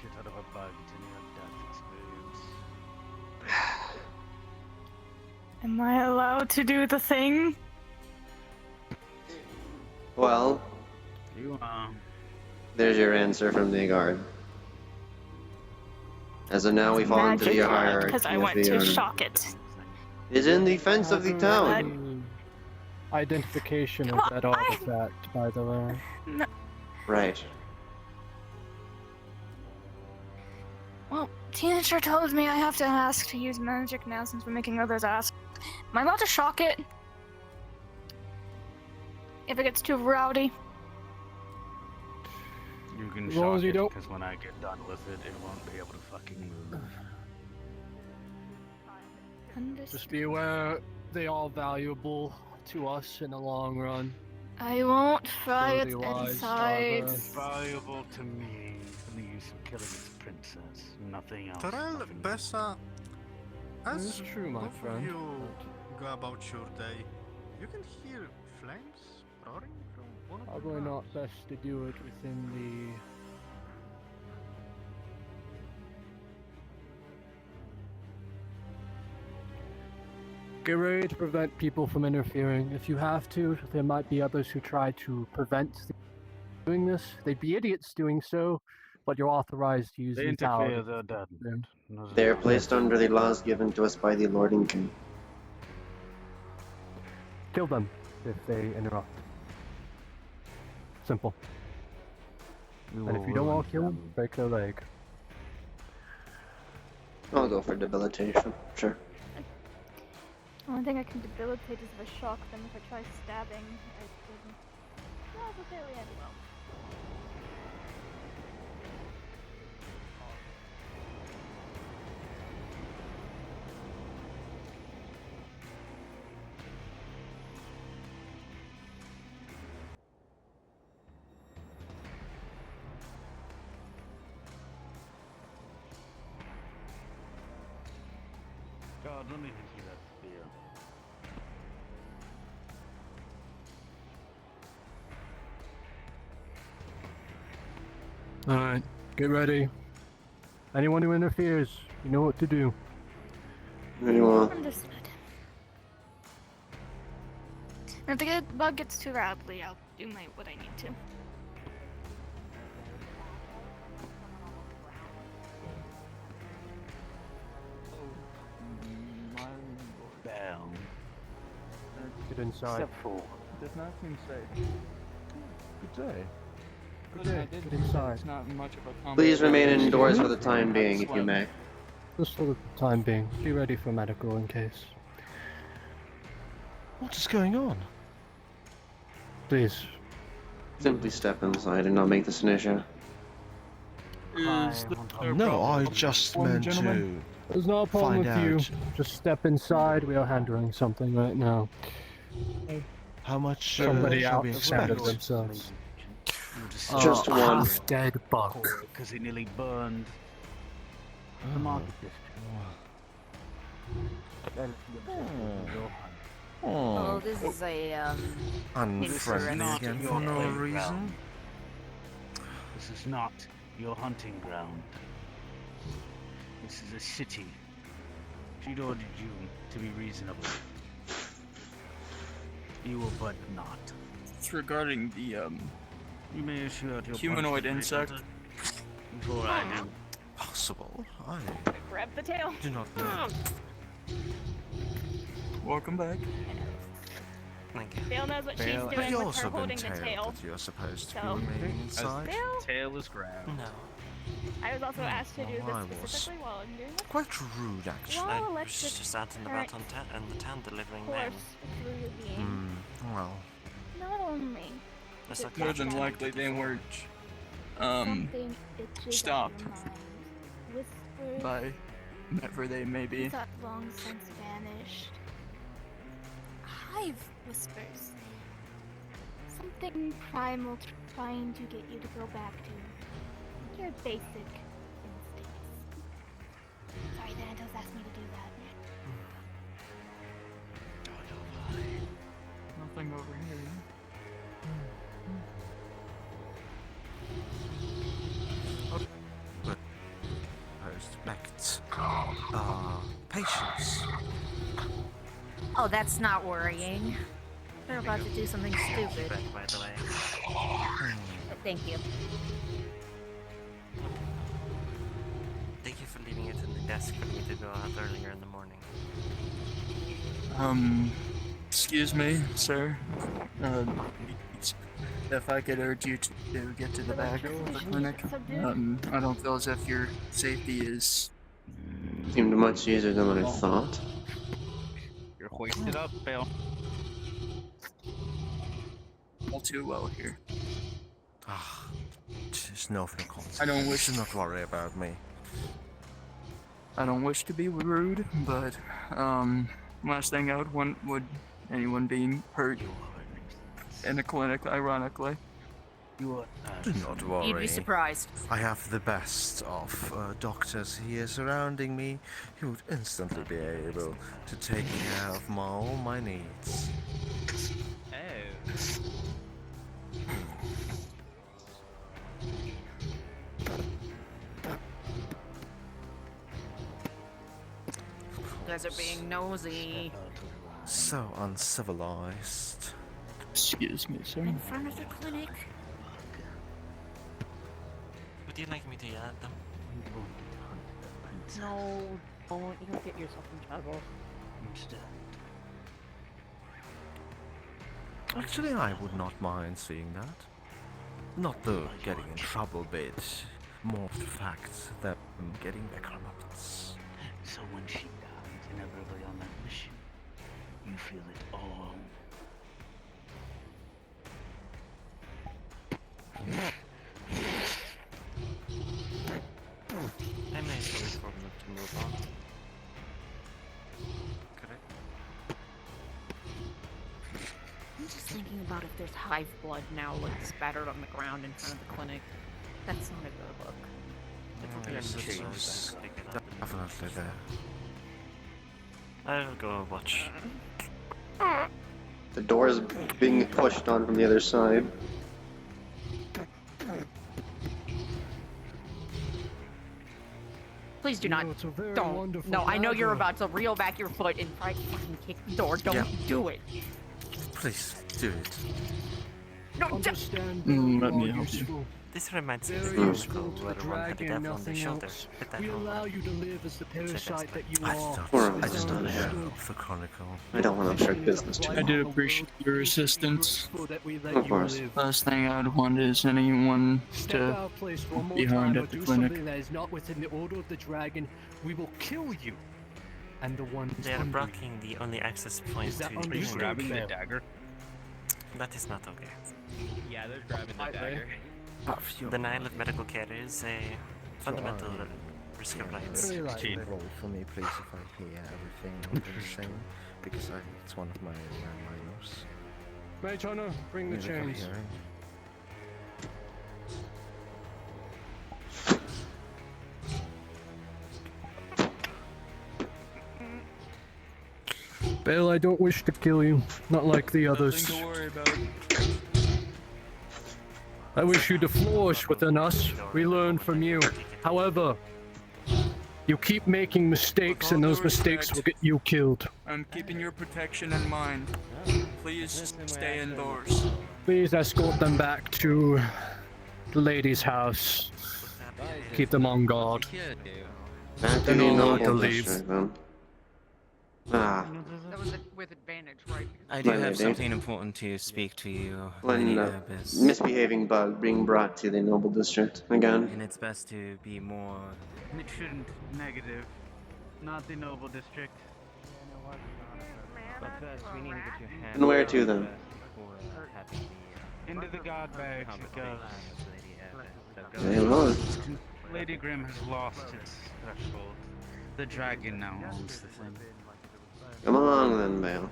shit out of a bug in your death experience. Am I allowed to do the thing? Well, You there's your answer from the guard. As of now, we fall into the hierarchy because I of went the to shock it. It is in defense of the town. Identification of that artifact, by the way. No. Right. Well, Tina sure told me I have to ask to use magic now since we're making others ask. Am I allowed to shock it? If it gets too rowdy? You can As long shock as you it, don't- because when I get done with it, it won't be able to fucking move. Just be aware they are valuable to us in the long run. I won't fry its Ability-wise, insides. Valuable to me for the use of killing its princess. Nothing else. Terrell, nothing Bessa, This as is true, my both friend. of you go about your day, you can hear flames roaring from one of the Probably not rooms. best to do it within the... Get ready to prevent people from interfering. If you have to, there might be others who try to prevent doing this. They'd be idiots doing so, but you're authorized to use They lethality. interfere, they're dead. Yeah. They are placed under the laws given to us by the Lord and King. Kill them if they interrupt. Simple. And if you don't want to kill them, break their leg. I'll go for debilitation. Sure. The only thing I can debilitate is if I shock them. If I try stabbing, I couldn't. No, it's okay, we end well. God, let me see that spear. Alright, get ready. Anyone who interferes, you know what to do. Anyone? Understood. If the bug gets too rowdy, I'll do what I need to. Down. Get inside. Step 4. Does nothing say. Good day. Good day. Get inside. It's not much of a combo. Please remain indoors for the time being, if you may. Just for the time being. Be ready for medical in case. What is going on? Please. Simply step inside and not make this an issue. Is there No, I problem just for me, meant gentlemen? There's no problem Find with you. out. Just step inside. We are handling something right now. how much Somebody shall out we expanded expect? themselves. Just one. Half-dead bug. Because it nearly burned the market district. Oh, this is a, Unfriendly not again your for no playground. reason. This is not your hunting ground. This is a city. She'd ordered you to be reasonable. You were but not. It's regarding the, You may issue out your humanoid punishment insect. before I do. Possible. I Grab the tail. do not know. Welcome back. Bill knows what she's Have doing you with also her been holding the told tail. that you're supposed to So- be remaining inside? Bill, Tail is ground. No. I was also asked to do Well, I this was- specifically while I'm doing this. Quite rude, actually. While I was electric just out and current about in the town delivering force mail. through your being. Well, Not only It's like More than likely they weren't, something itches stopped. at your mind. Whispers by whoever they may be. that long since vanished. Hive whispers. Something primal trying to get you to go back to your basic instincts. Sorry, Thanatos asked me to do that. Nothing over here. Oh, that's not worrying. They're about to do something stupid. By the way. But thank you. Thank you for leaving it in the desk for me to go out earlier in the morning. Excuse me, sir. If I could urge you to get to the back of the clinic. I don't feel as if your safety is... Seemed much easier than what I thought. You're hoisted up, Bill. all too well here. Ah, just no consequence. I don't wish Do not worry about me. I don't wish to be rude, but last thing I would want would anyone being hurt in a clinic, ironically. Do not worry. You'd be surprised. I have the best of doctors here surrounding me who would instantly be able to take care of all my needs. Oh. You guys are being nosy. So uncivilized. Excuse me, sir. In front of the clinic. Would you like me to add them? No, don't. You'll get yourself in trouble. Actually, I would not mind seeing that. Not the getting in trouble bit, more the fact that I'm getting their comeuppance. So when she dies inevitably on that mission, you feel it all. I may say for them to move on. Correct? I'm just thinking about if there's hive blood now, like spattered on the ground in front of the clinic. That's not a good look. Yes, Pick it it's up. definitely there. I'll go watch. The door is being pushed on from the other side. Please do not. It's a very Don't. wonderful No, I know you're dagger. about to reel back your foot and try to fucking kick the door. Don't Yeah. do it. Please do it. No, don't. Understand Let me more help you. useful. This reminds me of Very the useful musical to where the one had a dragon, devil on their nothing shoulder. else. Hit that We home allow run. you to live as the parasite that you I are. just don't Alright. have the chronicle. I don't want to obstruct business too I much. did appreciate your assistance. Of course. Last thing I'd want is anyone Step to... out of place one more behind time at or the do clinic. something that is not within the order of the dragon, we will kill you. And the ones They are under you. blocking the only access point Is that to under the you clinic. grabbing the dagger? That is not okay. Yeah, they're grabbing Right there. Denial of medical care is a fundamental risk of rights. Very likely. Roll for me, please, if I hear everything under the same, because it's one of my minors. Mage Hunter, bring the Musical chains. hearing. Bale, I don't wish to kill you. Not like the others. Nothing to worry about. I wish you to flourish within us. We learn from you. However, you keep making mistakes and those mistakes will get you killed. I'm keeping your protection in mind. Please stay indoors. Please escort them back to the lady's house. Keep them on guard. Back to They're the not allowed to noble leave. district, then. Ah, That was with advantage, right? I do My have lady. something important to speak to you, when Lady the Abyss. misbehaving bug being brought to the noble district again. And it's best to be more... It shouldn't. Negative. Not the noble district. But first, we need to get your hand... And where to, then? Into the god bags it goes. Hey, Lord. Lady Grimm has lost its threshold. The dragon now owns the thing. Come along then, Bale.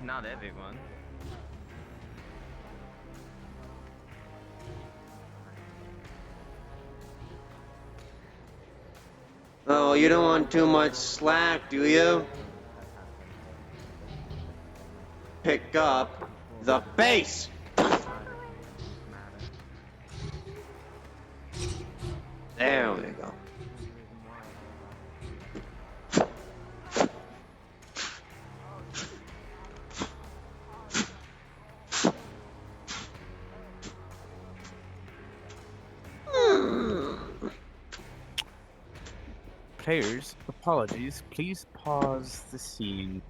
Not everyone. Oh, you don't want too much slack, do you? Pick up the base! There we go. Players, apologies. Please pause the scene.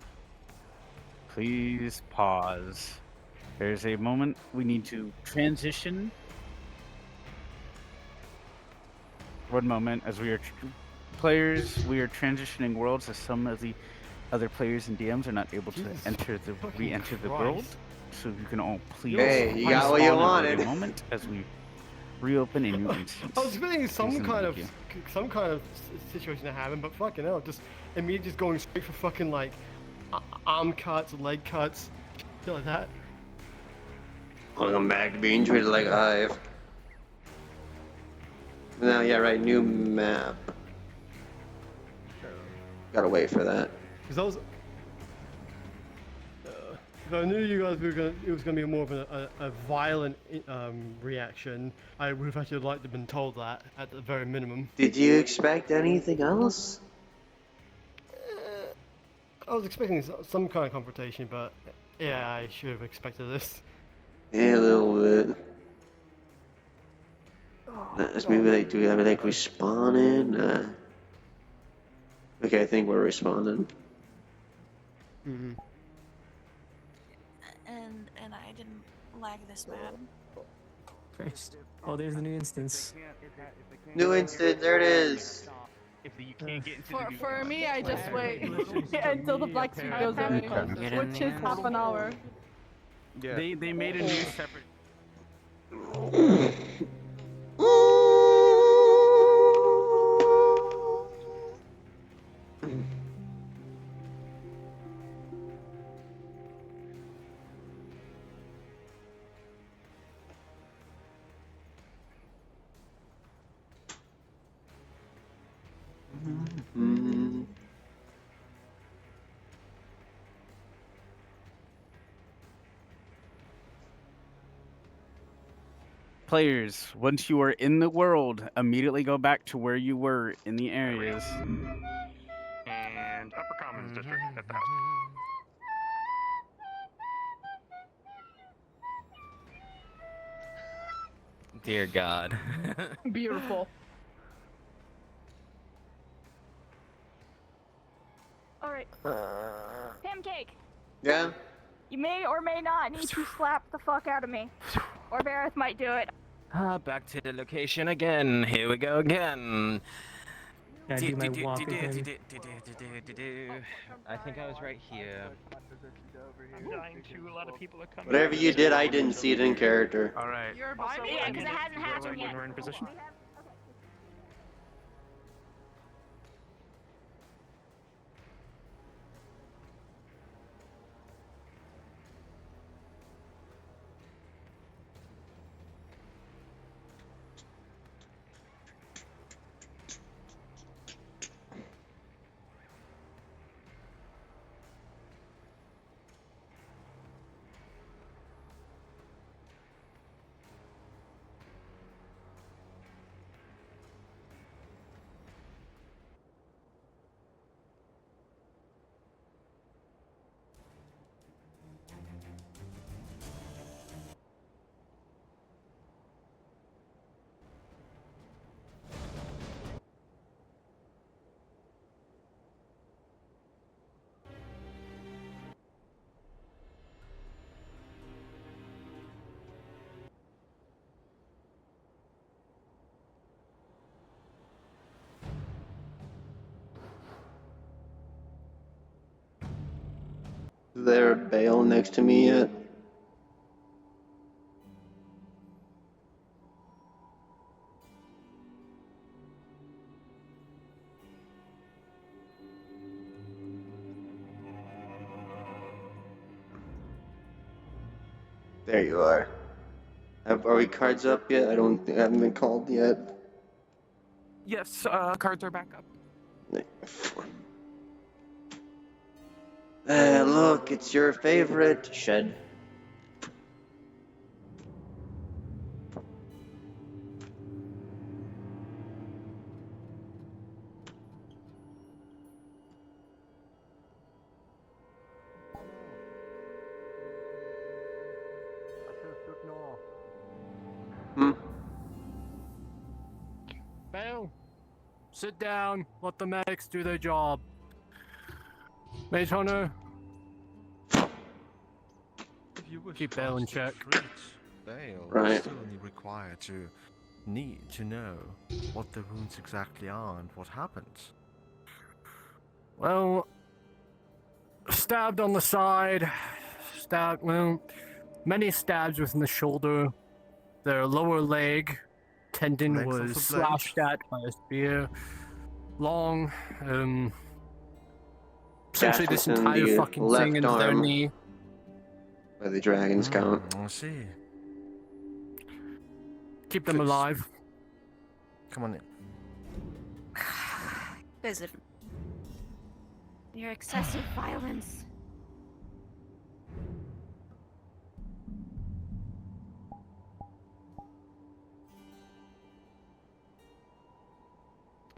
Please pause. There's a moment we need to transition. One moment, as we are players, we are transitioning worlds as some of the other players and DMs are not able to re-enter the world. So you can all please Hey, you got what you respawn and wait wanted. a moment as we reopen a new instance. I was expecting some Please and kind thank of you. situation to happen, but fucking hell, just immediately just going straight for fucking like arm cuts, leg cuts, shit like that. Welcome back to being treated like a hive. Now, yeah, right, new map. Gotta wait for that. Because I was, if I knew you guys were gonna, it was gonna be more of a violent reaction, I would have actually liked to have been told that at the very minimum. Did you expect anything else? I was expecting some kind of confrontation, but yeah, I should have expected this. Yeah, a little bit. Let's maybe like, do we have like respawning? Okay, I think we're responding. Mm-hmm. And I didn't lag this bad. Christ. Oh, there's the new instance. New instant, there it is. For me, I just wait until the black suit goes away, which is half an hour. Yeah. They made a new separate. Players, once you are in the world, immediately go back to where you were in the areas. And Upper Commons District at the house. Dear God. Beautiful. Alright. Pancake! Yeah? You may or may not need to slap the fuck out of me. Or Vareth might do it. Back to the location again. Here we go again. I do my walk again. I think I was right here. I'm dying too. A lot of people are coming. Whatever you did, I didn't see it in character. Alright. Yeah, because it hasn't happened yet. When we're in position. Is there a bale next to me yet? There you are. Are we cards up yet? I haven't been called yet. Yes, cards are back up. Look, it's your favorite shed. Sit down. Let the medics do their job. Mage Hunter, keep Bale in check. Bale Right. is still only required to need to know what the wounds exactly are and what happened. Well, stabbed on the side, many stabs within the shoulder. Their lower leg tendon Length of was the blade? slashed at by a spear. Long, essentially this Gash within entire the fucking left thing into their arm. knee. By the dragon's count. I see. Keep them Fixed. alive. Come on in. Visit. Your excessive violence.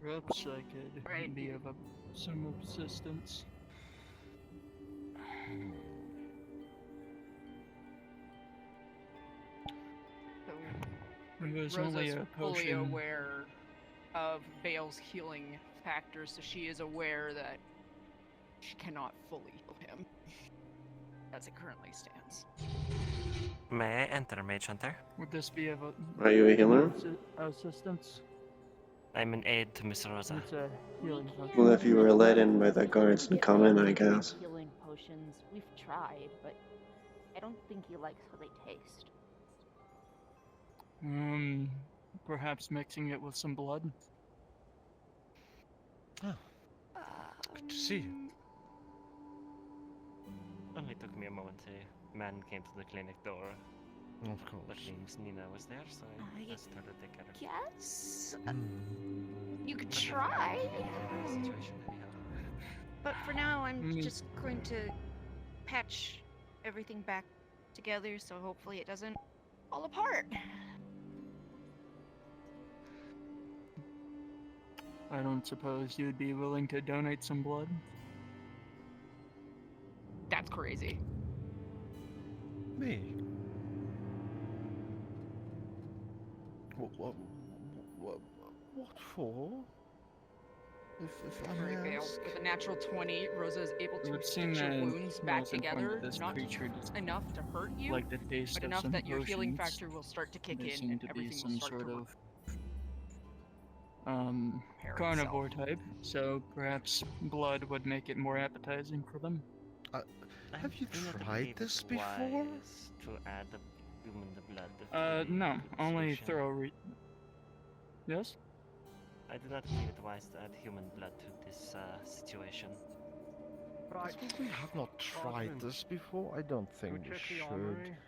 Perhaps I could be of some assistance. It was only Rosa's a fully potion. aware of Bale's healing factor, so she is aware that she cannot fully heal him as it currently stands. May I enter, Mage Hunter? Would this be of Are you a healer? assistance? I'm an aid to Miss Rosa. It's a healing potion. Well, if you were let in by the guards to come in, I guess. Healing potions, we've tried, but I don't think he likes how they taste. Perhaps mixing it with some blood. Oh, good to see you. Only took me a moment. A man came to the clinic door. Of course. But seems Nina was there, so I asked her to take care of it. Yes? You could try. Situation anyhow. But for now, I'm just going to patch everything back together, so hopefully it doesn't fall apart. I don't suppose you'd be willing to donate some blood? That's crazy. Me? What for? If I Very may Bale. ask? With a natural 20, Rosa is able to It would seem stitch your that wounds back most important together, this not creature does enough to hurt you, like the taste but of enough some that your healing potions. factor will start to kick They in seem and to be everything will some start sort to of repair carnivore itself. type, so perhaps blood would make it more appetizing for them. Have you Do not tried believe this it's before? wise to add the human blood to No, the only solution. thorough Yes? I do not believe it wise to add human blood to this situation. As we have not tried this before, I don't think we should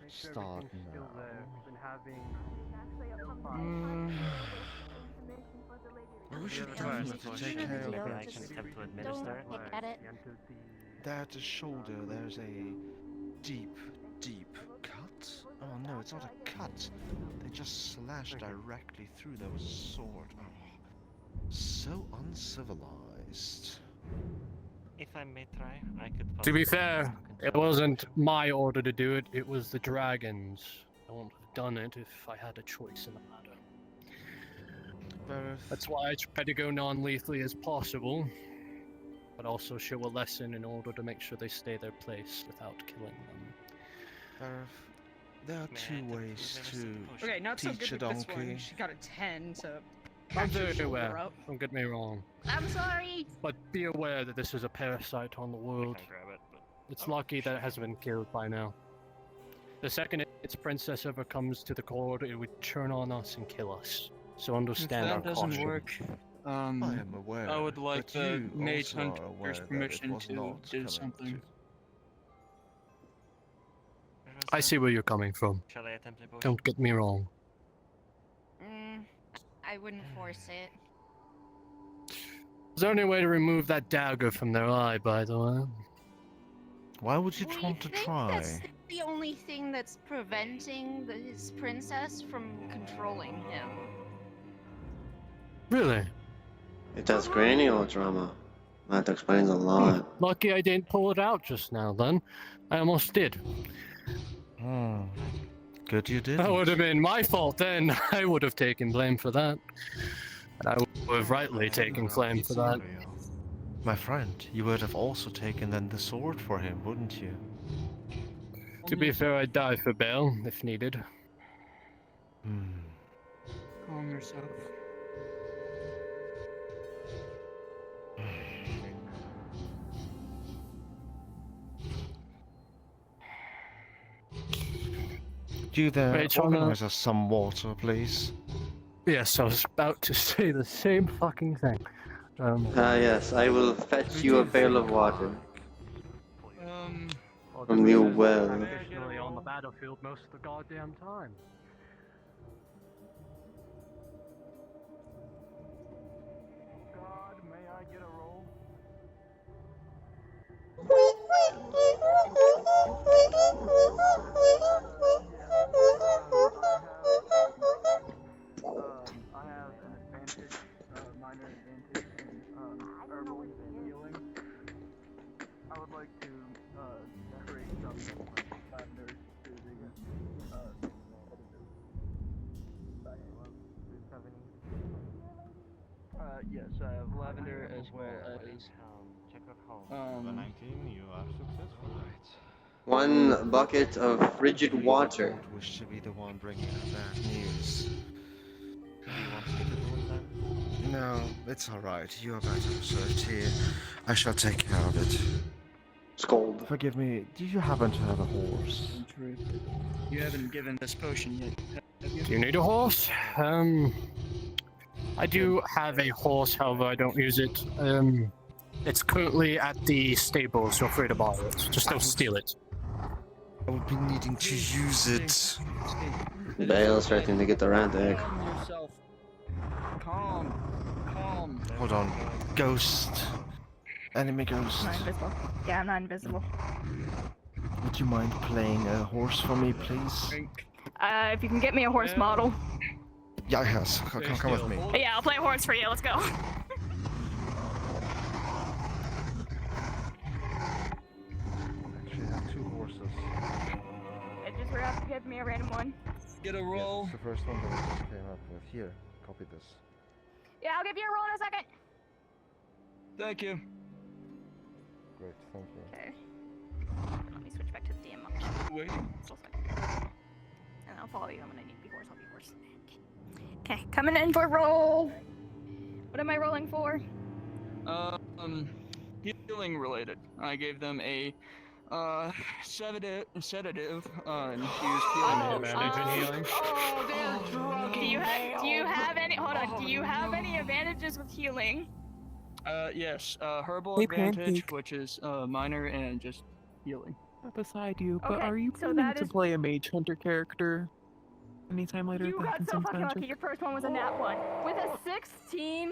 start now. We should definitely take care of Maybe I it. can attempt to administer it. Pick at it. There at the shoulder, there's a deep, deep cut. Oh no, it's not a cut. They just slashed directly through. There was a sword. Oh, so uncivilized. If I may try, I could. To be possibly fair, control it wasn't my order to do it, it was the dragon's. I wouldn't have done it if I had a choice in the matter. That's why I try to go non-lethally as possible, but also show a lesson in order to make sure they stay their place without killing them. There are two ways to Okay, not so teach good a with this donkey. one. She got a 10 to I'm patch your very shoulder aware, up. don't get me wrong. I'm sorry. But be aware that this is a parasite on the world. I can grab it, but It's lucky that it hasn't been killed by now. The second its princess ever comes to the court, it would turn on us and kill us. So understand If our that doesn't caution. work, I am aware. I would like but the you mage also are aware hunter's that it permission was to not do coming something. I see where you're coming from. shall I attempt a potion? Don't get me wrong. I wouldn't force it. Is there any way to remove that dagger from their eye, by the way? Why would you We want to think try? that's the only thing that's preventing his princess from controlling him. Really? It does cranial trauma. That explains a lot. Lucky I didn't pull it out just now, then. I almost did. Good you did. That would have been my fault then. I would have taken blame for that. And I would have rightly taken flame for that. My friend, you would have also taken then the sword for him, wouldn't you? To be fair, I'd die for Bale if needed. Calm yourself. Do you there Wait, Chana. organize us some water, please? Yes, I was about to say the same fucking thing. Yes, I will fetch you a pail of water Well, from the I'm well. traditionally on the battlefield most of the goddamn time. God, may I get a roll? I have an advantage, minor advantage in herbal healing. I would like to decorate some lavender to the yes, I have lavender as well as Check out home. The 19, you are successful. Right. 1 bucket of frigid water. I don't wish to be the one bringing the bad news. Do you want me to do it then? No, it's alright. You are better served here. I shall take care of it. Scold. Forgive me, do you happen to have a horse? You haven't given this potion yet, have you? Do you need a horse? I do have a horse, however I don't use it. It's currently at the stables, feel free to borrow it. Just don't steal it. I would be needing to use it. Bale's starting to get the rat egg. Calm yourself. Calm. Hold on. Ghost. Enemy ghost. I'm not invisible. Yeah, I'm not invisible. Would you mind playing a horse for me, please? If you can get me a horse model. Yeah, yes. Come with me. Yeah, I'll play a horse for you. Let's go. Actually, I have 2 horses. It just forgot to give me a random one. Get a roll. Yes, it's the first one that I just came up with. Here, copy this. Yeah, I'll give you a roll in a second. Thank you. Great, thank you. Okay. Let me switch back to the DM option. Wait. Just a second. And I'll follow you. I'm gonna need to be horse. I'll be horse. Okay, coming in for roll. What am I rolling for? Healing related. I gave them a sedative and she used healing potion. Do you have any? Hold on. Do you have any advantages with healing? Yes. Herbal advantage, which is minor and just healing. Beside you, but Okay, are you so planning that to is- play a mage hunter character anytime later? You that got can so sense fucking magic? lucky. Your first one was a nat 1. With a 16,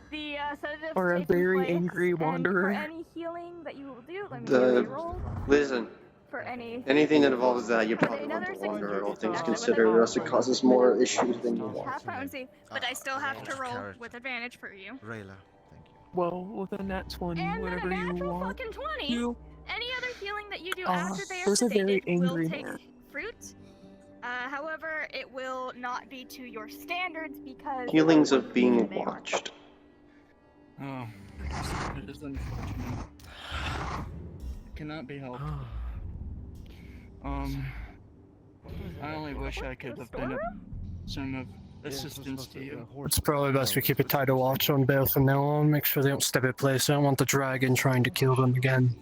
the sedative Or a stays in very place, angry and wanderer. for any healing that you will do, let me The- roll. Listen, For any. anything that involves that, you probably want to wander, all things considered, or else it causes more issues than you want. Half potency, but I still have to roll with advantage for you. Rayla, thank you. Well, with a nat 20, And then a whatever you natural want. fucking 20. You- Any other healing that you do after they are there's a very sedated will angry take man. fruit. However, it will not be to your standards because Feelings of being watched. Oh, it is unfortunate. It cannot be helped. I only wish I could have been of some assistance to you. It's probably best we keep a tighter watch on Bale from now on. Make sure they don't step in place. I don't want the dragon trying to kill them again.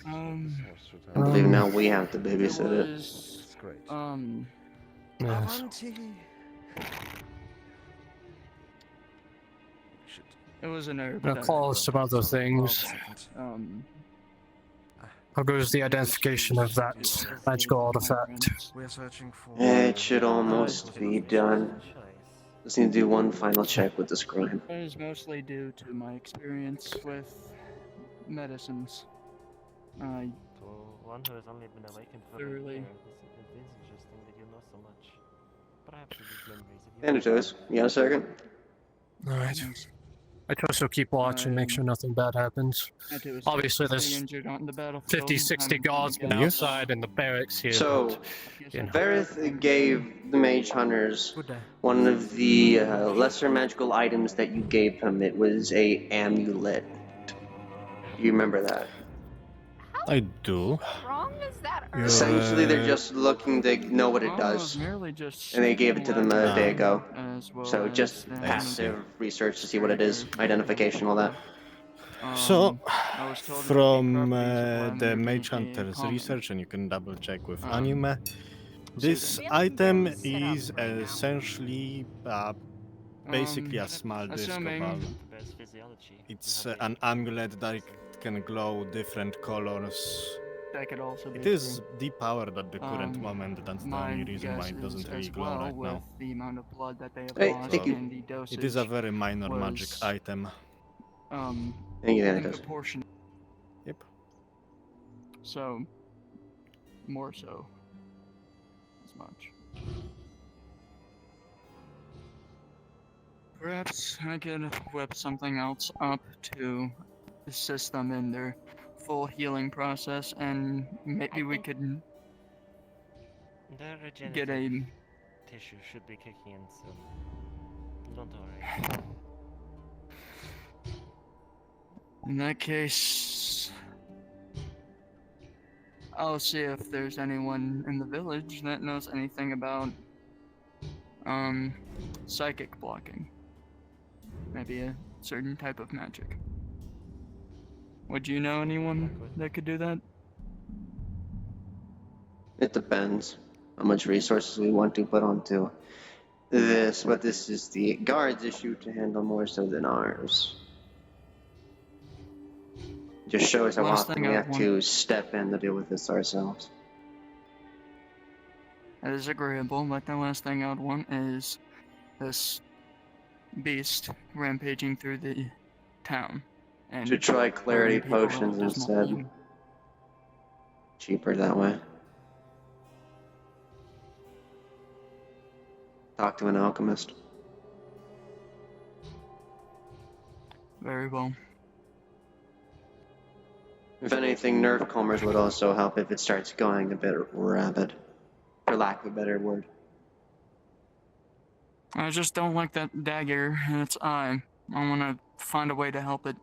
I believe now we have to babysit it. It's great. Yes. It was an herb. I'll call some other things. How goes the identification of that magical artifact? We are searching for. It should almost be done. Just need to do one final check with the scribe. That is mostly due to my experience with medicines. To one who has only been awakened for a Thoroughly. year, it is interesting that you know so much. Perhaps it is memories of you. Thanatos, you got a second? Alright. I also keep watch and make sure nothing bad happens. Obviously, there's injured on the battlefield. 50, 60 I'm guardsmen gonna get outside in the barracks here. So, but, you know. Varith gave the mage hunters one of the lesser magical items that you gave him. It was a amulet. Do you remember that? How I do. strong is that herb? Essentially, they're just looking to know what it does. merely just And they gave it to them a day ago. as well So as just them passive research to see what it is, identification, all that. So, I was told from property supply the would Mage be Hunter's common. research, and you can double check with Um, Anime, this Really item barely set up is right now. essentially basically a small disc of assuming- It's an amulet that can glow different colors. That could also be It is true. depowered at the current moment, that's the My only reason why guess it doesn't is really as glow well right with now. the amount of blood that they have Hey, lost thank you. and the dosage It is a very minor magic was, item. Thank you, in Thanatos. proportion. Yep. So, more so. As much. Perhaps I could whip something else up to assist them in their full healing process, and maybe we could Their get a. regenerative tissue should be kicking in soon. Don't worry. In that case, I'll see if there's anyone in the village that knows anything about psychic blocking. Maybe a certain type of magic. Would you know anyone that could do that? It depends how much resources we want to put onto this, but this is the guards' issue to handle more so than ours. Just shows how Last often thing we I have want- to step in to deal with this ourselves. That is agreeable, but the last thing I would want is this beast rampaging through the town. And Should try clarity hurting people potions just instead. not- Cheaper that way. Talk to an alchemist. Very well. If anything, nerve calmers would also help if it starts going a bit rabid, for lack of a better word. I just don't like that dagger in its eye. I want to find a way to help it.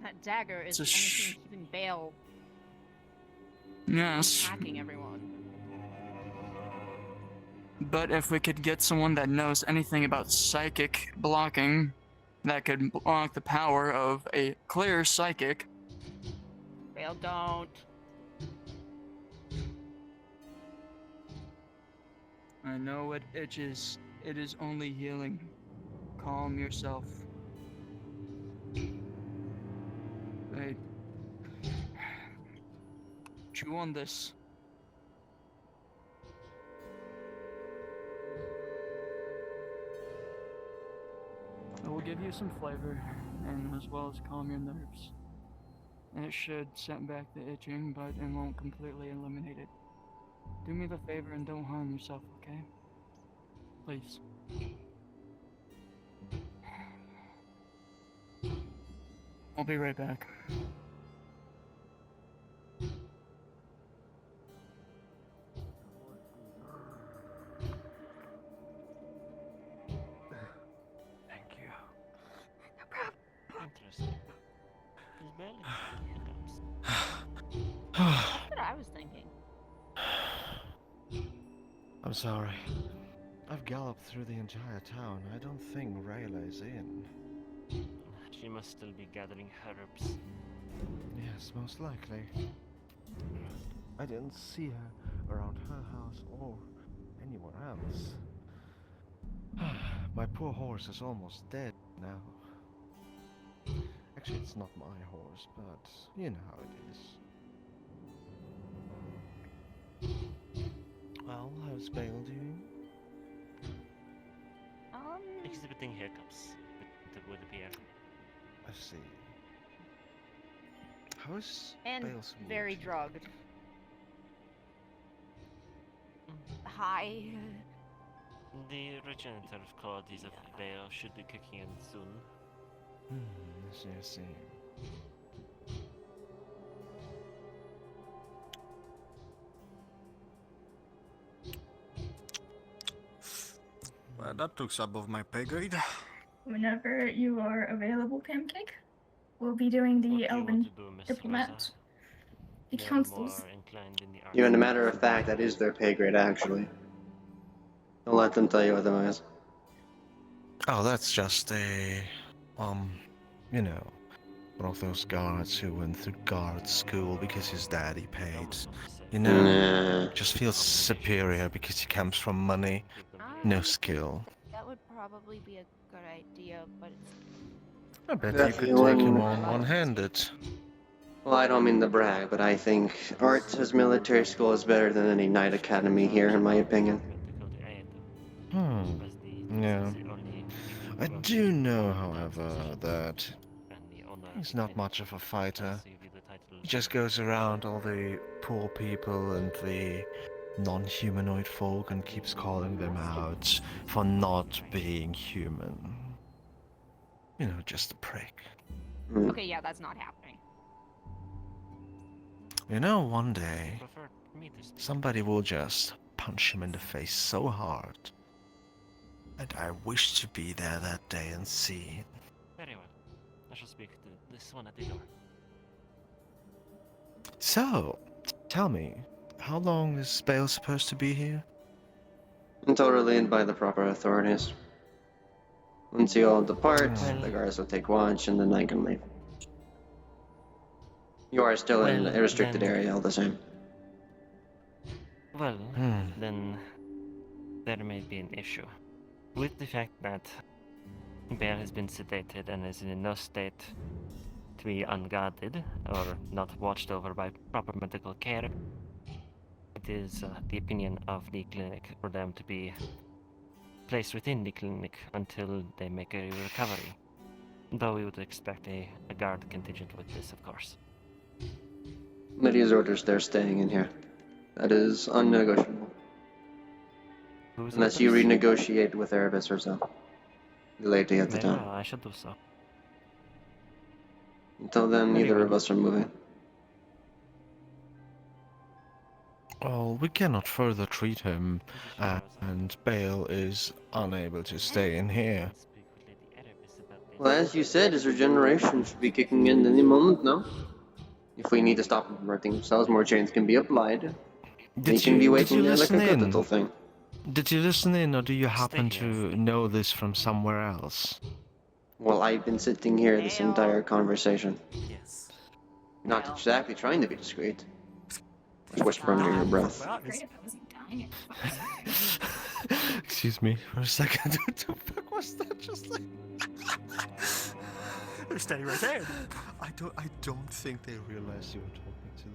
That dagger is It's a the only thing keeping Bale Yes. attacking everyone. But if we could get someone that knows anything about psychic blocking, that could block the power of a clear psychic. Bale, don't. I know it itches. It is only healing. Calm yourself. Wait. Chew on this. It will give you some flavor, and as well as calm your nerves. And it should set back the itching, but it won't completely eliminate it. Do me the favor and don't harm yourself, okay? Please. I'll be right back. Thank you. No problem. Interesting. He's barely hiccups. That's what I was thinking. I'm sorry. I've galloped through the entire town. I don't think Rayla is in. She must still be gathering herbs. Yes, most likely. I didn't see her around her house or anywhere else. My poor horse is almost dead now. Actually, it's not my horse, but you know how it is. Well, how's Bale doing? Exhibiting hiccups with the beer. I see. How's And Bale's mood? very drugged. High. The regenerative qualities of Bale should be kicking in soon. I see. Well, that looks above my pay grade. Whenever you are available, Pancake, we'll be doing the Elven Diplomat. The councils. You know, as a matter of fact, that is their pay grade, actually. Don't let them tell you otherwise. Oh, that's just a, you know, one of those guards who went through guard school because his daddy paid. You know, just feels superior because he comes from money, no skill. That would probably be a good idea, but it's... I bet you could take him on one-handed. Well, I don't mean to brag, but I think Arts' military school is better than any knight academy here, in my opinion. Yeah. I do know, however, that he's not much of a fighter. He just goes around all the poor people and the non-humanoid folk and keeps calling them out for not being human. You know, just a prick. Okay, yeah, that's not happening. You know, one day, somebody will just punch him in the face so hard. And I wish to be there that day and see it. Very well. I shall speak to this one at the door. So, tell me, how long is Bale supposed to be here? Until relieved by the proper authorities. Once you all depart, the guards will take watch and then I can leave. You are still in a restricted area all the same. Well, then there may be an issue. With the fact that Bear has been sedated and is in no state to be unguarded or not watched over by proper medical care, it is the opinion of the clinic for them to be placed within the clinic until they make a recovery. Though we would expect a guard contingent with this, of course. Lydia's orders, they're staying in here. That is unnegotiable. Unless you renegotiate with Erebus herself. The lady at the Very time. well, I shall do so. Until then, neither of us are moving. Well, we cannot further treat him, and Bale is unable to stay in here. Well, as you said, his regeneration should be kicking in any moment now. If we need to stop him from hurting themselves, more chains can be applied. He can be waiting there like a good little thing. Did you listen in, or do you happen to know this from somewhere else? Well, I've been sitting here this entire conversation. Yes. Not exactly trying to be discreet. Just whisper under your breath. Excuse me for a second. What the fuck was that just like? They're standing right there. I don't think they realized you were talking to them.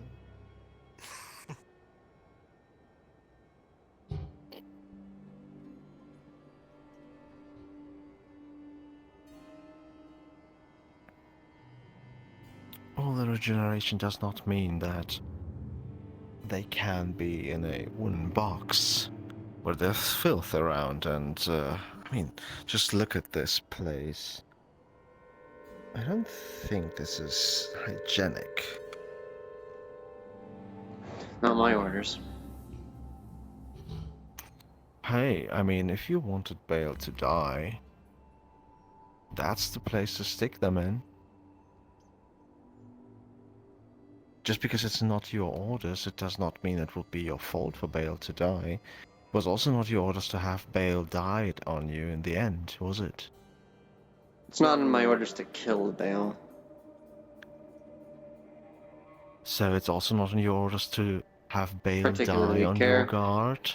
All the regeneration does not mean that they can be in a wooden box where there's filth around and, I mean, just look at this place. I don't think this is hygienic. Not my orders. Hey, I mean, if you wanted Bale to die, that's the place to stick them in. Just because it's not your orders, it does not mean it will be your fault for Bale to die. It was also not your orders to have Bale died on you in the end, was it? It's not in my orders to kill Bale. So it's also not in your orders to have Bale die on care. your guard?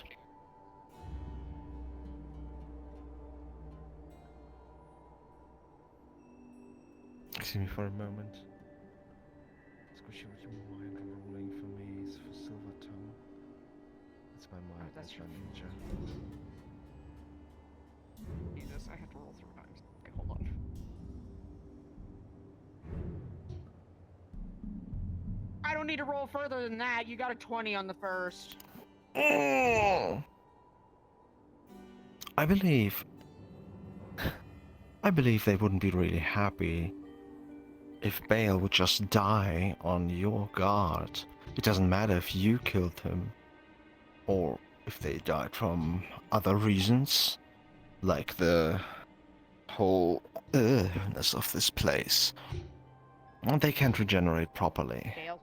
Excuse me for a moment. Rolling for me is for silver tongue. That's my mind. That's your future. Jesus, I have to roll 3 times. Okay, hold on. I don't need to roll further than that. You got a 20 on the first. I believe they wouldn't be really happy if Bale would just die on your guard. It doesn't matter if you killed him, or if they died from other reasons, like the whole ness of this place. They can't regenerate properly. Bale.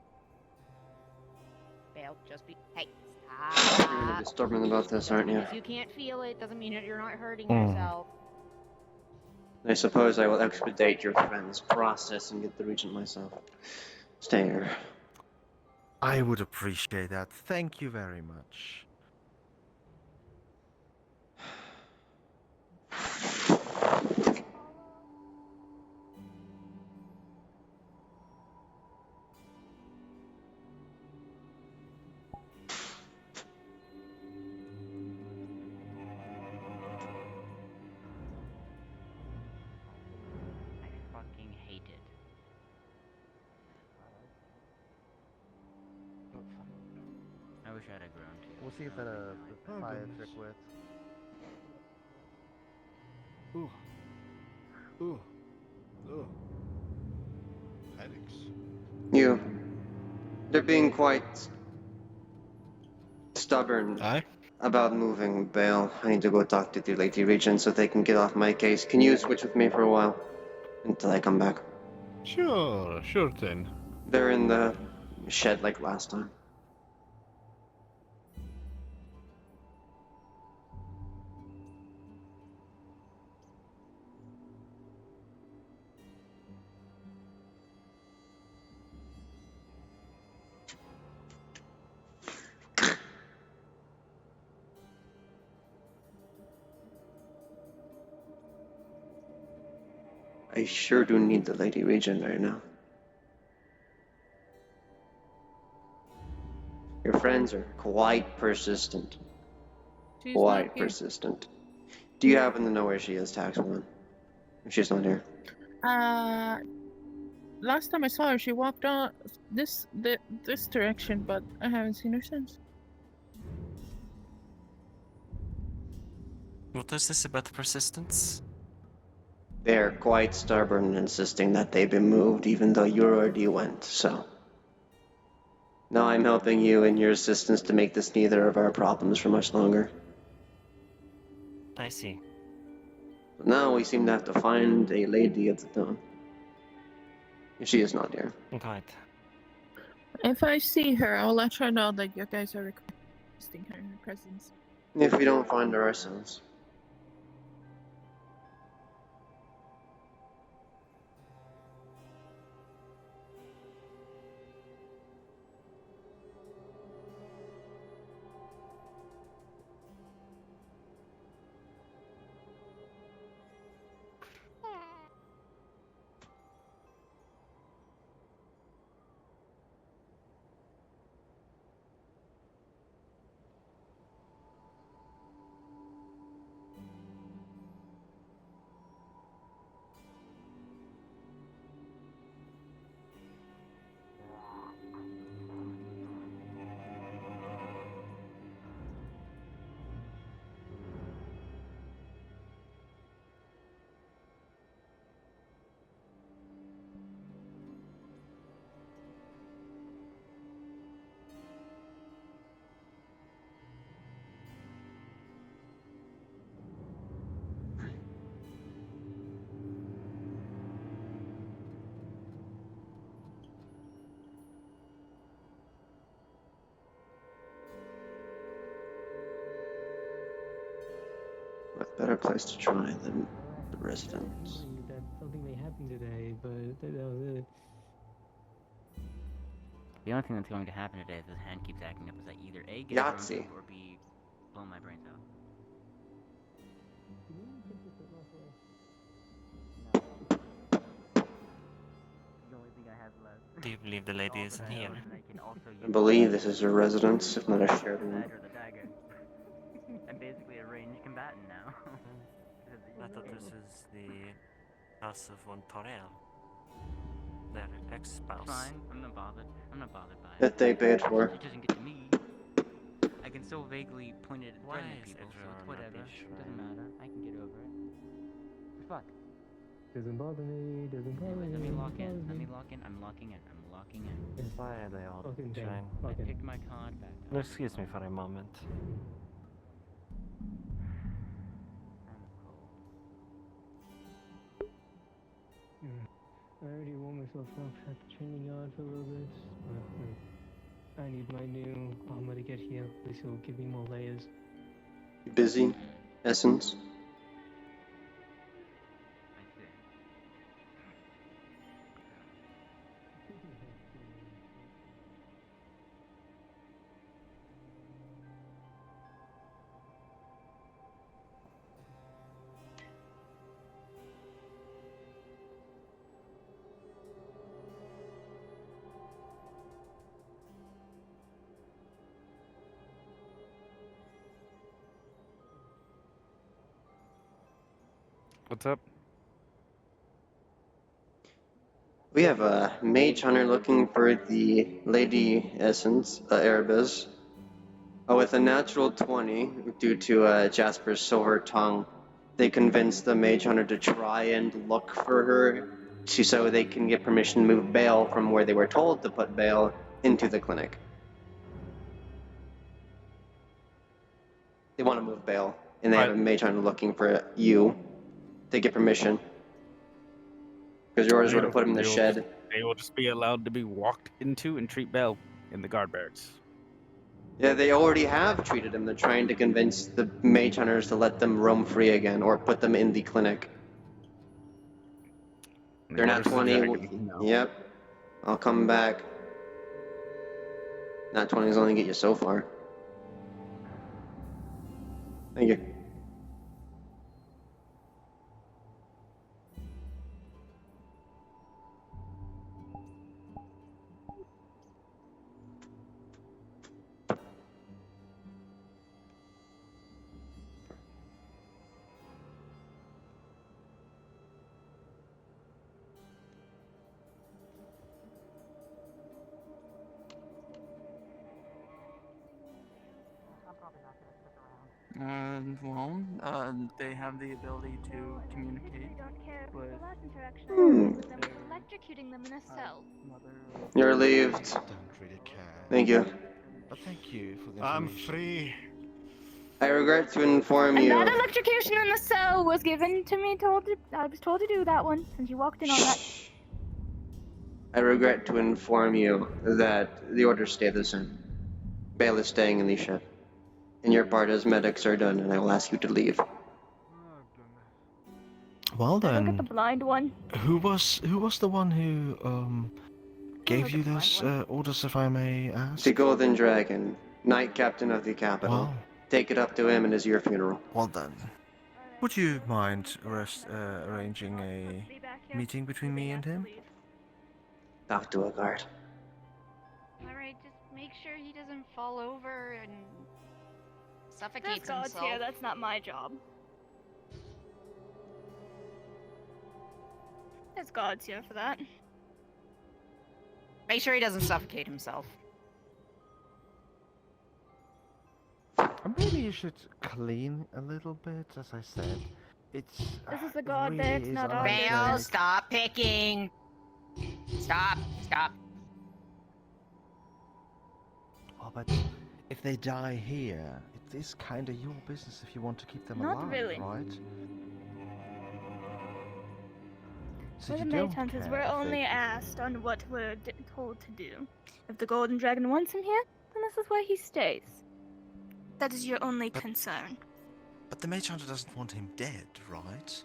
Bale, just be. Hey, You're gonna stop. be stubborn about this, aren't you? Because you can't feel it doesn't mean that you're not hurting Mm. yourself. I suppose I will expedite your friend's process and get the regent myself. Stay here. I would appreciate that. Thank you very much. I fucking hate it. I wish I'd have grown too. We'll see if that fire trick works. Ooh. Ooh. Ooh. Headaches. They're being quite stubborn about moving Bale. I need to go talk to the Lady Regent so they can get off my case. Can you switch with me for a while until I come back? Sure thing. They're in the shed like last time. I sure do need the Lady Regent right now. Your friends are quite persistent. She's Quite not here. persistent. Do you happen to know where she is, Tax One? If she's not here. Last time I saw her, she walked on this direction, but I haven't seen her since. What is this about persistence? They're quite stubborn, insisting that they be moved even though you already went, so. Now I'm helping you in your assistance to make this neither of our problems for much longer. I see. But now we seem to have to find a lady of the town. If she is not here. Quite. If I see her, I'll let her know that you guys are requesting her presence. If we don't find her ourselves. What better place to try than the residence? That something may happen today, but The only thing that's going to happen today is this hand keeps acting up is that either A, get Yahtzee. or B, blow my brains out. Do you believe the lady is here? I believe this is her residence, if not a shared one. I'm basically a ranged combatant now. I thought this is the house of one Torel. Their ex-spouse. Fine, I'm not bothered. I'm not bothered by it. That they paid for. It doesn't get to me. I can still vaguely point it at Why threatening is people, so everyone it's not whatever. this Doesn't shrine? matter. I can get over it. Fuck. Doesn't bother me, doesn't bother Anyways, me. let me lock in. bothers Let me. me lock in. I'm locking in. I'm locking in. Why are they all Fucking thing. shrine? I Fucking. picked my card back up. Excuse me for a moment. I already warmed myself up at the training yard for a little bit. I need my new armor to get here. This will give me more layers. Busy, Essence. What's up? We have a mage hunter looking for the Lady Essence, Erebus. With a natural 20, due to Jasper's silver tongue, they convinced the mage hunter to try and look for her so they can get permission to move Bale from where they were told to put Bale into the clinic. They want to move Bale, and they have a mage hunter looking for you to get permission. Because your orders were to put him in the shed. They will just be allowed to be walked into and treat Bell in the guard barracks. Yeah, they already have treated him. They're trying to convince the mage hunters to let them roam free again, or put them in the clinic. They're not 20. Yep. I'll come back. Not 20 is only get you so far. Thank you. They have the ability to communicate with The last interaction I Hmm. had with them was electrocuting them in a cell. You're relieved. Don't really care. Thank you. But thank you for the I'm information. free. I regret to inform And you. that electrocution in the cell was given to me. I was told to do that one since you walked in on that. I regret to inform you that the orders stay the same. Bale is staying in the shed. And your part as medics are done, and I will ask you to leave. Well Look at the then, blind one. who was the one who gave you this orders, if I may ask? The Golden Dragon, Knight Captain of the Capital. Wow. Take it up to him and it's your funeral. Well then, would you mind arranging a meeting between me and him? Talk to a guard. Alright, just make sure he doesn't fall over and There's suffocates gods himself. here. That's not my job. There's gods here for that. Make sure he doesn't suffocate himself. Maybe you should clean a little bit, as I said. It's This is the god there. It's really not is our Bale, unhygienic. stop picking! Stop, stop. Oh, but if they die here, it is kinda your business if you want to keep them Not alive, really. right? So We're you the don't mage hunters. care We're if only they... asked on what we're told to do. If the golden dragon wants him here, then this is where he stays. That is your only concern. But the mage hunter doesn't want him dead, right?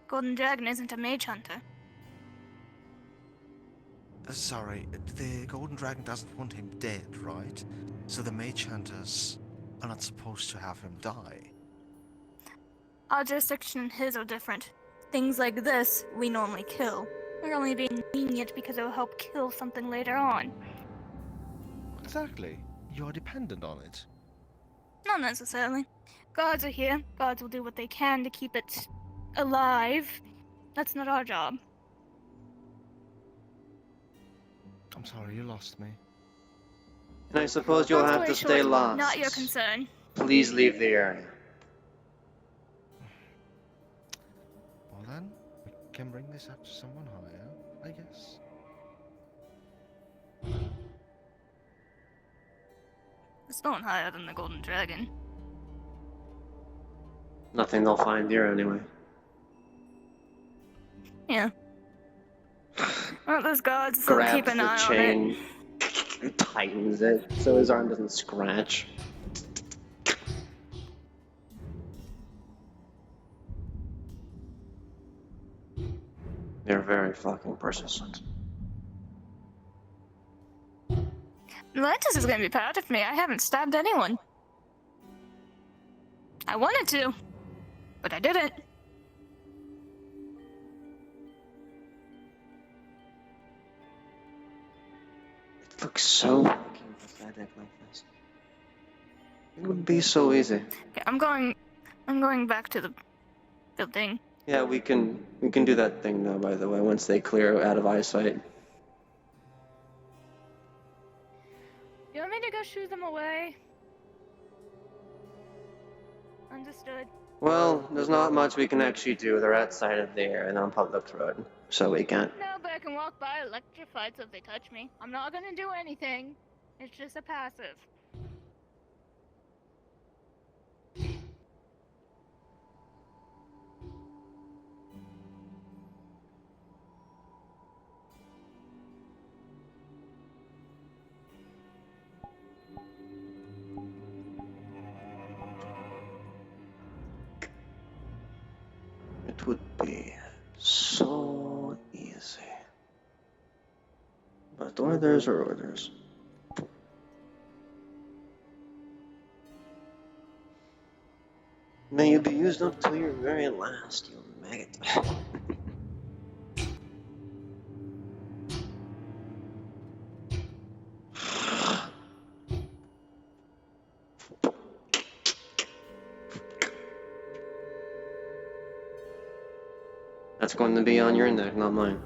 Golden dragon isn't a mage hunter. Sorry, the golden dragon doesn't want him dead, right? So the mage hunters are not supposed to have him die. Our jurisdiction and his are different. Things like this, we normally kill. We're only being lenient because it will help kill something later on. Exactly. You are dependent on it. Not necessarily. Guards are here. Guards will do what they can to keep it alive. That's not our job. I'm sorry, you lost me. And I suppose you'll Long have to story stay short, lost. not your concern. Please leave the area. Well then, we can bring this up to someone higher, I guess. It's not higher than the Golden Dragon. Nothing they'll find here anyway. Yeah. Well, those guards will keep Grabs an the eye on chain, it. tightens it so his arm doesn't scratch. They're very fucking persistent. Atlantis is gonna be proud of me. I haven't stabbed anyone. I wanted to, but I didn't. It looks so fucking pathetic like this. It would be so easy. Okay, I'm going back to the building. Yeah, we can do that thing now, by the way, once they clear out of eyesight. You want me to go shoo them away? Understood. Well, there's not much we can actually do. They're outside of there and on public road, so we can't. No, but I can walk by electrified so if they touch me. I'm not gonna do anything. It's just a passive. It would be so easy. But orders are orders. May you be used up till your very last, you maggot. That's going to be on your neck, not mine.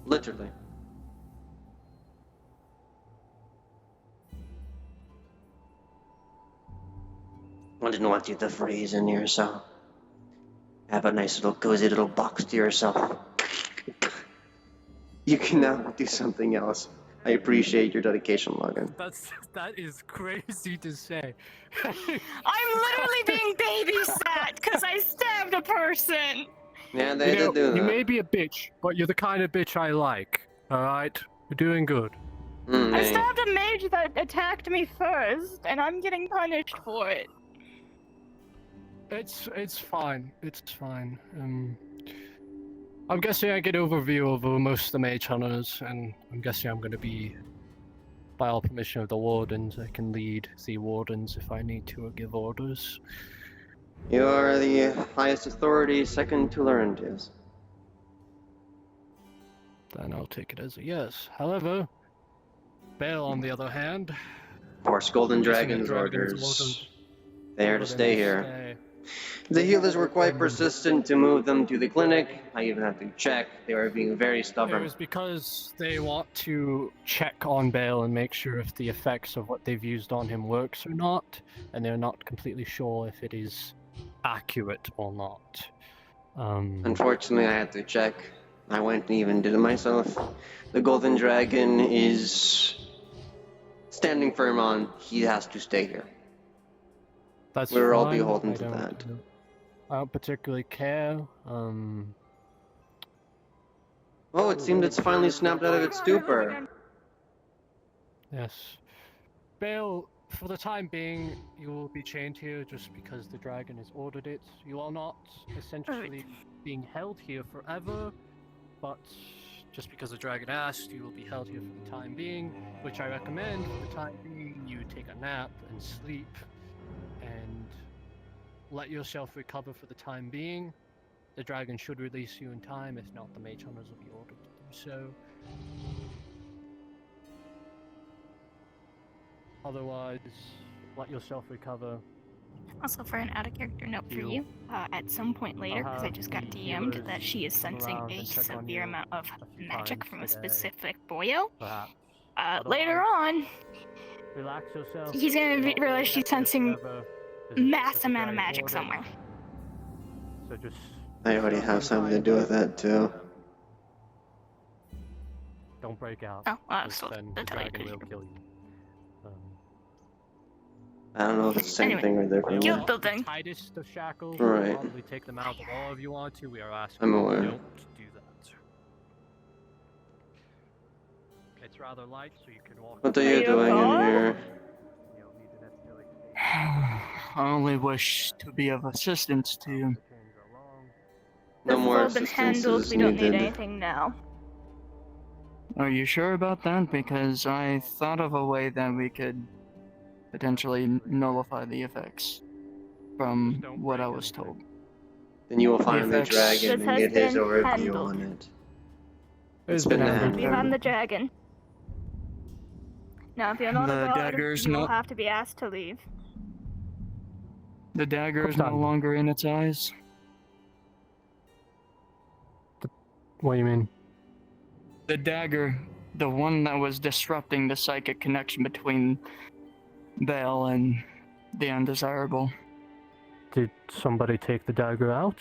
Literally. I didn't want you to freeze in here, so have a nice little cozy little box to yourself. You can now do something else. I appreciate your dedication, Logan. That is crazy to say. I'm literally being babysat because I stabbed a person. Yeah, they did do that. You may be a bitch, but you're the kind of bitch I like. Alright? You're doing good. I stabbed a mage that attacked me first, and I'm getting punished for it. It's fine. It's fine. I'm guessing I get overview over most of the mage hunters, and I'm guessing I'm going to be, by all permission of the wardens, I can lead the wardens if I need to or give orders. You are the highest authority, second to learn, yes. Then I'll take it as a yes. However, Bale, on the other hand... Of course, Golden Dragon's orders. They are to stay here. The healers were quite persistent to move them to the clinic. I even had to check. They were being very It stubborn. was because they want to check on Bale and make sure if the effects of what they've used on him works or not, and they're not completely sure if it is accurate or not. Unfortunately, I had to check. I went and even did it myself. The Golden Dragon is standing firm on he has to stay here. That's We're all fine. beholden to that. I don't particularly care. Oh, it seemed it's finally snapped out of its stupor. Yes. Bale, for the time being, you will be chained here just because the dragon has ordered it. You are not essentially being held here forever, but just because the dragon asked, you will be held here for the time being, which I recommend for the time being you take a nap and sleep and let yourself recover for the time being. The dragon should release you in time, if not the mage hunters will be ordered to do so. Otherwise, let yourself recover. Also, for an out-of-character note for you, at some point later, because I just got DM'd that she is sensing a severe amount of magic from a specific boyo. Later on, Relax yourself. He's gonna Not realize she's effective sensing whatever. There's a mass amount of giant magic orbit, somewhere. So just I already show have some something to do with that too. Don't break out. Oh, well, 'cause so then that's the all you dragon could will do. kill you. I don't know if it's the same Anyway, thing or different. guild building. The tightest of shackles. Right. We'll probably take them out of all of you want to. We are asking. I'm aware. Don't do that. It's rather light, so you can walk. What are you doing in here? I only wish to be of assistance to you. No This more has all been assistance handled. is We don't need needed. anything now. Are you sure about that? Because I thought of a way that we could potentially nullify the effects from what I was told. Then you will find the effects- dragon This and has get his been overview handled. on it. It's been handled. We found the dragon. Now, if you're not The a god, dagger's you will not- have to be asked to leave. The dagger is no longer in its eyes. What do you mean? The dagger, the one that was disrupting the psychic connection between Bale and the undesirable. Did somebody take the dagger out?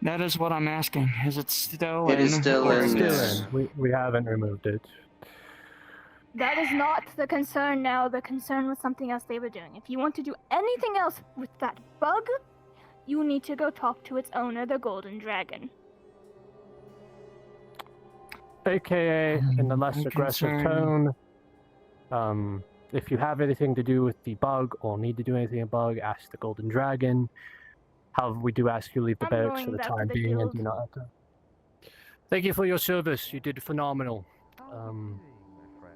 That is what I'm asking. Is it still It in? is still or in is it- there. We haven't removed it. That is not the concern now. The concern was something else they were doing. If you want to do anything else with that bug, you need to go talk to its owner, the Golden Dragon. AKA, in the less I'm aggressive concerned. tone, if you have anything to do with the bug or need to do anything with bug, ask the Golden Dragon. However, we do ask you to leave the I'm barracks for going the back to time the being and guild. do not have to. Thank you for your service. You did phenomenal.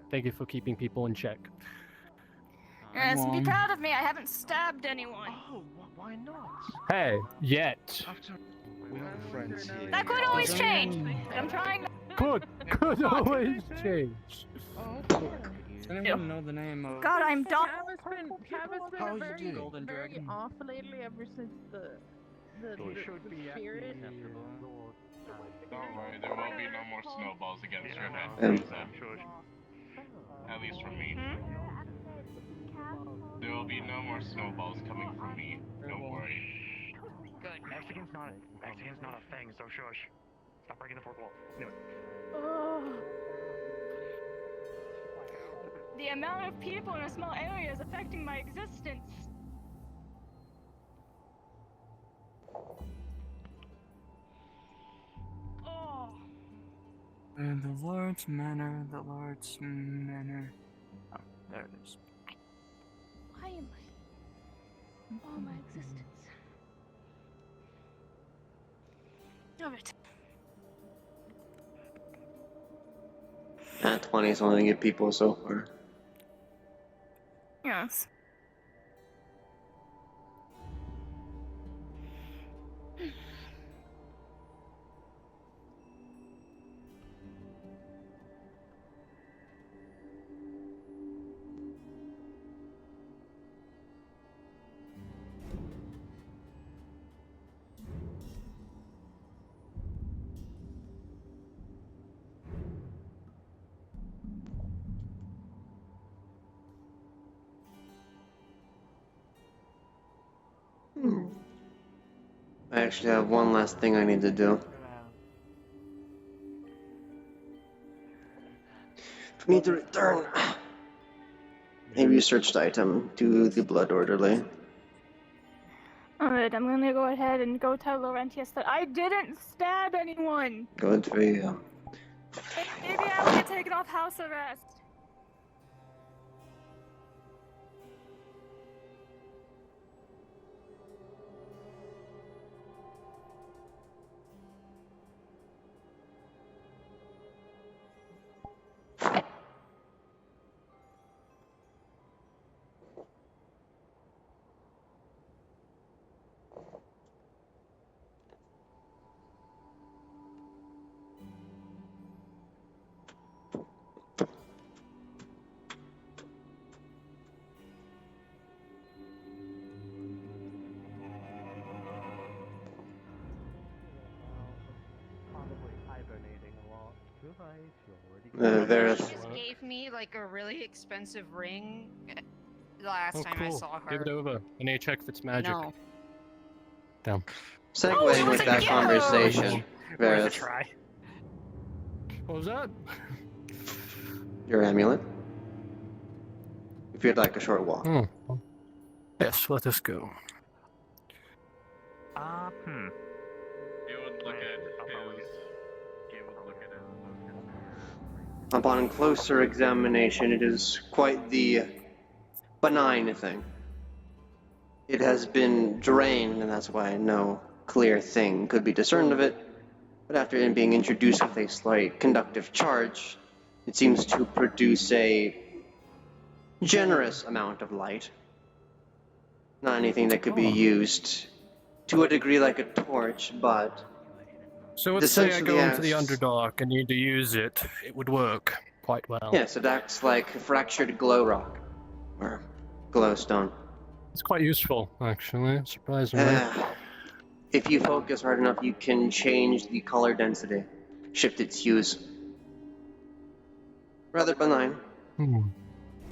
Thank you for keeping people in check. Yes, be proud of me. I haven't stabbed anyone. Oh, why not? Hey, yet. After we are friends here. That could always change. But I'm trying. Could always change. Does anyone know the name of? God, I'm dumb. How are you doing? Golden very Dragon. off lately ever since the spirit. Don't worry, there will be no more snowballs against your head. At least from me. There will be no more snowballs coming from me. Don't worry. Good. Mexican's not a thing, so shush. Stop breaking the fourth wall. Anyway. The amount of people in a small area is affecting my existence. Oh. And the Lord's Manor, the Lord's Manor. Oh, there it is. Why am I? All my existence. Alright. At 20 is only get people so far. Yes. I actually have one last thing I need to do. For me to return a researched item to the Blood Orderly. Alright, I'm gonna go ahead and go tell Laurentius that I didn't stab anyone! Good for you. Maybe I will get taken off house arrest. Varys. She just gave me like a really expensive ring the last Oh, time cool. I saw her. Give it over. I need to check if it's magic. No. Damn. Segueing with that conversation, Worth a Varys, try. What was that? your amulet. If you'd like a short walk. Oh. Yes, let us go. You would look at his. You would look at his. Upon closer examination, it is quite the benign thing. It has been drained, and that's why no clear thing could be discerned of it. But after it being introduced with a slight conductive charge, it seems to produce a generous amount of light. Not anything that could be used to a degree like a torch, but... So let's say I go into the Underdark and need to use it. It would work quite well. Yes, it acts like fractured glow rock. Or glowstone. It's quite useful, actually, surprisingly. If you focus hard enough, you can change the color density, shift its hues. Rather benign.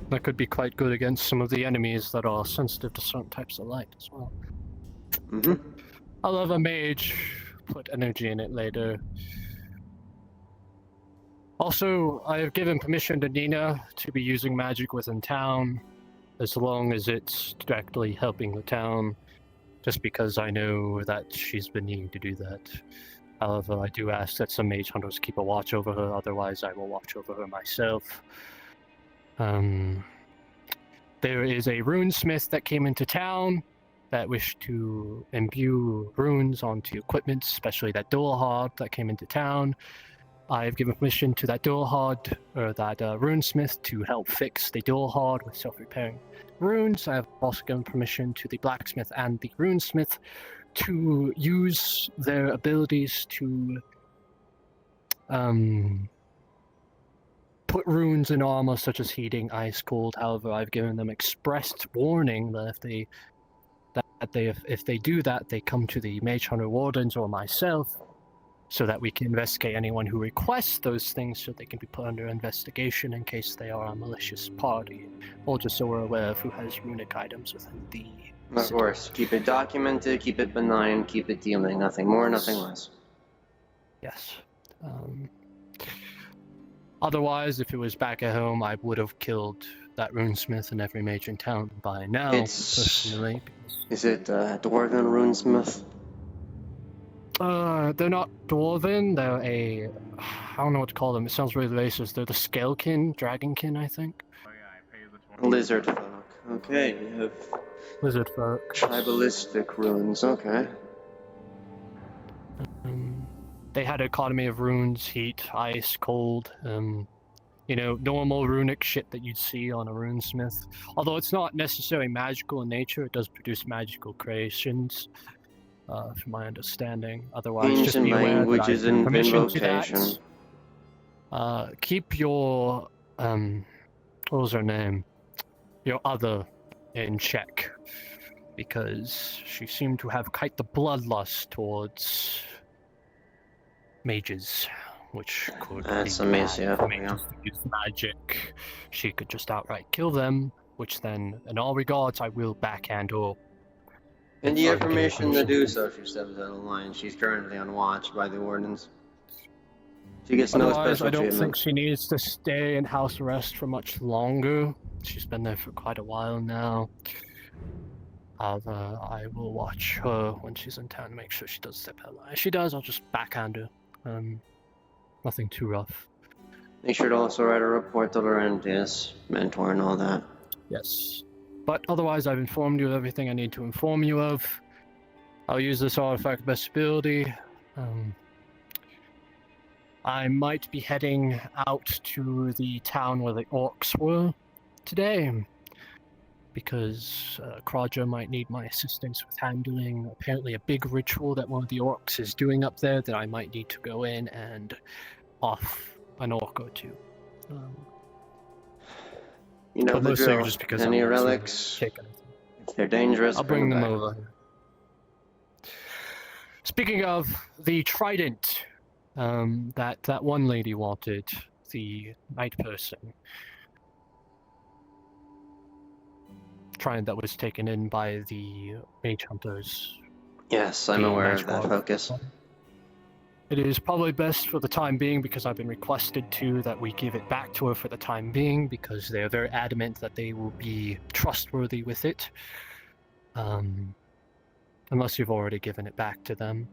That could be quite good against some of the enemies that are sensitive to certain types of light as well. I'll have a mage put energy in it later. Also, I have given permission to Nina to be using magic within town, as long as it's directly helping the town, just because I know that she's been needing to do that. However, I do ask that some mage hunters keep a watch over her, otherwise I will watch over her myself. There is a runesmith that came into town that wished to imbue runes onto equipment, especially that door hard that came into town. I have given permission to that door hard, or that runesmith, to help fix the door hard with self-repairing runes. I have also given permission to the blacksmith and the runesmith to use their abilities to put runes in armor, such as heating, ice, cold. However, I've given them expressed warning that if they do that, they come to the Mage Hunter Wardens or myself, so that we can investigate anyone who requests those things, so they can be put under investigation in case they are a malicious party, or just so we're aware of who has runic items within the Of course, keep it documented, keep it benign, keep it dealing, nothing more, nothing less. Yes. Otherwise, if it was back at home, I would have killed that runesmith in every mage in town by now, personally. Is it Dwarven runesmith? They're not dwarven, they're I don't know what to call them, it sounds really racist. They're the Scalekin, Dragonkin, I think. Lizard folk. Okay, you have... Lizard folk. Tribalistic runes, okay. They had an economy of runes, heat, ice, cold, normal runic shit that you'd see on a runesmith. Although it's not necessarily magical in nature, it does produce magical creations, from my understanding. Otherwise, just be aware that I give permission to that. Keep your, what was her name? Your other in check, because she seemed to have quite the bloodlust towards mages, which could be bad for mages to use magic. She could just outright kill them, which then, in all regards, I will backhand her. And you have permission to do so if she steps out of line. She's currently on watch by the wardens. She gets no special I don't treatment. think she needs to stay in house arrest for much longer. She's been there for quite a while now. I will watch her when she's in town to make sure she does step out of line. If she does, I'll just backhand her. Nothing too rough. Make sure to also write a report to Laurentius, mentor and all that. Yes. But otherwise, I've informed you of everything I need to inform you of. I'll use this artifact best ability. I might be heading out to the town where the orcs were today, because Kraja might need my assistance with handling apparently a big ritual that one of the orcs is doing up there that I might need to go in and off an orc or two. You know the drill. Just because Any relics, if they're dangerous, I'll bring them back. over. Speaking of the trident, that one lady wanted, the night person. That was taken in by the mage hunters. Yes, I'm aware of that focus. It is probably best for the time being, because I've been requested to, that we give it back to her for the time being, because they are very adamant that they will be trustworthy with it. Unless you've already given it back to them.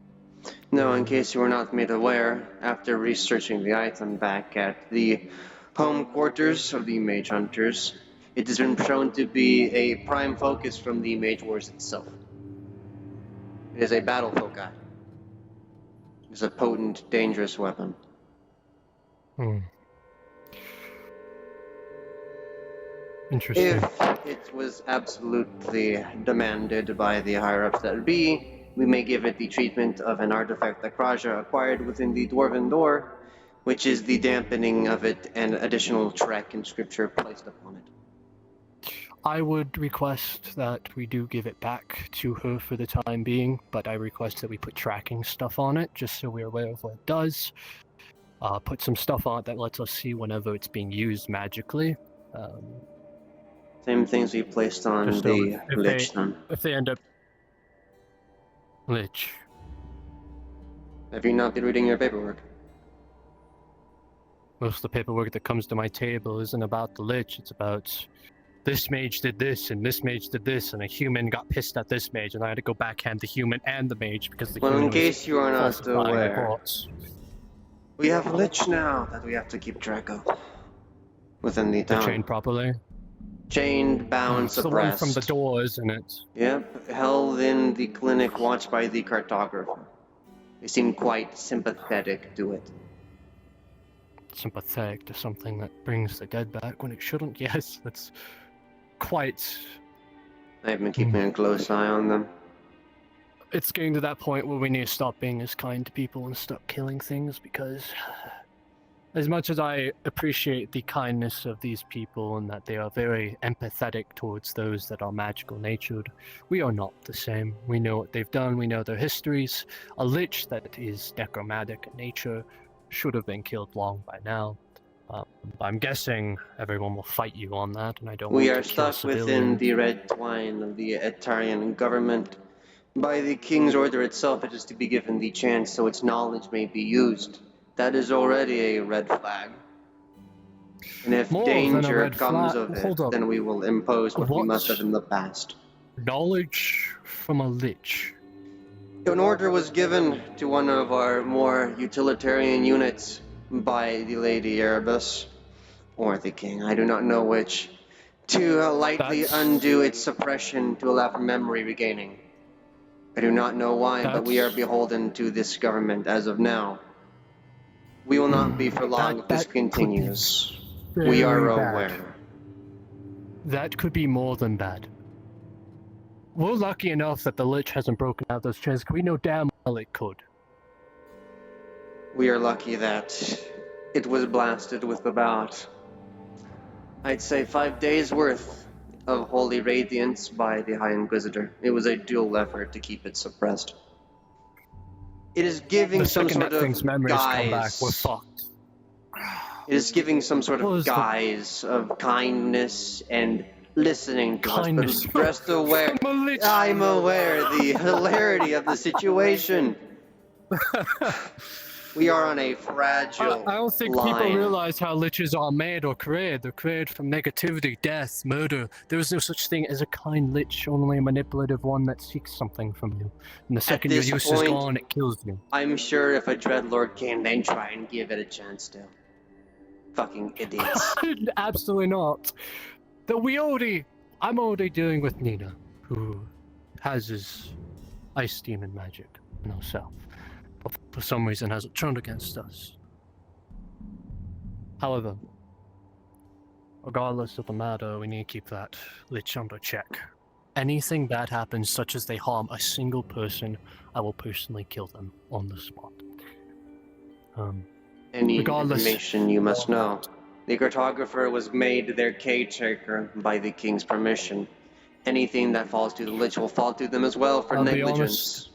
No, in case you were not made aware, after researching the item back at the home quarters of the mage hunters, it has been shown to be a prime focus from the mage wars itself. It is a battle foci. It is a potent, dangerous weapon. Interesting. If it was absolutely demanded by the higher-ups that be, we may give it the treatment of an artifact that Kraja acquired within the Dwarven Door, which is the dampening of it and additional track and scripture placed upon it. I would request that we do give it back to her for the time being, but I request that we put tracking stuff on it, just so we're aware of what it does. Put some stuff on it that lets us see whenever it's being used magically. Same things we placed on the Lich then. If they end up... Lich. Have you not been reading your paperwork? Most of the paperwork that comes to my table isn't about the Lich, it's about... this mage did this, and this mage did this, and a human got pissed at this mage, and I had to go backhand the human and the mage because the human in case you are not falsifying aware, reports. We have a Lich now that we have to keep track of within the town. They're chained properly? Chained, bound, suppressed. The one from the door, isn't it? Yep, held in the clinic, watched by the cartographer. They seem quite sympathetic to it. Sympathetic to something that brings the dead back when it shouldn't? Yes, that's quite... I've been keeping a close eye on them. It's getting to that point where we need to stop being as kind to people and stop killing things, because as much as I appreciate the kindness of these people and that they are very empathetic towards those that are magical natured, we are not the same. We know what they've done, we know their histories. A Lich that is necromantic in nature should have been killed long by now. I'm guessing everyone will fight you on that, and I don't want to kill We are stuck within the red twine of the Etarian government. By the king's order itself, it is to be given the chance so its knowledge may be used. That is already a red flag. And if danger comes of it, then we will impose what we must have in the past. Knowledge from a Lich? An order was given to one of our more utilitarian units by the Lady Erebus, or the King, I do not know which, to lightly undo its suppression to allow for memory regaining. I do not know why, but we are beholden to this government as of now. We will not be for long if this continues. We are aware. That could be more than bad. We're lucky enough that the Lich hasn't broken out those chains. We know damn well it could. We are lucky that it was blasted with about, I'd say, 5 days worth of holy radiance by the High Inquisitor. It was a dual effort to keep it suppressed. It is giving some sort of guise. We're fucked. It is giving some sort of guise of kindness and listening to us, but rest aware. I'm aware the hilarity of the situation. We are on a fragile I don't think line. people realize how Liches are made or created. They're created from negativity, death, murder. There is no such thing as a kind Lich, only a manipulative one that seeks something from you. And the second your use is gone, it kills you. I'm sure if a Dreadlord came, they'd try and give it a chance to. Fucking idiots. Absolutely not. I'm already dealing with Nina, who has his ice demon magic in herself. But for some reason hasn't turned against us. However, regardless of the matter, we need to keep that Lich under check. Anything bad happens, such as they harm a single person, I will personally kill them on the spot. Any information you must know. The cartographer was made their caretaker by the king's permission. Anything that falls to the Lich will fall to them as well for negligence.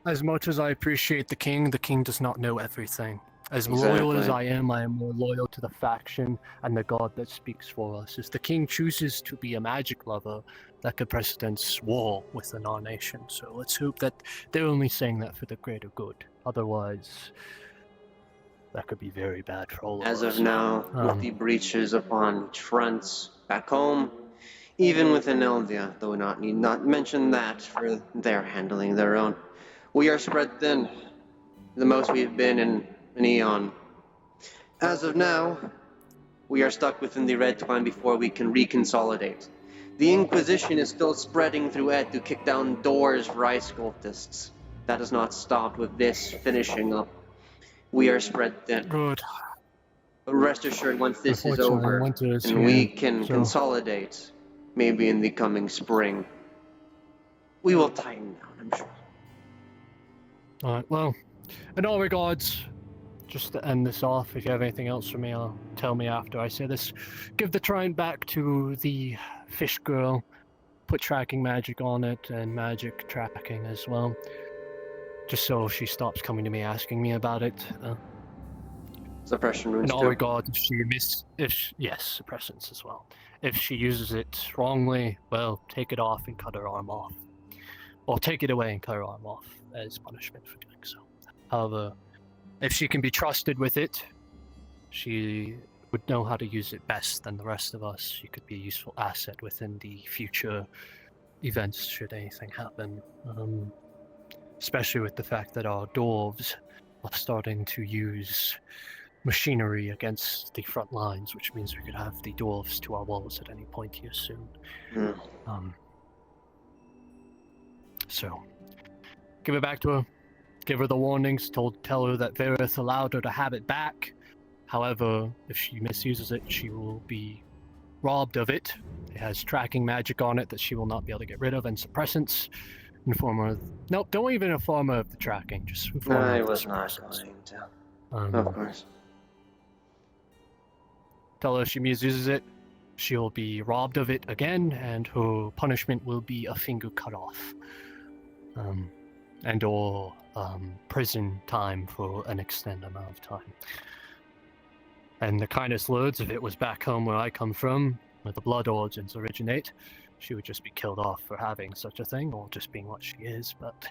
As much as I appreciate the king does not know everything. As loyal as I am more loyal to the faction and the god that speaks for us. If the king chooses to be a magic lover, that could precedence war within our nation. So let's hope that they're only saying that for the greater good. Otherwise, that could be very bad for all of us. As of now, with the breaches upon fronts back home, even within Eldia, though need not mention that for their handling their own, we are spread thin. The most we've been in an eon. As of now, we are stuck within the Red Twine before we can reconsolidate. The Inquisition is still spreading through Ed to kick down doors for ice cultists. That has not stopped with this finishing up. We are spread thin. Good. But rest assured, once this is over, and we can consolidate, maybe in the coming spring, we will tighten down, I'm sure. Alright, well, in all regards, just to end this off, if you have anything else for me, tell me after I say this. Give the trident back to the fish girl, put tracking magic on it, and magic tracking as well. Just so she stops coming to me asking me about it. Suppression runes in all too? regards, yes, suppressants as well. If she uses it wrongly, well, take it off and cut her arm off. Or take it away and cut her arm off as punishment for doing so. However, if she can be trusted with it, she would know how to use it best than the rest of us. She could be a useful asset within the future events should anything happen. Especially with the fact that our dwarves are starting to use machinery against the front lines, which means we could have the dwarves to our walls at any point here soon. So, give it back to her. Give her the warnings. Tell her that Vareth allowed her to have it back. However, if she misuses it, she will be robbed of it. It has tracking magic on it that she will not be able to get rid of, and suppressants. Inform her. Nope, don't even inform her of the tracking. Just inform her. I of the was not suppressants. going to. Of course. Tell her if she misuses it, she'll be robbed of it again, and her punishment will be a finger cut off. And/or prison time for an extended amount of time. And the kindest words, if it was back home where I come from, where the blood origins originate, she would just be killed off for having such a thing, or just being what she is, but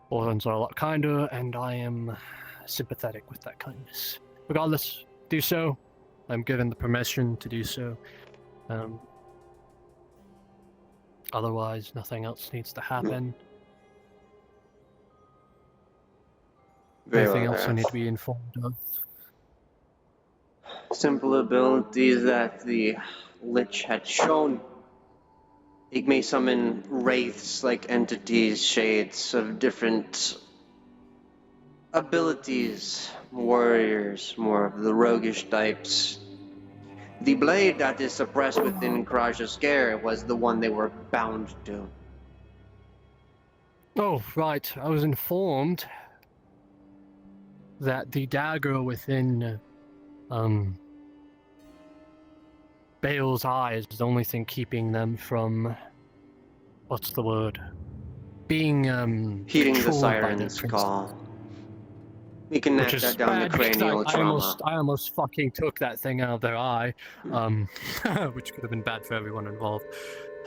Orlans are a lot kinder, and I am sympathetic with that kindness. Regardless, do so. I'm given the permission to do so. Otherwise, nothing else needs to happen. Anything else I need to be informed of? Simple abilities that the Lich had shown. It may summon wraiths like entities, shades of different abilities, warriors, more of the roguish types. The blade that is suppressed within Kraja's Scare was the one they were bound to. Oh, right. I was informed that the dagger within Bale's eye is the only thing keeping them from, what's the word, being heeding the controlled by their siren's call. We can knock Which is that down the bad because cranial trauma. I almost fucking took that thing out of their eye, which could have been bad for everyone involved.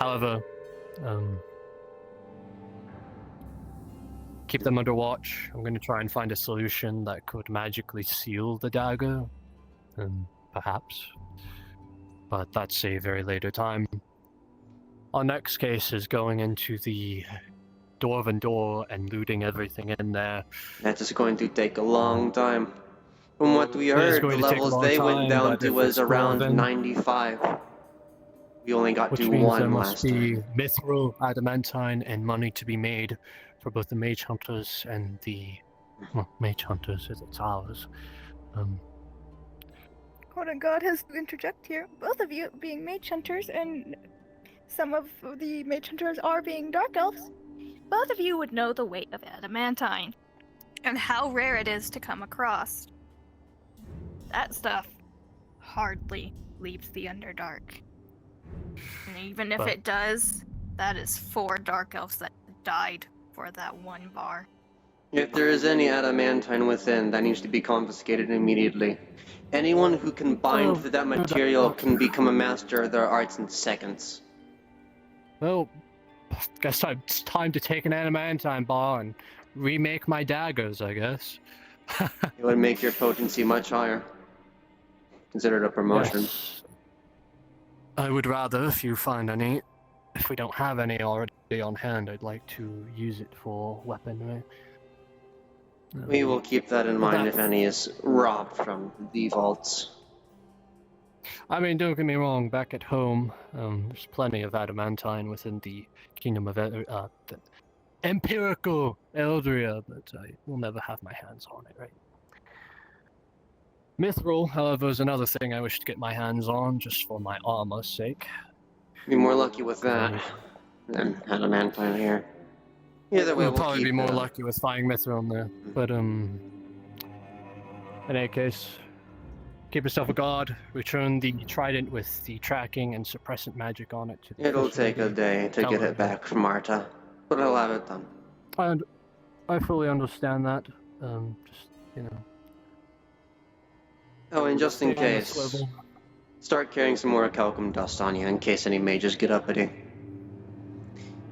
However, keep them under watch. I'm going to try and find a solution that could magically seal the dagger, perhaps. But that's a very later time. Our next case is going into the Dwarven door and looting everything in there. That is going to take a long time. From what we It is heard, the going to take a levels long they time, went down but to if was it's around Dwarven- 95. We only got Which to means there one must last be time. mithril, adamantine, and money to be made for both the mage hunters and the mage hunters, as it's ours. Quote on God has to interject here. Both of you being mage hunters, and some of the mage hunters are being dark elves. Both of you would know the weight of adamantine and how rare it is to come across. That stuff hardly leaves the Underdark. And even if But- it does, that is 4 dark elves that died for that one bar. If there is any adamantine within, that needs to be confiscated immediately. Anyone who can bind to that material can become a master of their arts in seconds. Well, guess it's time to take an adamantine bar and remake my daggers, I guess. It would make your potency much higher. Consider it a promotion. Yes. I would rather, if you find any, if we don't have any already on hand, I'd like to use it for weaponry. We will keep that in mind if any is robbed from the vaults. I mean, don't get me wrong, back at home, there's plenty of adamantine within the kingdom of the empirical Eldria, but I will never have my hands on it, right? Mithril, however, is another thing I wish to get my hands on, just for my armor's sake. Be more lucky with that than adamantine here. Either way, we'll we'll probably keep be more lucky with finding mithril there, but in any case, keep yourself a guard. Return the trident with the tracking and suppressant magic on it to the It'll fish take a lady. day to Tell get her it back from Marta, but I'll have it done. I fully understand that. Just, you know. Oh, and just in stay on the case, swivel. start carrying some more Calcum dust on you in case any mages get uppity.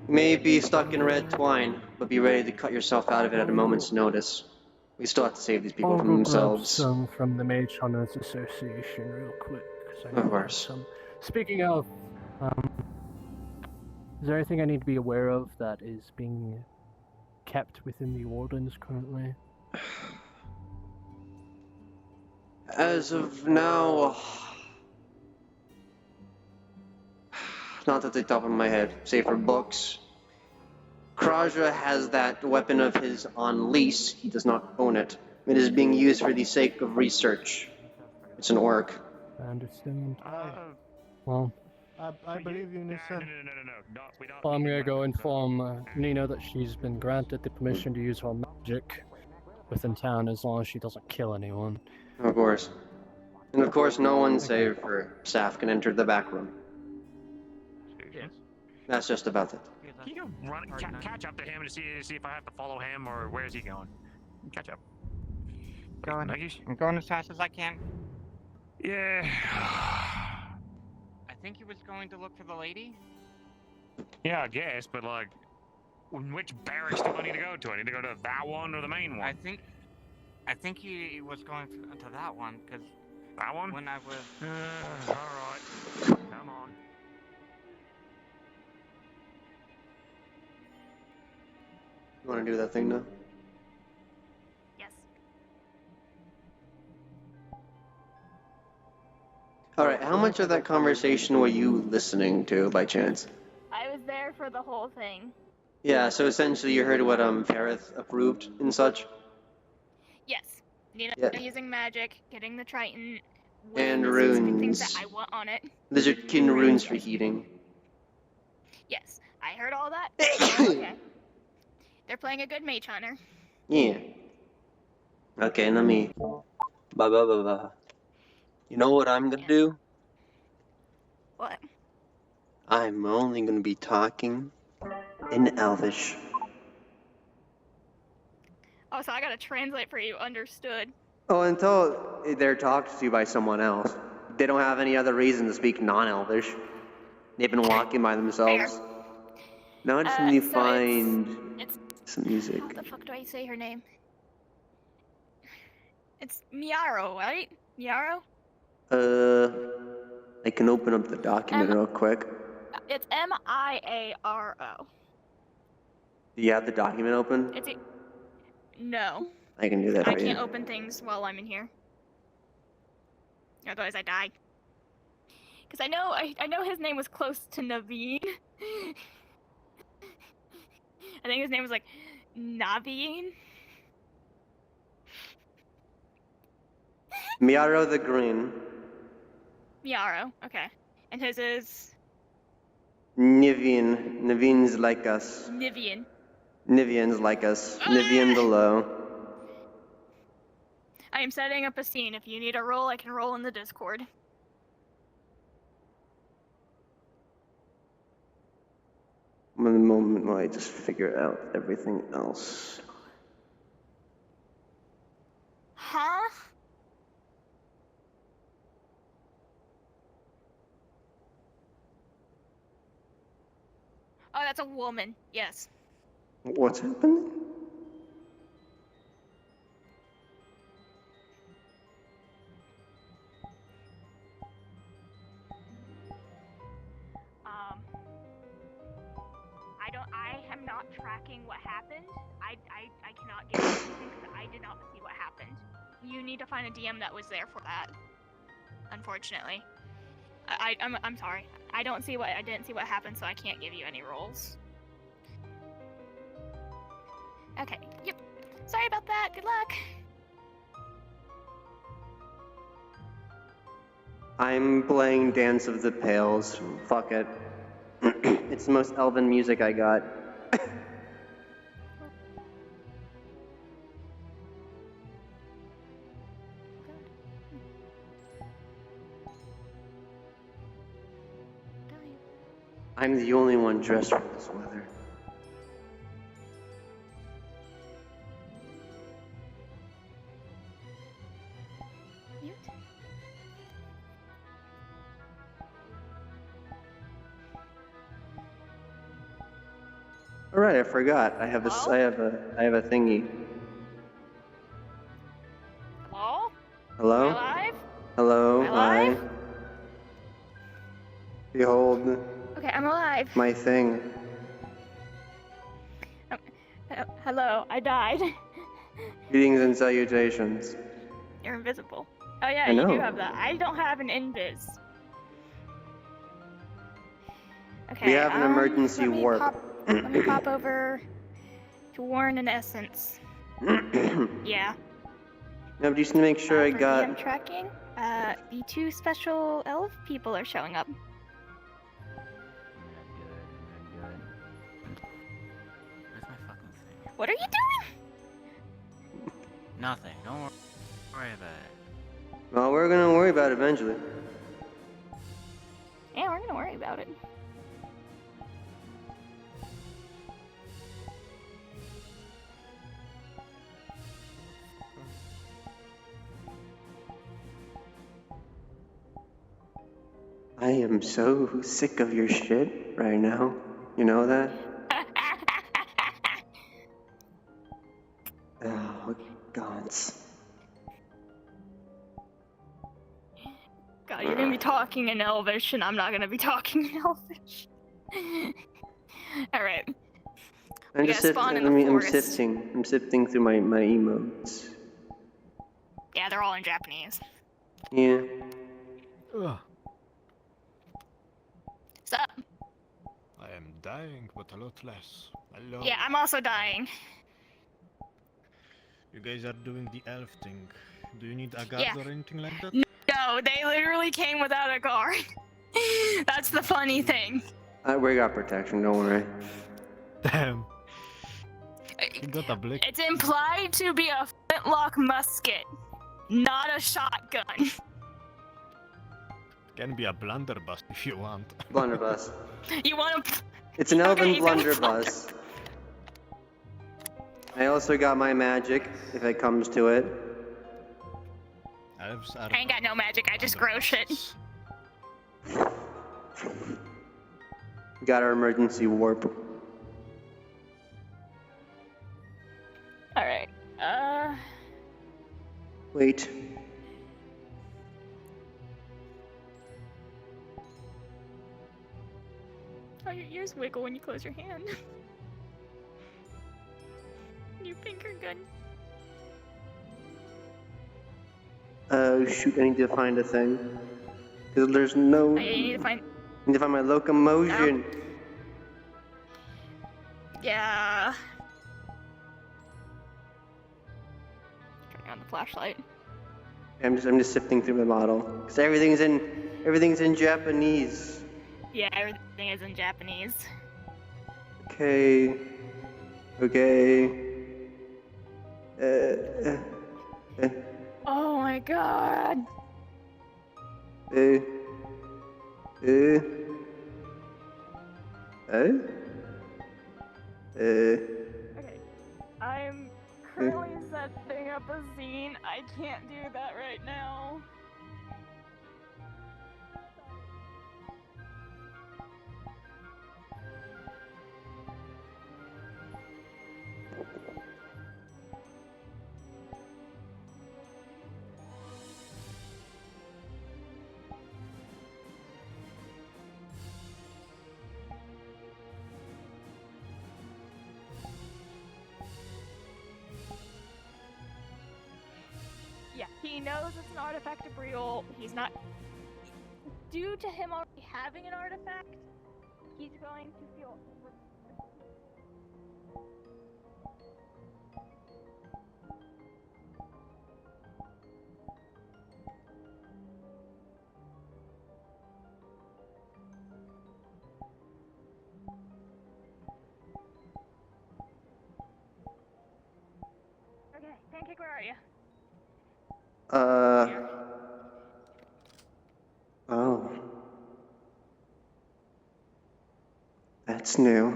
You may be stuck in red twine, but be ready to cut yourself out of it at a moment's notice. We still have to save these people I'll from go grab themselves. some from the Mage Hunters Association real quick. 'Cause I know Of they have course. some. Speaking of, is there anything I need to be aware of that is being kept within the Wardens currently? As of now, not at the top of my head, save for books. Kraja has that weapon of his on lease. He does not own it. It is being used for the sake of research. It's an orc. I understand. Well, I believe you, Nissa. well, I'm gonna go inform Nina that she's been granted the permission to use her magic within town as long as she doesn't kill anyone. Of course. And of course, no one save for Saf can enter the back room. That's just about it. Can you go catch up to him to see if I have to follow him or where's he going? Catch up. I'm going as fast as I can. Yeah. I think he was going to look for the lady. Yeah, I guess, but like, which barracks do I need to go to? I need to go to that one or the main one? I think he was going to that one because that one. When I was. All right. Come on. You want to do that thing now? Yes. Alright, how much of that conversation were you listening to by chance? I was there for the whole thing. Yeah, so essentially you heard what Farith approved and such? Yes. Nina Yeah. using magic, getting the Triton, And the specific things runes. that I want on it. Lizardkin runes for heating. Yes, I heard all that. Okay. They're playing a good mage hunter. Yeah. Okay, let me... You know what I'm gonna do? What? I'm only gonna be talking in Elvish. Oh, so I gotta translate for you. Understood. Oh, until they're talked to by someone else. They don't have any other reason to speak non-Elvish. They've been walking by themselves. Now I just need to so find it's some music. How the fuck do I say her name? It's Miaro, right? Miaro? I can open up the document real quick. It's Miaro. Do you have the document open? No. I can do that I for you. can't open things while I'm in here. Otherwise I die. Because I know his name was close to Naveen. I think his name was like Naveen. Miaro the Green. Miaro, okay. And his is Nivian. Nivian's like us. Nivian. Nivian's like us. Nivian below. I am setting up a scene. If you need a roll, I can roll in the Discord. the moment while I just figure out everything else. Huh? Oh, that's a woman. Yes. What's happening? I am not tracking what happened. I cannot give you anything because I did not see what happened. You need to find a DM that was there for that. Unfortunately. I'm sorry. I didn't see what happened, so I can't give you any rolls. Okay. Yep. Sorry about that. Good luck. I'm playing Dance of the Pales. Fuck it. It's the most elven music I got. I'm the only one dressed for this weather. All right, I forgot. I have a thingy. Hello? Hello? Am I live? Hello? Am I alive? Hi. Behold. Okay, I'm alive. My thing. Hello, I died. Greetings and salutations. You're invisible. Oh yeah, I you do know. have that. I don't have an invis. Okay, We have an emergency let me warp. Let me pop over to Warren and Essence. Yeah. Now, just to make sure I For got. DM tracking, the 2 special elf people are showing up. Where's my fucking thing? What are you doing? Nothing. Don't worry about it. Well, we're gonna worry about it eventually. Yeah, we're gonna worry about it. I am so sick of your shit right now. You know that? Oh, gods. God, you're gonna be talking in Elvish, and I'm not gonna be talking in Elvish. Alright. I'm We just gotta spawn in the I'm forest. sifting. I'm sifting through my emotes. Yeah, they're all in Japanese. Yeah. Ugh. What's up? I am dying, but a lot less. Hello. Yeah, I'm also dying. You guys are doing the elf thing. Do you need a guard Yeah. or anything like that? No, they literally came without a guard. That's the funny thing. We got protection, don't worry. Damn. You got a blick. It's implied to be a flintlock musket, not a shotgun. Can be a blunderbuss if you want. Blunderbuss. You want to? It's an elven he's gonna blunderbuss. I also got my magic, if it comes to it. Elves are I ain't got no magic. I just grow shit. Got our emergency warp. All right. Wait. Oh, your ears wiggle when you close your hand. New finger gun. Oh shoot, I need to find a thing. Because there's no... Oh, yeah, you need to find... I need to find my locomotion. No. Yeah. Turning on the flashlight. I'm just sifting through my model. Because everything's in Japanese. Yeah, everything is in Japanese. Okay. Okay. Oh my god. Okay. I'm currently setting up a zine. I can't do that right now. Yeah, he knows it's an artifact of real. He's not. Due to him already having an artifact, he's going to feel. Okay, Pancake, where are you? Oh. That's new.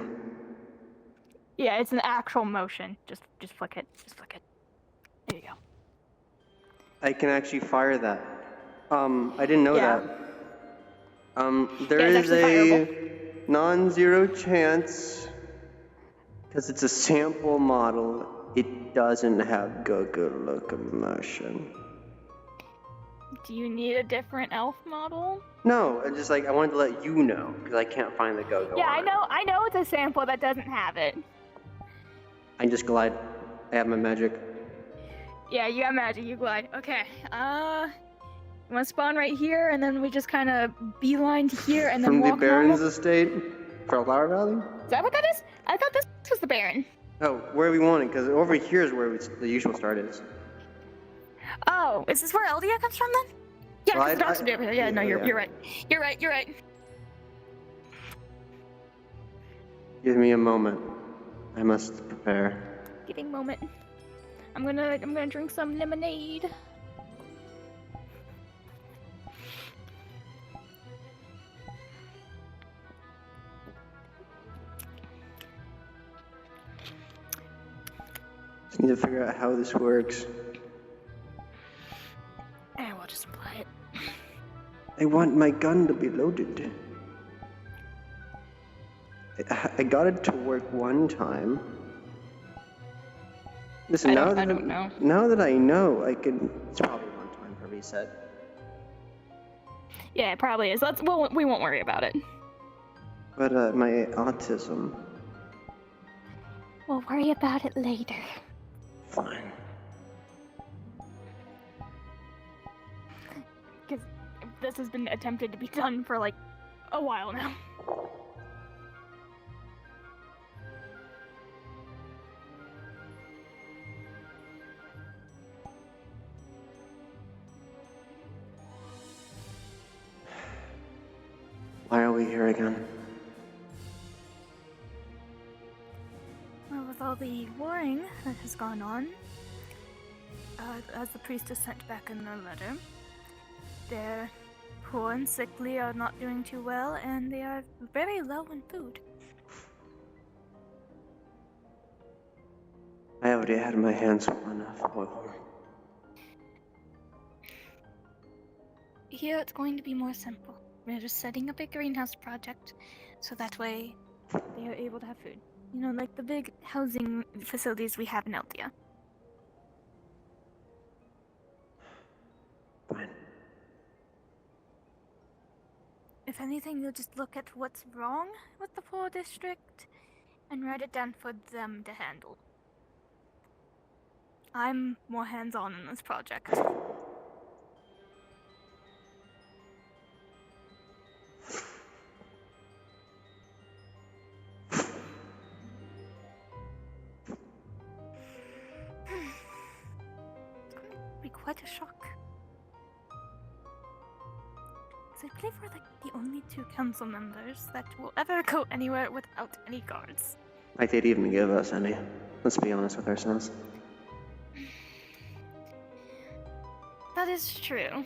Yeah, it's an actual motion. Just flick it. Just flick it. There you go. I can actually fire that. I didn't know Yeah. that. There Yeah, it's is actually a non-zero chance, because it's a sample model, it doesn't have go-go locomotion. Do you need a different elf model? No, I wanted to let you know, because I can't find the go-go Yeah, on it. I know it's a sample that doesn't have it. I just glide. I have my magic. Yeah, you got magic, you glide. Okay, you wanna spawn right here, and then we just kind of beeline to here, and then From the walk Baron's normal? estate for Flower Valley? Is that what that is? I thought this was the Baron. Oh, where we want it, because over here is where the usual start is. Oh, is this where Eldia comes from then? Yeah, Well, because the docks would be over here. Yeah, no, yeah. you're right. You're right. Give me a moment. I must prepare. Giving moment. I'm gonna drink some lemonade. Just need to figure out how this works. And we'll just apply it. I want my gun to be loaded. I got it to work one time. Listen, now that I know, I can. It's probably one time for reset. Yeah, it probably is. We won't worry about it. But my autism. We'll worry about it later. Fine. Because this has been attempted to be done for like a while now. Why are we here again? Well, with all the warring that has gone on, as the priestess sent back in their letter, they're poor and sickly, are not doing too well, and they are very low in food. I already had my hands full enough oil. Here it's going to be more simple. We're just setting up a greenhouse project, so that way they are able to have food. You know, like the big housing facilities we have in Eldia. Fine. If anything, you'll just look at what's wrong with the poor district and write it down for them to handle. I'm more hands-on in this project. Be quite a shock. So I believe we're like the only 2 council members that will ever go anywhere without any guards. Like they'd even give us any. Let's be honest with ourselves. That is true.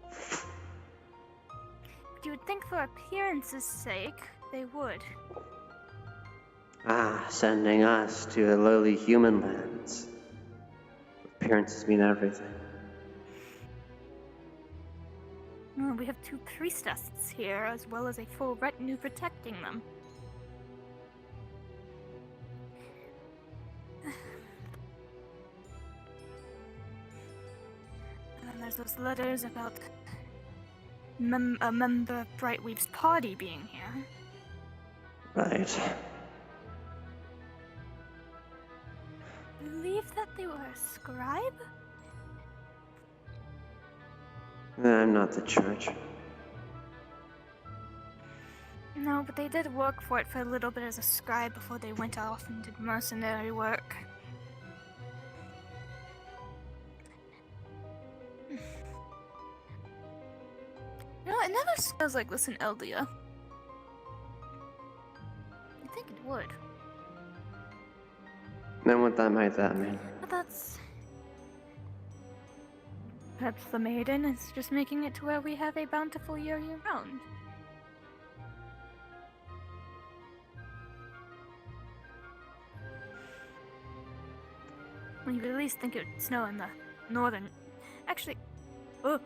But you would think for appearance's sake, they would. Ah, sending us to the lowly human lands. Appearances mean everything. Oh, we have 2 priestesses here, as well as a full retinue protecting them. And then there's those letters about a member of Brightweave's party being here. Right. I believe that they were a scribe? I'm not the church. No, but they did work for it for a little bit as a scribe before they went off and did mercenary work. You know, it never smells like this in Eldia. I think it would. Then what might that mean? But that's... Perhaps the maiden is just making it to where we have a bountiful year-round. Well, you would at least think it would snow in the northern... Actually... Oh!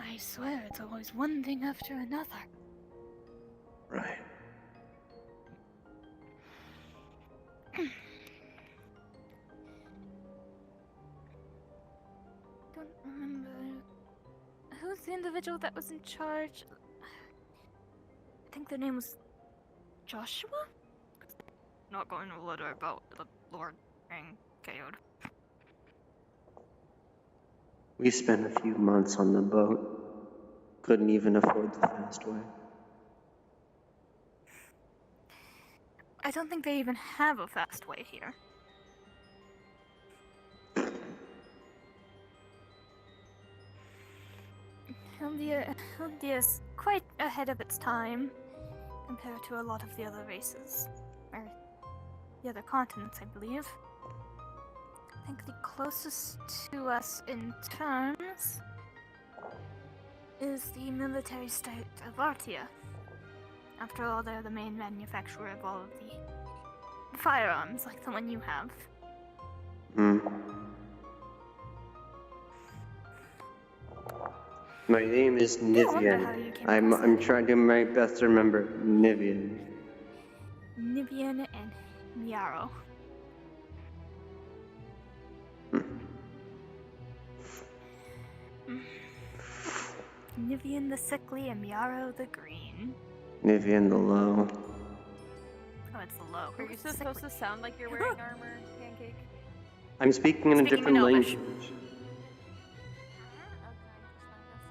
I swear it's always one thing after another. Right. Don't remember... Who's the individual that was in charge? I think their name was... Joshua? Not going to letter about the Lord being KO'd. We spent a few months on the boat. Couldn't even afford the fast way. I don't think they even have a fast way here. Eldia is quite ahead of its time compared to a lot of the other races. Or the other continents, I believe. I think the closest to us in terms is the military state of Artia. After all, they're the main manufacturer of all of the firearms, like the one you have. My name is Nivian. I'm trying to do my best to remember Nivian. Nivian and Miaro. Nivian the sickly and Miaro the green. Nivian the low. Oh, it's the low. Are you supposed to sound like you're wearing armor, Pancake? I'm speaking in a different language.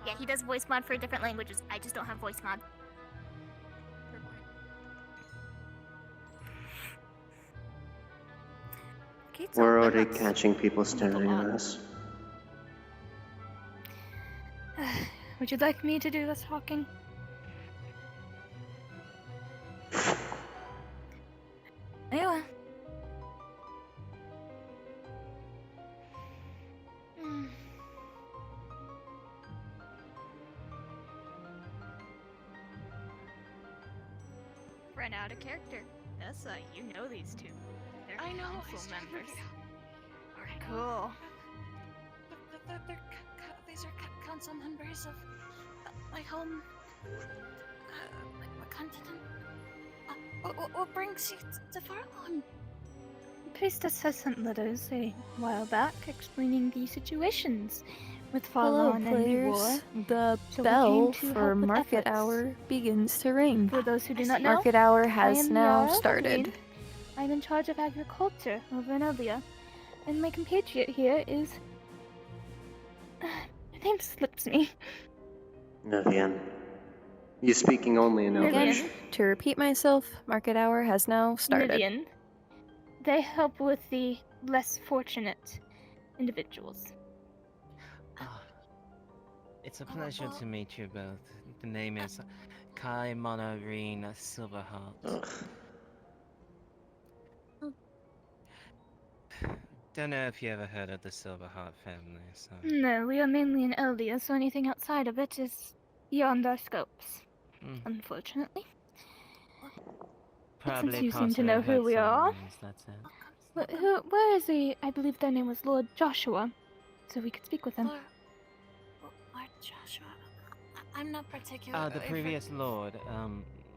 Yeah, he does voice mod for different languages. I just don't have voice mod. We're already catching people staring at us. Would you like me to do this talking? Anyway. Ran out of character. That's you know these two. They're I know. council members. Alright. Cool. These are council members of my home. What continent? What brings you to Farlon? The priestess has sent letters a while back explaining the situations with Hello, Farlon and the war. players. The So we bell came to for help with market efforts. hour begins to ring. For those who do not know, Market hour I has am now Miara started. Green. I'm in charge of agriculture over in Eldia, and my compatriot here is... her name slips me. Nivian. You speaking only in Elvish? Again, to repeat myself, market hour has now started. Nivian. They help with the less fortunate individuals. It's a pleasure to meet you both. The name is Kai Monorine Silverheart. Don't know if you ever heard of the Silverheart family, so... No, we are mainly in Eldia, so anything outside of it is beyond our scopes. Unfortunately. But since you seem to know who we are, that's it. where is he? I believe their name was Lord Joshua, so we could speak with him. Lord Joshua. I'm not particular. The previous lord,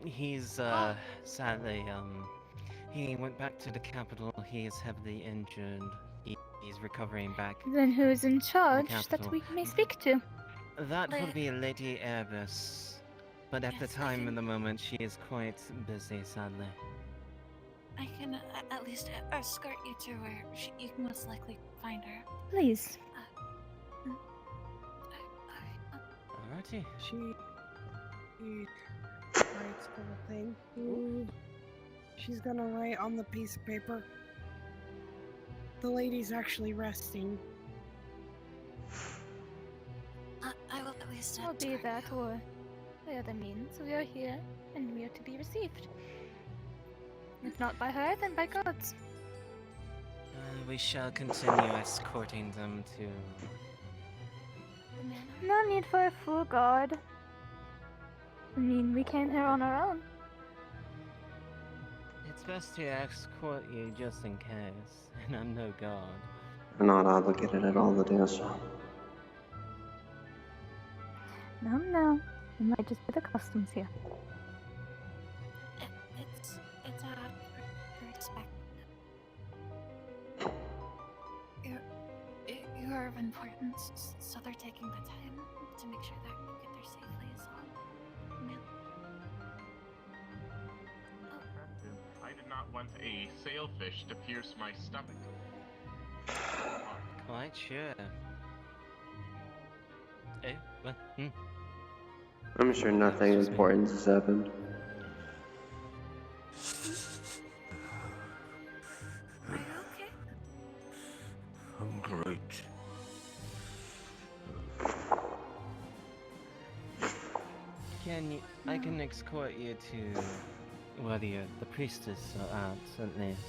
he's, sadly, he went back to the capital. He is heavily injured. He's recovering back. Then who is in charge that we may speak to? That would be Lady Airbus. But at the time and the moment, she is quite busy, sadly. I can at least escort you to where you can most likely find her. Please. Alrighty. She writes for the thing. She's gonna write on the piece of paper. The lady's actually resting. I will at least Will be that or by other means. We are here, and we are to be received. If not by her, then by gods. We shall continue escorting them to... No need for a full guard. I mean, we came here on our own. It's best to escort you just in case, and I'm no god. I'm not obligated at all to do so. No. It might just be the customs here. It's respect. You are of importance, so they're taking the time to make sure that you get there safely as well. Ma'am. I did not want a sailfish to pierce my stomach. Quite sure. Eh? What? I'm sure nothing important has happened. Are you okay? I'm great. I can escort you to where the priestess are at least.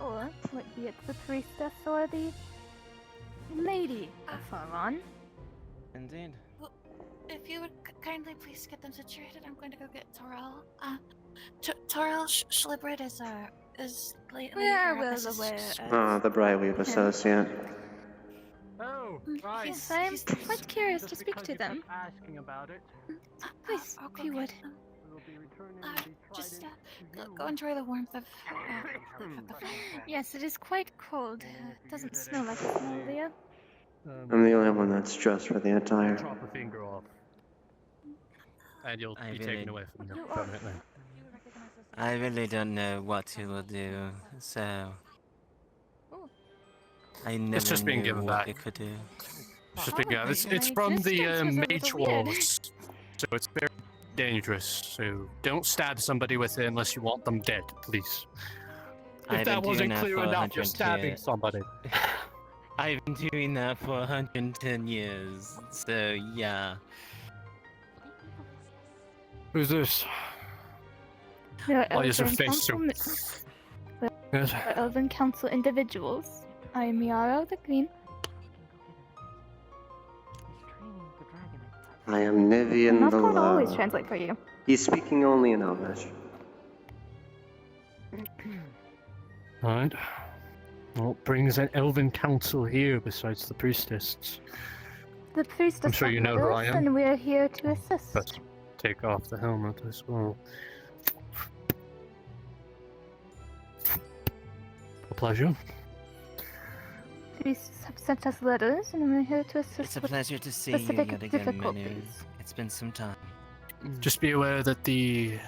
Or would be it the priestess or the lady of Farlon? Indeed. Well, if you would kindly please get them situated, I'm going to go get Torel. Torel Schlibrid is lately. We are well aware. Ah, the Brightweave associate. Oh, right. Yes, I am quite curious to speak to them. Asking about it. Please, if you would. Just go enjoy the warmth of the fire. Yes, it is quite cold. It doesn't snow like it's in Eldia. I'm the only one that's dressed for the attire. Chop a finger off. And you'll be taken away from you permanently. I really don't know what he will do, so... I never It's just being knew given what back. it could do. It's just being given. It's from the Mage Wars, so it's very dangerous. So don't stab somebody with it unless you want them dead, please. If that wasn't clear enough, you're stabbing somebody. I've been doing that for 110 years, so yeah. Who's this? Oh, use your face too. Yes. Elven Council individuals. I am Miara the Green. I am Nivian I'm not the going to always Low. translate for you. He's speaking only in Elvish. Alright. What brings an elven council here besides the priestess? The priestess I'm sure you know who I am. and we are here to assist. But take off the helmet as well. A pleasure. Priests have sent us letters, and we're here to assist It's a with pleasure to see you specific yet again, difficulties. Manu. It's been some time. Just be aware that the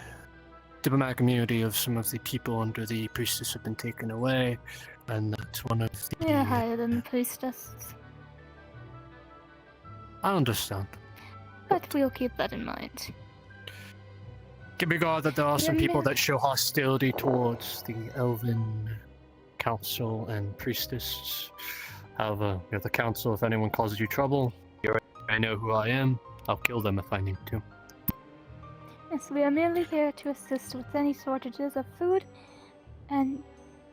diplomatic immunity of some of the people under the priestess have been taken away, and that one of the... We are higher than the priestess, I understand. but we'll keep that in mind. Keep regard that there are some people Remember- that show hostility towards the elven council and priestess. However, the council, if anyone causes you trouble, I know who I am. I'll kill them if I need to. Yes, we are merely here to assist with any shortages of food, and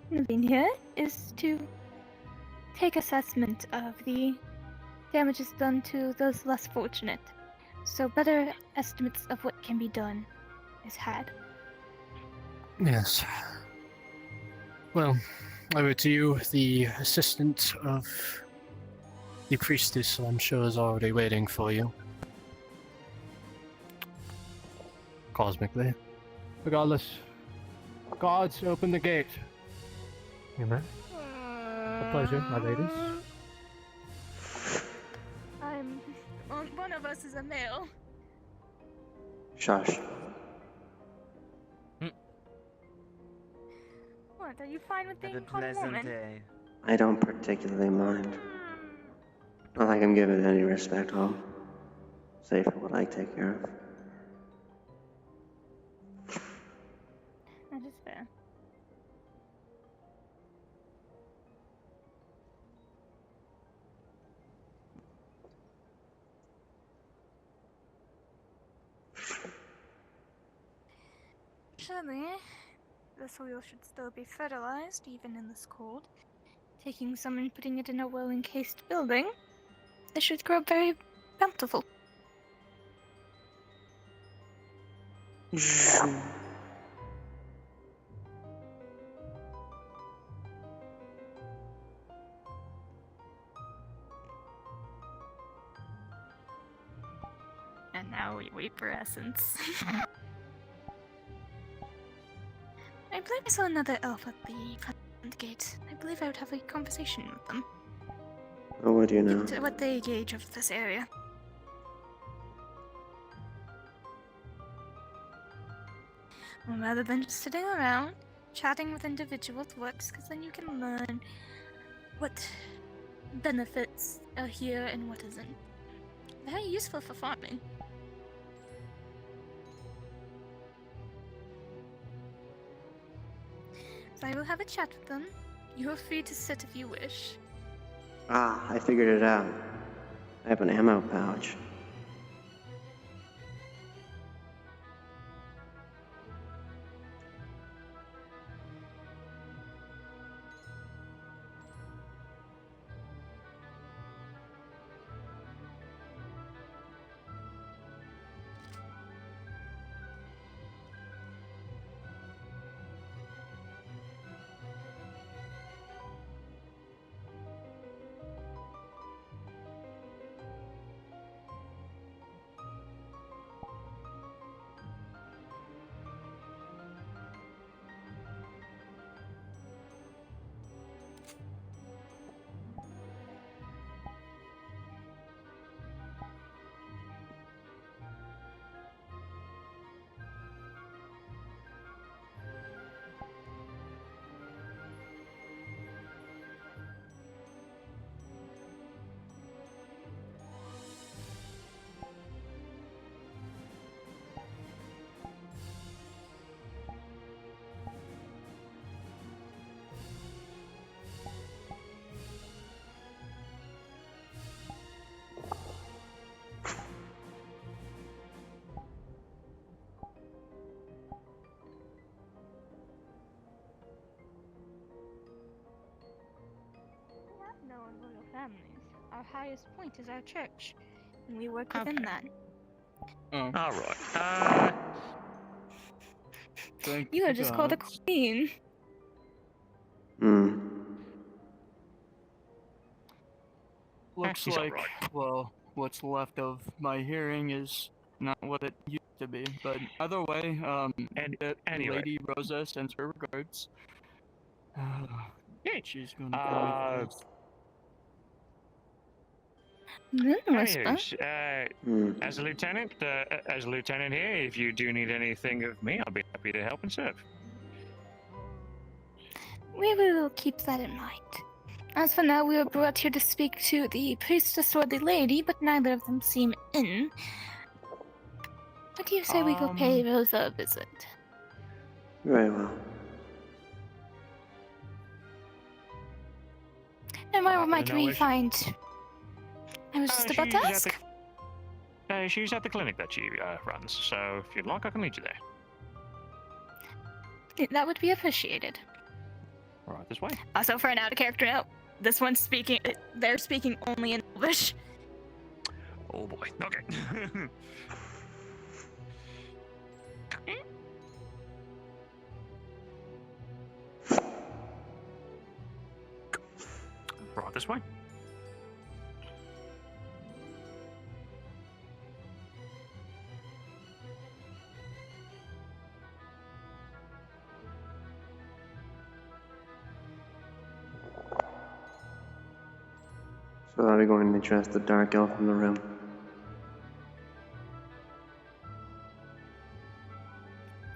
moving here is to take assessment of the damages done to those less fortunate, so better estimates of what can be done is had. Yes. Well, over to you, the assistant of the priestess, I'm sure, is already waiting for you. Cosmically. Regardless, guards, open the gate. Amen. A pleasure, my ladies. One of us is a male. Shush. What, are you fine with being Have a called a pleasant woman? day. I don't particularly mind. Not like I'm given any respect, I'll say for what I take care of. That is fair. Surely, the soil should still be fertilized, even in this cold. Taking some and putting it in a well-encased building, it should grow very bountiful. And now we wait for essence. I believe I saw another elf at the front gate. I believe I would have a conversation with them. Oh, what do you know? What they gauge of this area. Well, rather than just sitting around, chatting with individuals works, because then you can learn what benefits are here and what isn't. Very useful for farming. So I will have a chat with them. You are free to sit if you wish. Ah, I figured it out. I have an ammo pouch. Known royal families. Our highest point is our church, and we work within that. Alright. You are just called a queen. Looks She's like, alright. well, what's left of my hearing is not what it used to be. But either way, anyway. Lady Rosa sends her regards. She's gonna call me fast. Anyways, as a lieutenant here, if you do need anything of me, I'll be happy to help and serve. We will keep that in mind. As for now, we were brought here to speak to the priestess or the lady, but neither of them seem in. What do you say we go pay Rosa a visit? Very well. And where might we find... I was just about to she's ask. She's at the clinic that she runs, so if you'd like, I can lead you there. That would be appreciated. All right, this way. Also, for an out-of-character note, this one's speaking. They're speaking only in English. Oh boy. Okay. Right, this way. So are we going to address the dark elf in the room?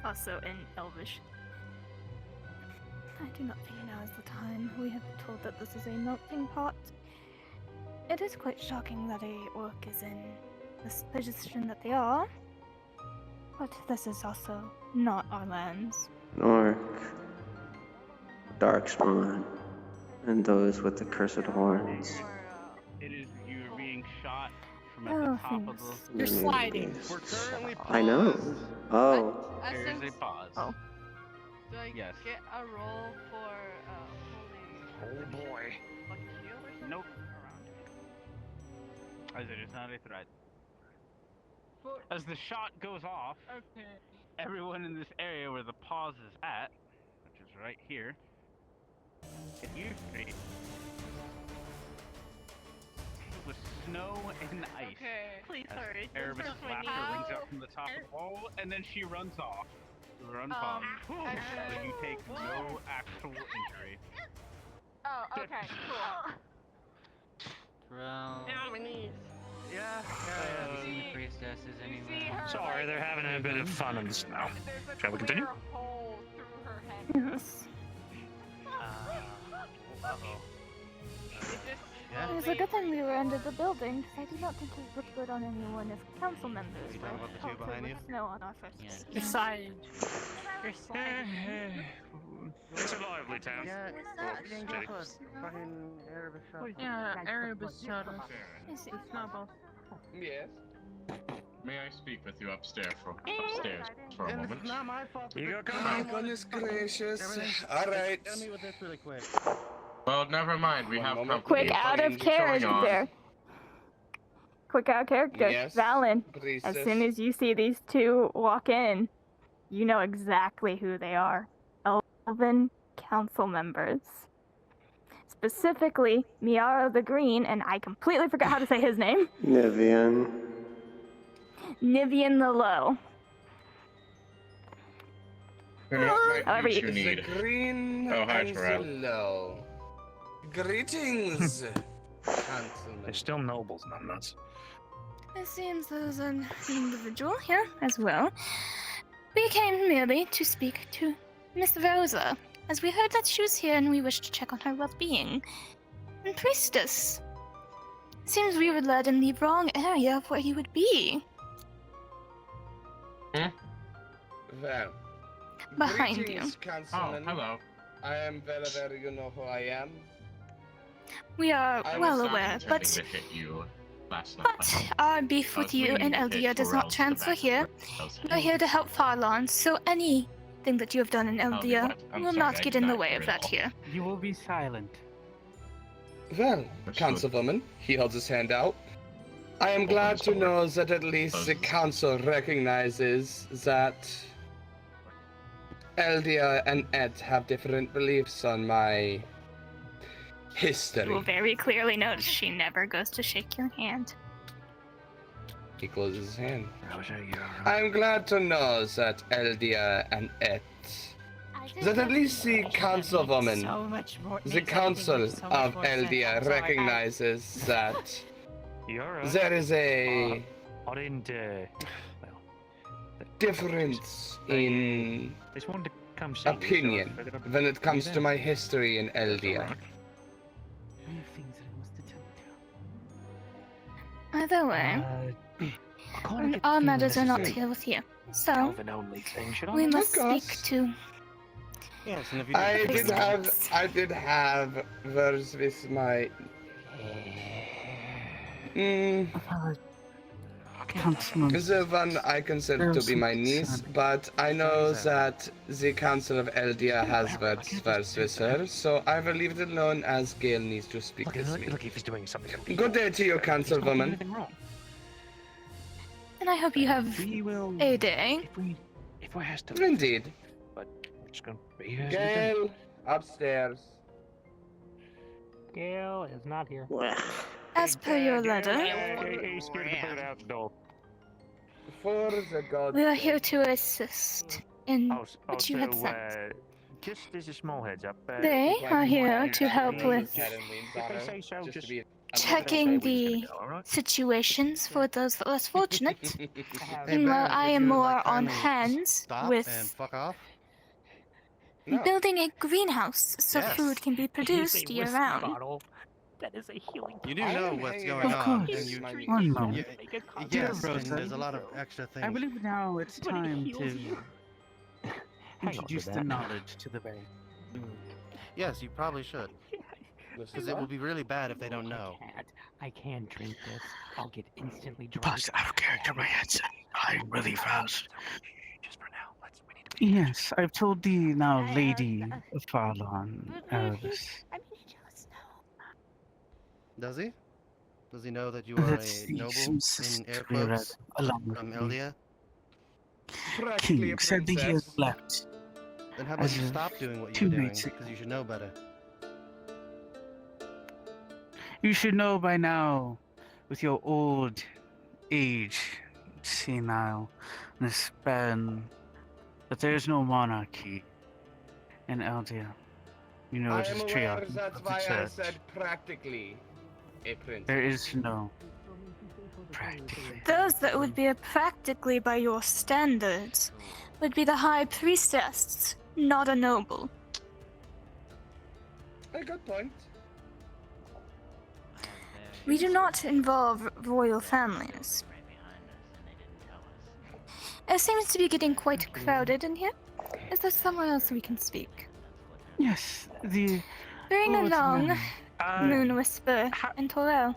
Also in Elvish. I do not think now is the time. We have been told that this is a melting pot. It is quite shocking that a orc is in this position that they are. But this is also not our lands. An orc, darkspawn, and those with the cursed horns. It is you are being shot from at Oh, the top of thanks. the. You're sliding. We're currently paused. I know. Oh. There is a pause. Oh. Do I Yes. get a roll for holding Oh boy. like a shield or something? Nope. As it is not a threat. As the shot goes off, Okay. everyone in this area where the pause is at, which is right here, if you see with snow and ice. Okay. Please As hurry. Erebus' laughter rings out from the top of the wall, and then she runs off. We're unpaused. But you take no actual injury. Oh, okay, cool. Bro. Down on my knees. Yeah. The priestesses anyway. Sorry, they're having a bit of fun in the snow. Shall we continue? Hole through her head. Yes. Uh-oh. It was a good thing we were under the building, because I do not think it would look good on anyone if council members you were talking about the two pelted behind with you? snow on our first Yeah. day. Your side. Your It's a lively town. Yeah, Yeah, Erebus shot us. Yes, It's not both. Yes. May I speak with you upstairs for a moment? Not my fault. You go, come My on. goodness gracious. Everything- Alright. Tell me with this really quick. Well, never mind. We have company. Quick out of What's going on? character. Quick out of character. Yes, Valen, priestess. as soon as you see these two walk in, you know exactly who they are. Elven council members. Specifically, Miara the Green, and I completely forgot how to say his name. Nivian. Nivian the Low. And what However, might you you- need? Green Oh, hi, and Terrell. Low. Greetings, councilman. They're still nobles, numbnuts. It seems there's an individual here as well. We came merely to speak to Miss Rosa, as we heard that she was here and we wished to check on her well-being. And Priestess, seems we were led in the wrong area of where you would be. Well, Behind greetings, you. councilman. Oh, hello. I am well aware you know who I am. We are I well was not aware, Intending but to hit you last night. our beef I with was you meaning and to hit Eldia does not Terrell's transfer back here. of the house. We're here to help Farlon, so anything that you have done in Eldia what? I'm will sorry, not I get did in the not way hear of it that all. here. You will be silent. Well, councilwoman, he holds his hand out. I am glad to know that at least the council recognizes that Eldia and Ed have different beliefs on my You history. will very clearly notice she never goes to shake your hand. He closes his hand. I'm glad to know that Eldia and Ed, that at least the councilwoman, the council of Eldia recognizes that there is a I didn't, difference in Just wanted to come see you, so I opinion figured I'd when it be comes there. to my history in Eldia. Either way, our matters are not here with you. So, Calvin only thing, should I? we must Of course. speak to Yes, and if you I did have words with my Councilman. The one I consider to be my niece, but I know that the Council of Eldia has words with her, so I will leave it alone as Gale needs to speak with me. Look, if he's doing something. Good day to you, Councilwoman. And I hope you have a day. If we has to. Indeed. But we're just gonna be here. Gale, upstairs. Gale is not here. As per your letter, He scared the bird out the door. For the gods. we are here to assist in what you had so, sent. just as a small heads up. They are here to help with checking the situations for those less fortunate. Meanwhile, I am more on hand with fuck off. building a greenhouse so Yes. food can be produced year round. That is a healing. You do know what's going Of on, course. and you. One moment. Yes, Dear and Rosa, there's a lot of extra things. I believe now it's time to introduce to the that. knowledge to the bay. Yes, you probably should. Because it will be really bad if they don't know. I can't drink this. I'll get instantly drunk. Plus, out of character, my headset. I'm really fast. Just for now, we need to Yes, I've told the now Lady of Farlon. Does he? Does he know that you are a noble, in air quotes, from Eldia? King said that he has left. Then how about As you of stop doing what 2 you're doing? nights ago. Because you should know better. You should know by now, with your old age, senile, span, that there is no monarchy in Eldia. You know, I it am is aware triarchy that's of the why I church. said practically a prince. There is no practically. Those that would be practically by your standards would be the high priestess, not a noble. A good point. We do not involve royal families. It seems to be getting quite crowded in here. Is there somewhere else we can speak? Yes, the... Bring Oh, what's the along name? Moon Whisper and Torel.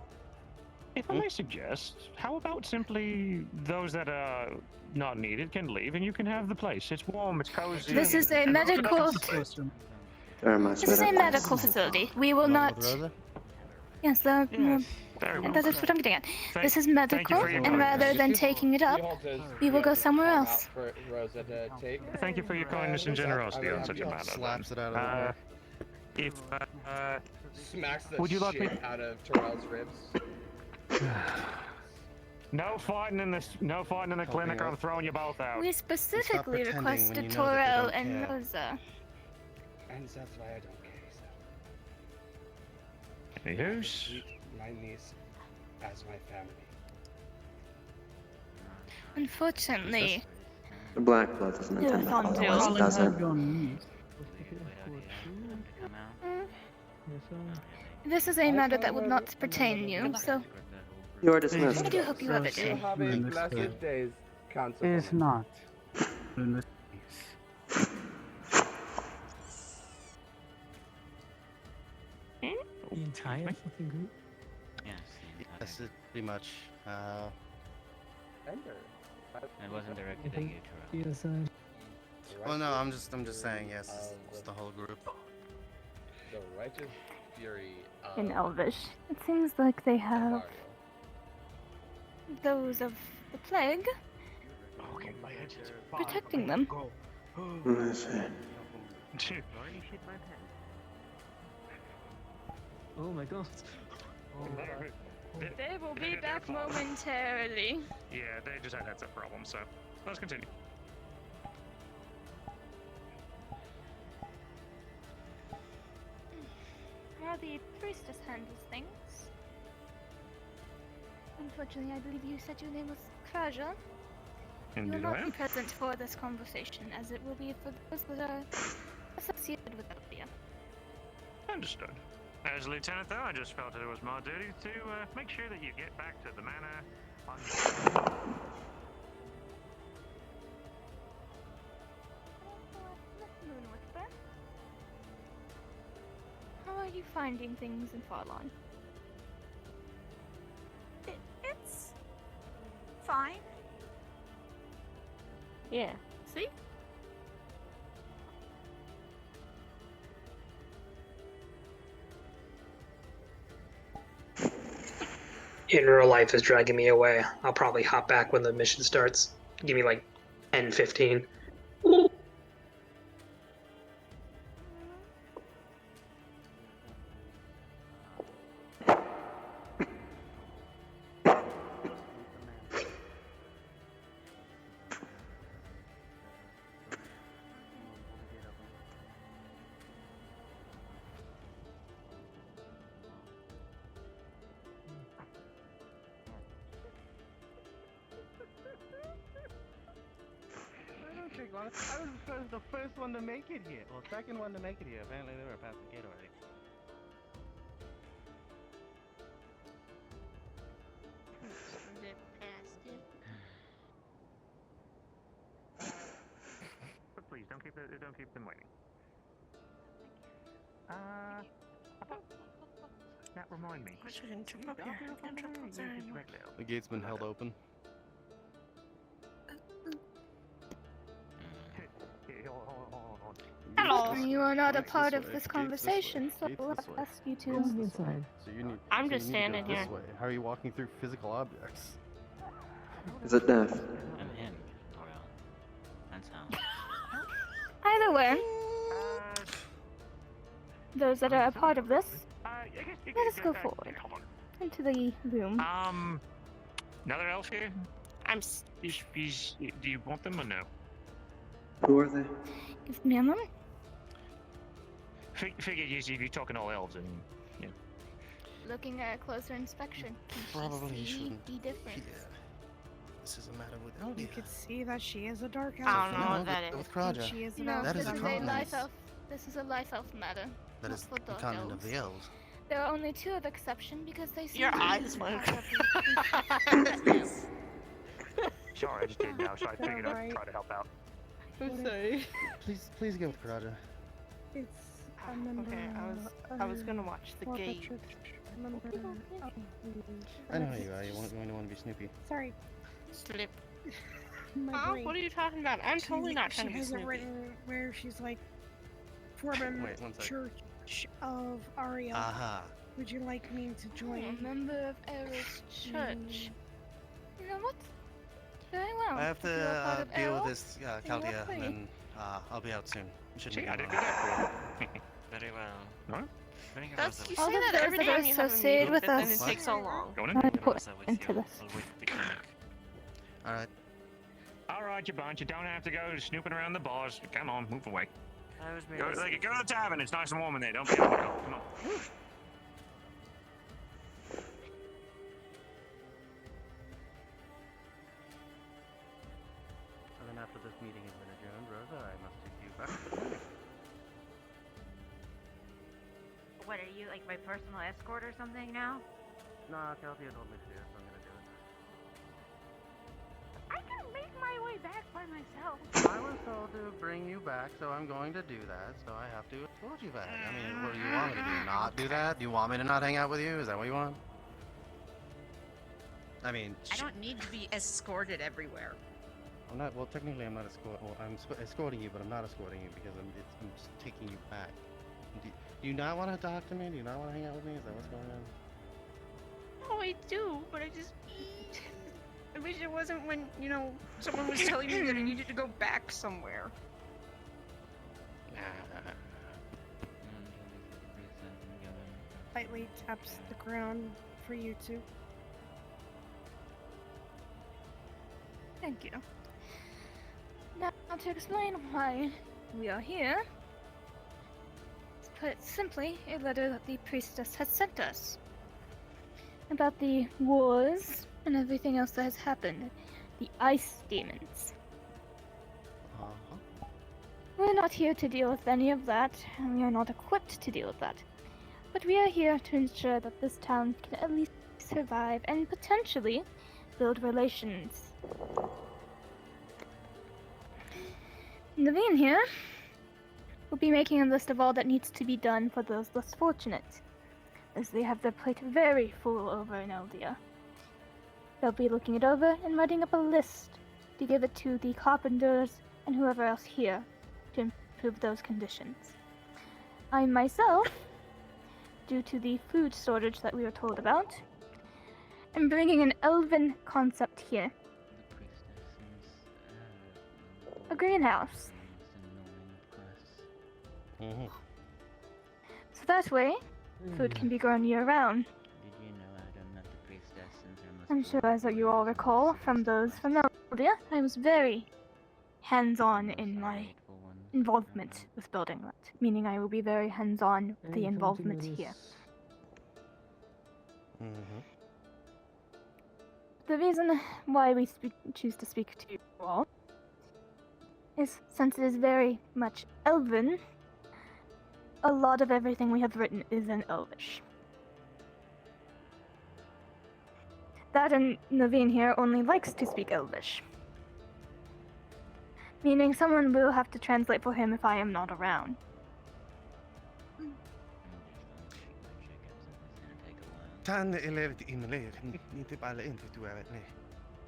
If I may suggest, how about simply those that are not needed can leave and you can have the place. It's warm, it's cozy. This is a medical. Very much. This is a medical facility. We will not. Yes, that is what I'm getting at. This is medical, and rather than taking it up, we will go somewhere else. For Rosa to take. Thank you for your kindness and generosity on such a matter. Slaps it out of the If Smacks the would you like shit me? out of Terrell's ribs. No fighting in this. No fighting in the clinic, or I'm throwing you both out. We specifically pretending when requested you know that they Torel don't and care. Rosa. And that's why I don't care. Anywho's? Treat my niece as my family. Unfortunately, The Black Blood doesn't Yeah, intend to Fondue. follow us, does it? this is a matter that would not pertain you, so You are dismissed. I do hope you have a day. Have a blessed days, Council. It is not. In this case. The entire fucking group? Yes, pretty much. It wasn't directed at you, Turo. Yes, Well, no, I'm just saying. Yes, it's the whole group. The righteous fury In Elvish, it seems like they have those of the plague protecting them. I see. Oh my god. They will be back momentarily. Yeah, they just had heads up problems, so let's continue. How the priestess handles things. Unfortunately, I believe you said your name was Kraja. You will Indeed, I not be am. present for this conversation, as it will be for those that are associated with Elvia. Understood. As lieutenant, though, I just felt it was my duty to make sure that you get back to the manor on. Moon Whisper. How are you finding things in Farlon? It's fine. fine. Yeah. See? In real life is dragging me away. I'll probably hop back when the mission starts. Give me like 10, 15. I was the first one to make it here. Well, second one to make it here. Apparently they were past the gate already. Slip past it. But please don't keep them waiting. That remind me. I shouldn't jump up here. I can't jump up there anymore. The gate's been held open. Hello. You are not a part of this conversation, so I'll ask you to. Inside. So you need. I'm so just you need to standing go this here. way. How are you walking through physical objects? Is it death? I'm him. Or that's how. Either way, those that are a part of this, let us go forward into the room. Another elf here? Do you want them or no? Who are they? Give me a moment. Figure if you're talking all elves and yeah. Looking at a closer inspection, Probably you see shouldn't. the difference. Yeah. This is a matter with You could see that she is a dark elf. I don't know what that is. With Kraja. She is an No, elf. That is this a is a life continent. elf. This is a life elf matter. That not is for the dark continent of elves. the elves. There are only two of exception because they seem Your to be eyes went. Sorry, I just didn't know, so I figured I'd try to help out. I'm sorry. Please go with Kraja. It's a member. Okay, I was gonna watch the gate. I know how you are. You want to be Snoopy. Sorry. Slip. My brain. What are you talking about? I'm totally not trying to She be has it snoopy. written where she's like, Foreman Wait, one sec. Church of Ariel. Aha. Would you like me to join? a member of Eris Church. You know what? Very well. I have If you're a part to of deal with Errol, this then you are Chaldea, free. and then I'll be out soon. You shouldn't See, be I gone did long. good. Very well. Huh? That's, you All say of that those every that are time you have a associated meeting, with but then us it takes so long. Going in? are important into this. Alright. Alright, you bunch. You don't have to go snooping around the bars. Come on, move away. I was Go, merely go to the tavern. It's nice and warm in there. Don't be able to go. Come on. And then after this meeting has been adjourned, Rosa, I must take you back. What are you, like my personal escort or something now? Nah, Chaldea told me to, so I'm gonna do it. I can make my way back by myself. I was told to bring you back, so I'm going to do that, so I have to escort you back. I mean, what do you want me to do? Not do that? Do you want me to not hang out with you? Is that what you want? I mean, I don't need to be escorted everywhere. I'm not, well, technically I'm not escorting you, but I'm not escorting you because I'm just taking you back. Do you not want to talk to me? Do you not want to hang out with me? Is that what's going on? Oh, I do, but I just. I wish it wasn't when, someone was telling me that I needed to go back somewhere. Lightly taps the ground for you two. Thank you. Now, to explain why we are here, to put it simply, a letter that the priestess has sent us about the wars and everything else that has happened. The ice demons. We're not here to deal with any of that, and we are not equipped to deal with that. But we are here to ensure that this town can at least survive and potentially build relations. Naveen here will be making a list of all that needs to be done for those less fortunate, as they have their plate very full over in Eldia. They'll be looking it over and writing up a list to give it to the carpenters and whoever else here to improve those conditions. I myself, due to the food shortage that we were told about, am bringing an elven concept here. A greenhouse. So that way, food can be grown year-round. I'm sure, as you all recall from those from Eldia, I was very hands-on in my involvement with building that, meaning I will be very hands-on with the involvement here. The reason why we choose to speak to you all is since it is very much elven, a lot of everything we have written is in Elvish. That and Naveen here only likes to speak Elvish. Meaning someone will have to translate for him if I am not around.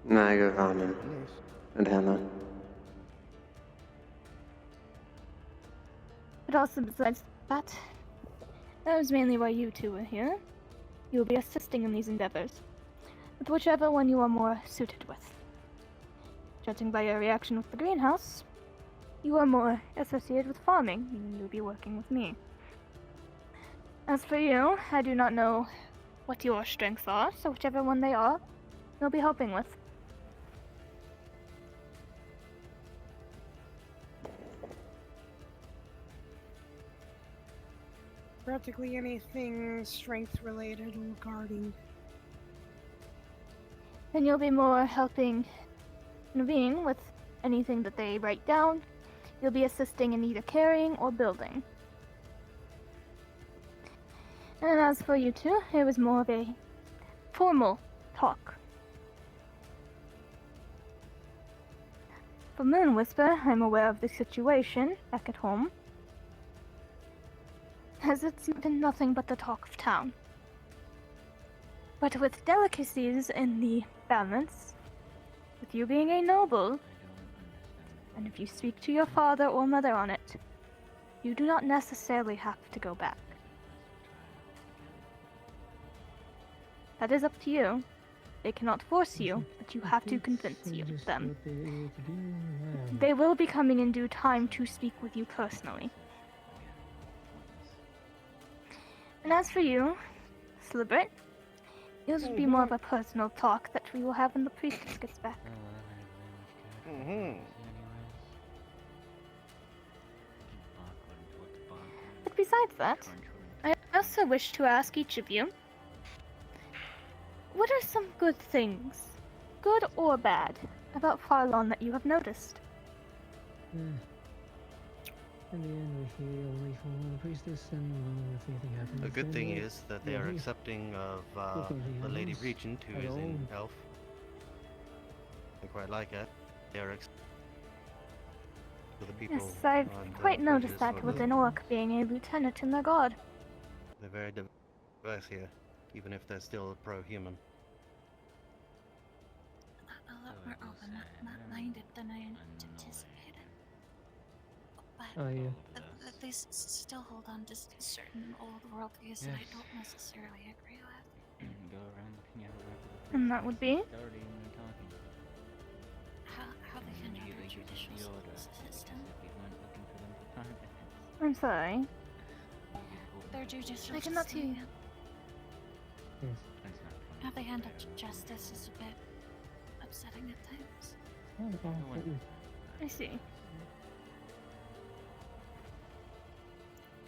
Nej, jag har den. Det händer. But also besides that was mainly why you two are here. You will be assisting in these endeavors, with whichever one you are more suited with. Judging by your reaction with the greenhouse, you are more associated with farming, meaning you'll be working with me. As for you, I do not know what your strengths are, so whichever one they are, you'll be helping with. Practically anything strength related or guarding. Then you'll be more helping Naveen with anything that they write down. You'll be assisting in either carrying or building. And as for you two, it was more of a formal talk. For Moon Whisper, I'm aware of the situation back at home, as it's been nothing but the talk of town. But with delicacies in the balance, with you being a noble, and if you speak to your father or mother on it, you do not necessarily have to go back. That is up to you. They cannot force you, but you have to convince them. They will be coming in due time to speak with you personally. And as for you, Slibrit, yours would be more of a personal talk that we will have when the priestess gets back. But besides that, I also wish to ask each of you, what are some good things, good or bad, about Farlon that you have noticed? In the end, we only follow the priestess, and well, if anything happens, The good then thing we'll- is that they are accepting of the Lady Regent, who is an elf. They quite like it. They are for the people. Yes, I've quite noticed that with an orc being a lieutenant in the guard. They're very diverse here, even if they're still pro-human. A lot more open, not minded than I anticipated. But Oh, yeah. at least still hold on to certain old worldviews that I don't necessarily agree with. Go around looking at whatever And that would be? starting and talking. How they handle their judicial system. We went looking for them to find it. I'm sorry. Their judicial I cannot hear you. Yes. How they handle justice is a bit upsetting at times. I see.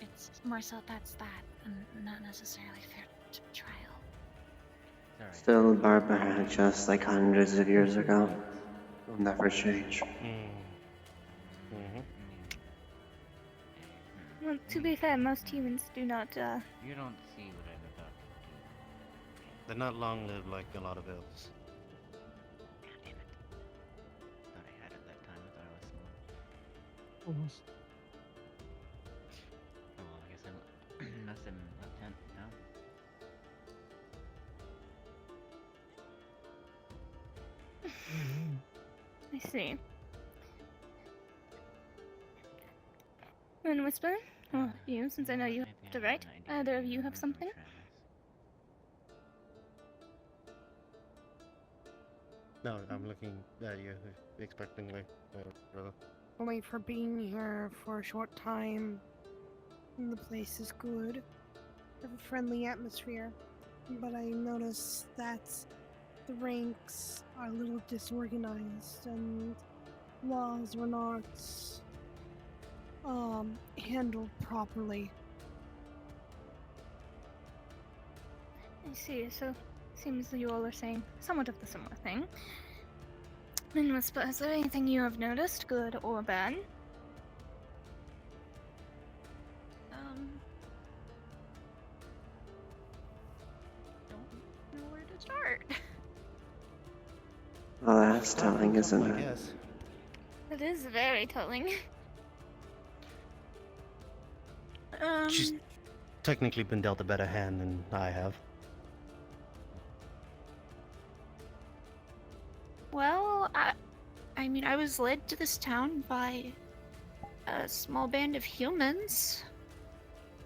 It's more so that's that, and not necessarily fair trial. Still barbaric, just like hundreds of years ago. Will never change. Well, to be fair, most humans do not, You don't see what I'm about to do. They're not long-lived like a lot of elves. Thought I had it that time. I thought I was small. Almost. Oh, well, I guess I'm less than a tenth now. I see. And Whisper, or you, since I know you have to write, either of you have something? No, I'm looking at you expectingly, brother. Only for being here for a short time. And the place is good. Have a friendly atmosphere. But I notice that the ranks are a little disorganized and laws were not handled properly. I see, so seems you all are saying somewhat of the similar thing. And Whisper, is there anything you have noticed, good or bad? Don't know where to start. Well, that's telling, isn't it? Yes. It is very telling. She's technically been dealt a better hand than I have. Well, I mean, I was led to this town by a small band of humans.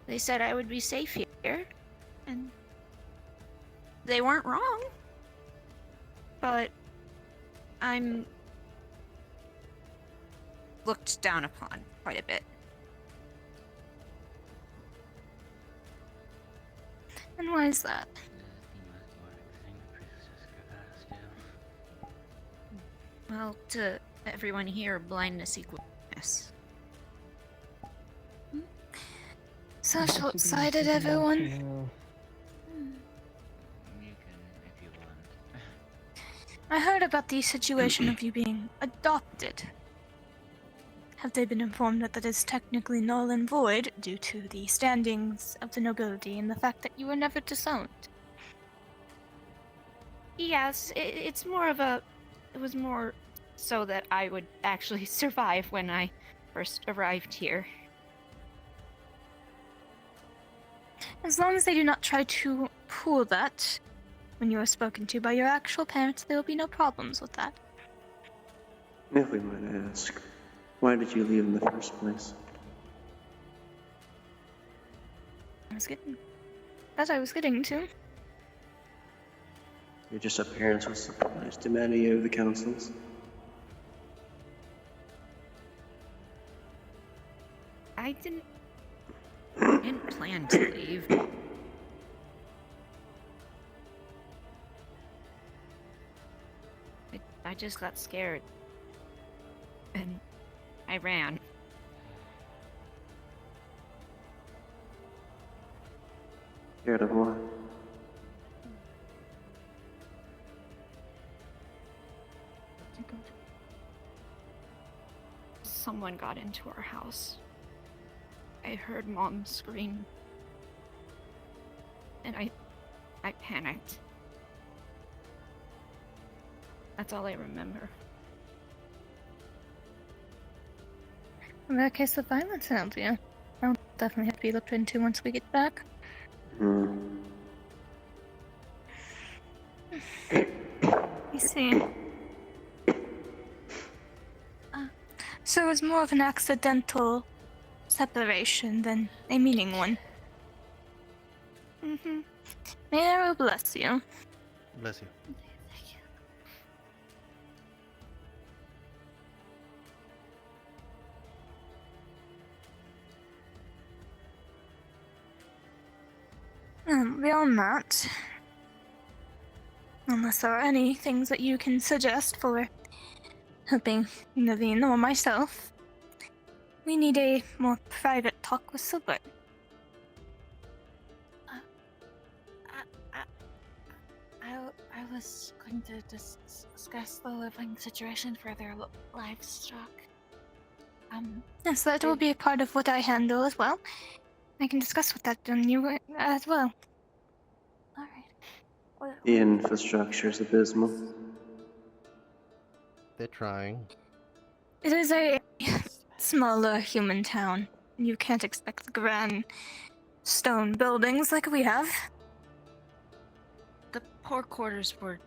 They said I would be safe here, and they weren't wrong. But I'm looked down upon quite a bit. And why is that? Well, to everyone here, blindness equals weakness. So short-sighted, everyone. You can, if you want. I heard about the situation of you being adopted. Have they been informed that that is technically null and void due to the standings of the nobility and the fact that you were never disowned? Yes, it's more of a... It was more so that I would actually survive when I first arrived here. As long as they do not try to pull that when you are spoken to by your actual parents, there will be no problems with that. If we might ask, why did you leave in the first place? I was getting to. Your disappearance was a surprise to many of the councils. I didn't plan to leave. I just got scared. And I ran. Scared of what? Someone got into our house. I heard Mom scream. And I panicked. That's all I remember. In that case, the violence helped you. I'll definitely have to be looked into once we get back. I see. So it was more of an accidental separation than a meaning one. May Arrow bless you. Bless you. Beyond that, unless there are any things that you can suggest for helping Naveen or myself, we need a more private talk with Silbert. I was going to discuss the living situation for their livestock. Yes, that will be a part of what I handle as well. I can discuss with that on you as well. Alright. The infrastructure's abysmal. They're trying. It is a smaller human town. You can't expect grand stone buildings like we have. The poor quarters were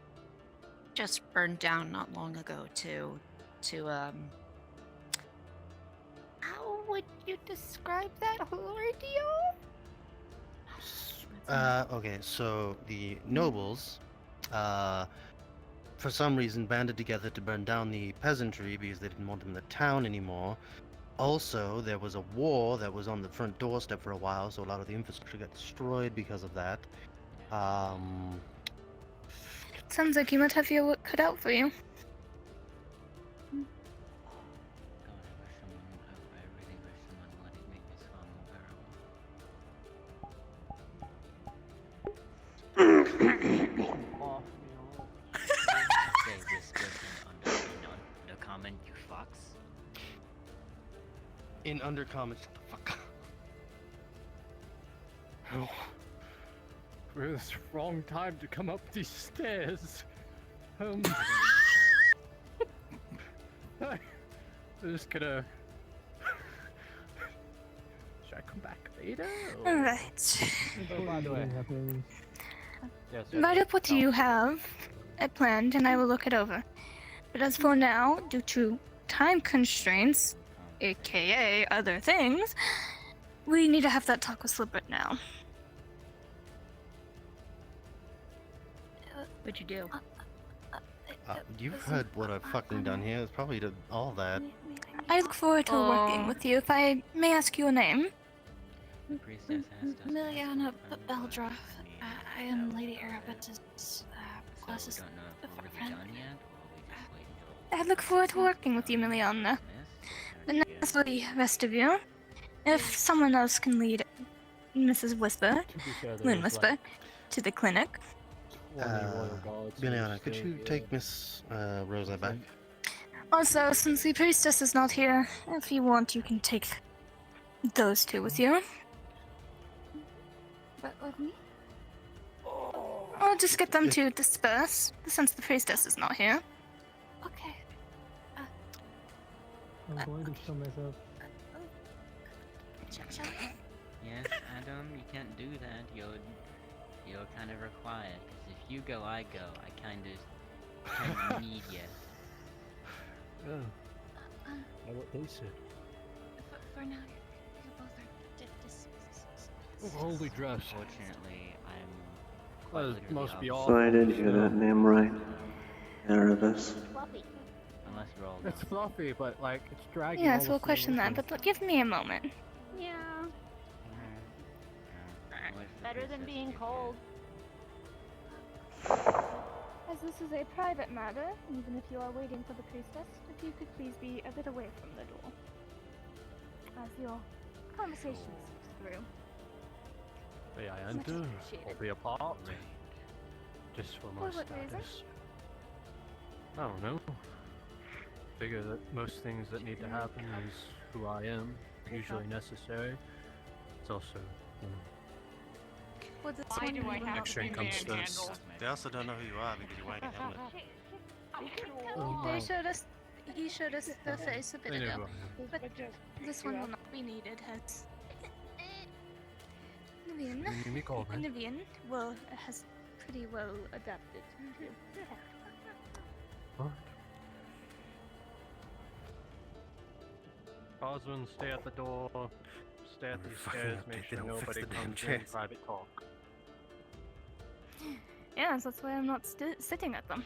just burned down not long ago, too. to how would you describe that whole ordeal? Okay, so the nobles, for some reason banded together to burn down the peasantry because they didn't want them in the town anymore. Also, there was a war that was on the front doorstep for a while, so a lot of the infrastructure got destroyed because of that. Sounds like you might have your work cut out for you. Say whisper in undercommon, you fox. In undercommon, shut the fuck up. Oh, it's the wrong time to come up these stairs. I'm just gonna. Should I come back later? Or... Alright. Oh, by the way. Yes, Write up what you have planned and I will look it over. But as for now, due to time constraints, aka other things, we need to have that talk with Slipper now. What'd you do? You've heard what I've fucking done here. It's probably all that. I look forward to working with you. If I may ask your name. Miliana Beldra. I am Lady Arabetta's closest friend. I look forward to working with you, Miliana. And as for the rest of you, if someone else can lead Mrs. Whisper, Moon Whisper, to the clinic. Miliana, could you take Miss Rosa back? Also, since the priestess is not here, if you want, you can take those two with you. But with me? I'll just get them to disperse, since the priestess is not here. Okay. I'm going to kill myself. Shall I? Yes, Adam, you can't do that. You're kind of required. Because if you go, I go. I kind of need you. Oh. What they said. For now, you both are Holy dress. Unfortunately, I'm. That must be all. So I did hear that name right. Erebus. Unless we're all. It's fluffy, but like it's dragging. Yes, we'll question that, but give me a moment. Yeah. Better than being cold. As this is a private matter, even if you are waiting for the priestess, if you could please be a bit away from the door. As your conversation slips through. May I Much enter? appreciated. Or be a part? Just for my For what reason? status. I don't know. Figure that most things that need to happen is who I am, usually necessary. It's also, you know, Well, this Why one do I will have not to extra be income manhandled? stuff. They also don't know who you are because you're wearing a helmet. They showed us. He showed us the face a bit They knew ago, who I but this one will not be needed. Has Nivian? Me call, man. Nivian has pretty well adapted to. What? Bosman, stay at the door. Stay at these stairs. Make sure nobody comes in. Private talk. Yes, that's why I'm not sitting at them.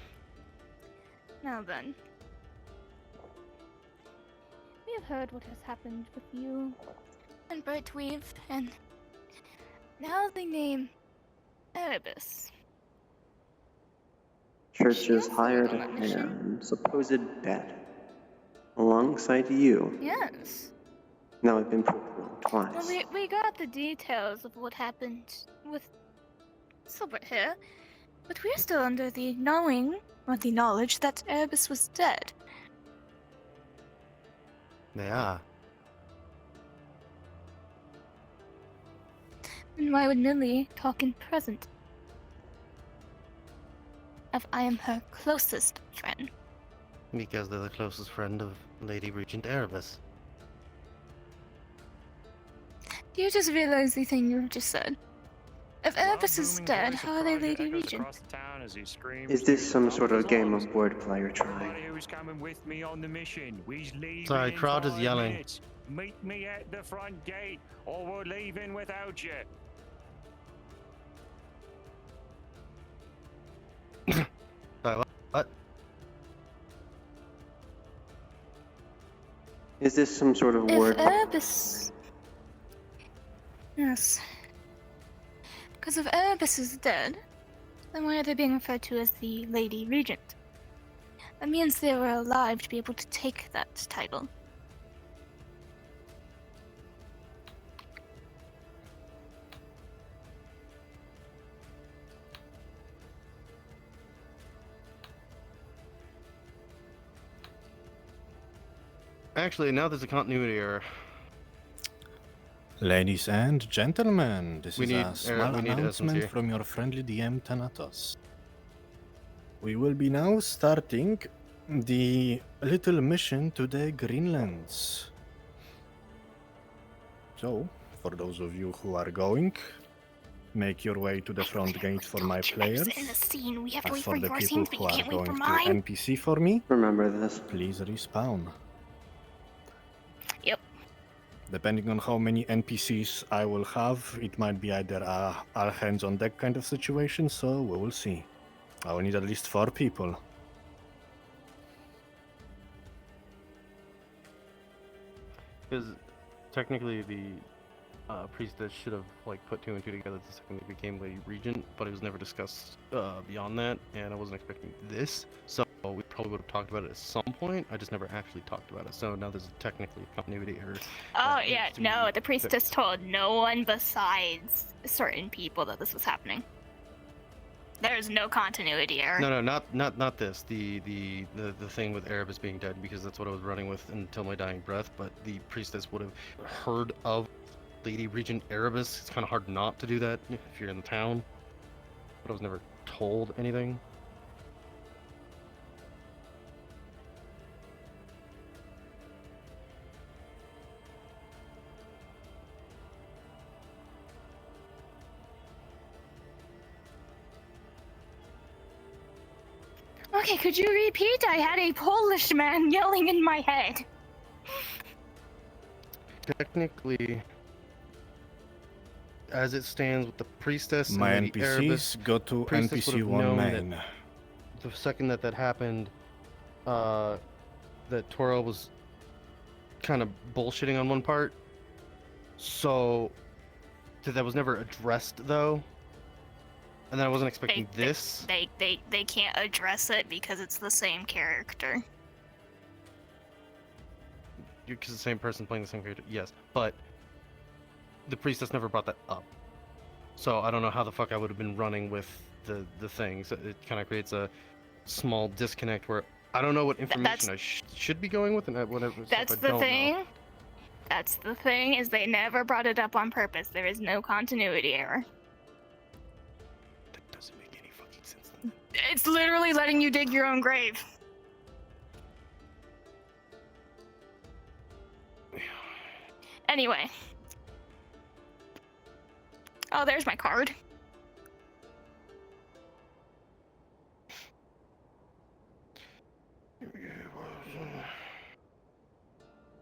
Now then. We have heard what has happened with you and Brightweave, and now the name Erebus. Church's hired hand, supposed dead, alongside you. Yes. Now I've been proved wrong twice. Well, we got the details of what happened with Silbert here, but we're still under the knowledge that Erebus was dead. They are. And why would Millie talk in present? If I am her closest friend. Because they're the closest friend of Lady Regent Erebus. Do you just realize the thing you just said? If Erebus is dead, how are they Lady Regent? Is this some sort of game of wordplay you're trying? Everybody who's coming with me on the mission, we's leaving Sorry, in crowd is 5 yelling. minutes. Meet me at the front gate, or we're leaving without you. Sorry, what? Is this some sort of If word? Erebus... Yes. Because if Erebus is dead, then why are they being referred to as the Lady Regent? That means they were alive to be able to take that title. Actually, now there's a continuity error. Ladies and gentlemen, this We is need- a small we need essence announcement here. from your friendly DM Thanatos. We will be now starting the little mission to the Greenlands. So, for those of you who are going, make your way to the front gate for my players. In a scene, we have to As wait for for the your people scenes, but who you are can't wait for going to mine. NPC for me, remember this. Please respawn. Yep. Depending on how many NPCs I will have, it might be either a all hands on deck kind of situation, so we will see. I will need at least 4 people. Because technically the priestess should have like put 2 and 2 together the second they became Lady Regent, but it was never discussed beyond that, and I wasn't expecting this. So we probably would have talked about it at some point. I just never actually talked about it. So now there's technically a continuity error. Oh, yeah, no, the priestess told no one besides certain people that this was happening. There's no continuity error. No, not this. The thing with Erebus being dead, because that's what I was running with until my dying breath. But the priestess would have heard of Lady Regent Erebus. It's kind of hard not to do that if you're in the town. But I was never told anything. Okay, could you repeat? I had a Polish man yelling in my head. Technically, as it stands with the priestess My and the NPCs Erebus, go to priestess would have NPC1 known main. that the second that happened, that Toro was kind of bullshitting on one part. So that was never addressed though. And then I wasn't expecting this. They can't address it because it's the same character. Because the same person playing the same character, yes. But the priestess never brought that up. So I don't know how the fuck I would have been running with the thing. So it kind of creates a small disconnect where I don't know what information I should be going with and whatever. That's the thing. That's the thing, is they never brought it up on purpose. There is no continuity error. That doesn't make any fucking sense. It's literally letting you dig your own grave. Anyway. Oh, there's my card.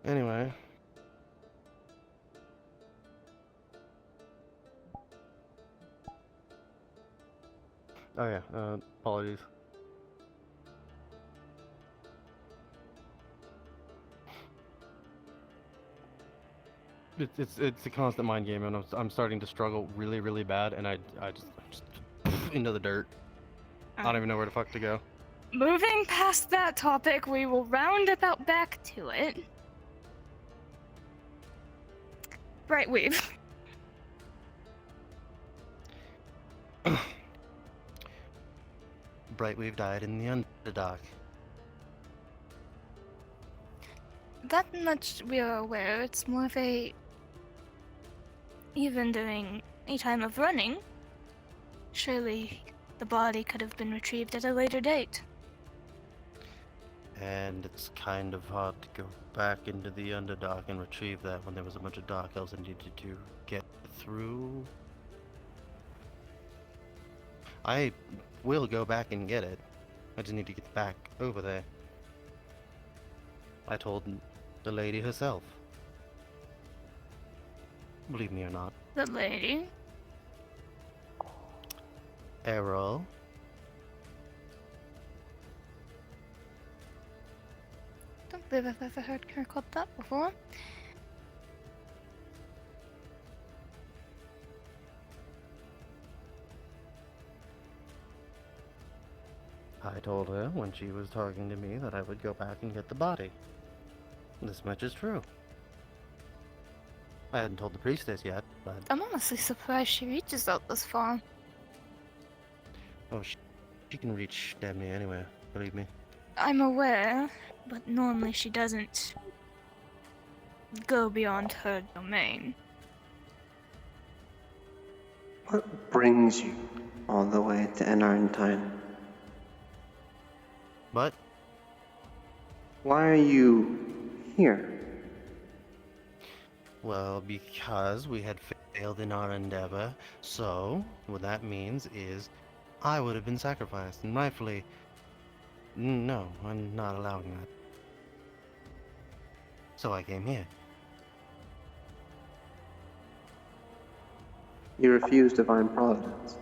Anyway. Oh yeah, apologies. It's a constant mind game, and I'm starting to struggle really bad, and I'm just into the dirt. I don't even know where the fuck to go. Moving past that topic, we will round about back to it. Brightweave. Brightweave died in the Underdark. That much we are aware. It's more of a... Even during a time of running, surely the body could have been retrieved at a later date. And it's kind of hard to go back into the Underdark and retrieve that when there was a bunch of Dark Elves that needed to get through. I will go back and get it. I just need to get back over there. I told the lady herself. Believe me or not. The lady? Errol. Don't believe I've ever heard her called that before. I told her when she was talking to me that I would go back and get the body. This much is true. I hadn't told the priestess yet, but... I'm honestly surprised she reaches out this far. Oh, she can reach damn near anywhere, believe me. I'm aware, but normally she doesn't go beyond her domain. What brings you all the way to Enarntine? What? Why are you here? Well, because we had failed in our endeavor, so what that means is I would have been sacrificed, and rightfully, no, I'm not allowing that. So I came here. You refuse divine providence.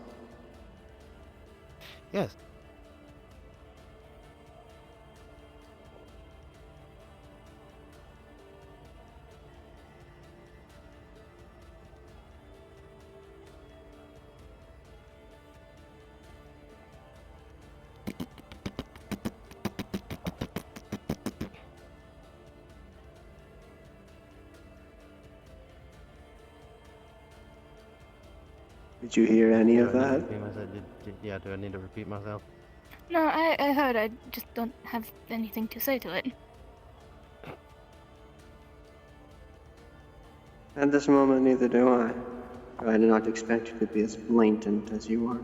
Yes. Did you hear any of Do I need to that? repeat myself? Yeah, do I need to repeat myself? No, I heard. I just don't have anything to say to it. At this moment, neither do I. I did not expect you to be as blatant as you are.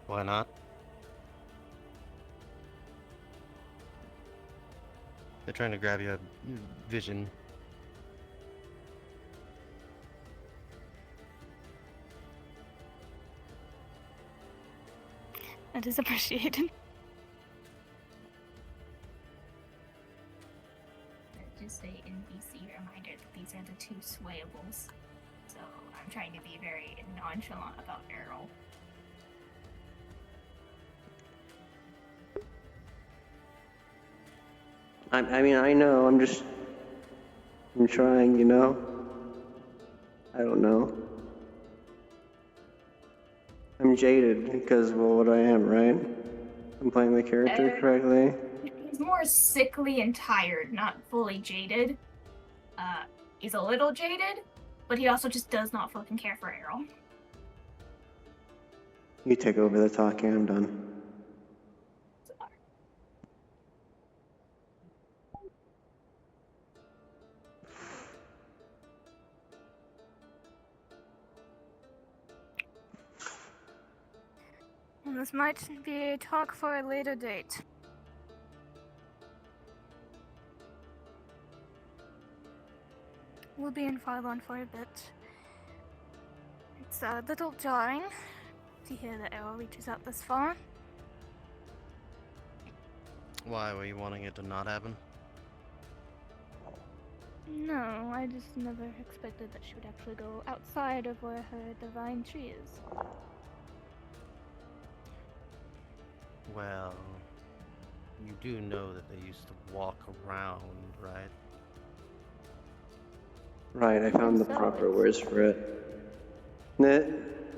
Why not? They're trying to grab your vision. That is appreciated. Just a NBC reminder that these are the two swayables. So I'm trying to be very nonchalant about Errol. I mean, I know, I'm trying, you know? I don't know. I'm jaded because, well, what I am, right? I'm playing the character correctly. He's more sickly and tired, not fully jaded. He's a little jaded, but he also just does not fucking care for Errol. You take over the talking, I'm done. And this might be a talk for a later date. We'll be in Farlon for a bit. It's a little jarring to hear that Errol reaches out this far. Why were you wanting it to not happen? No, I just never expected that she would actually go outside of where her divine tree is. Well, you do know that they used to walk around, right? Right, I found the proper words for it.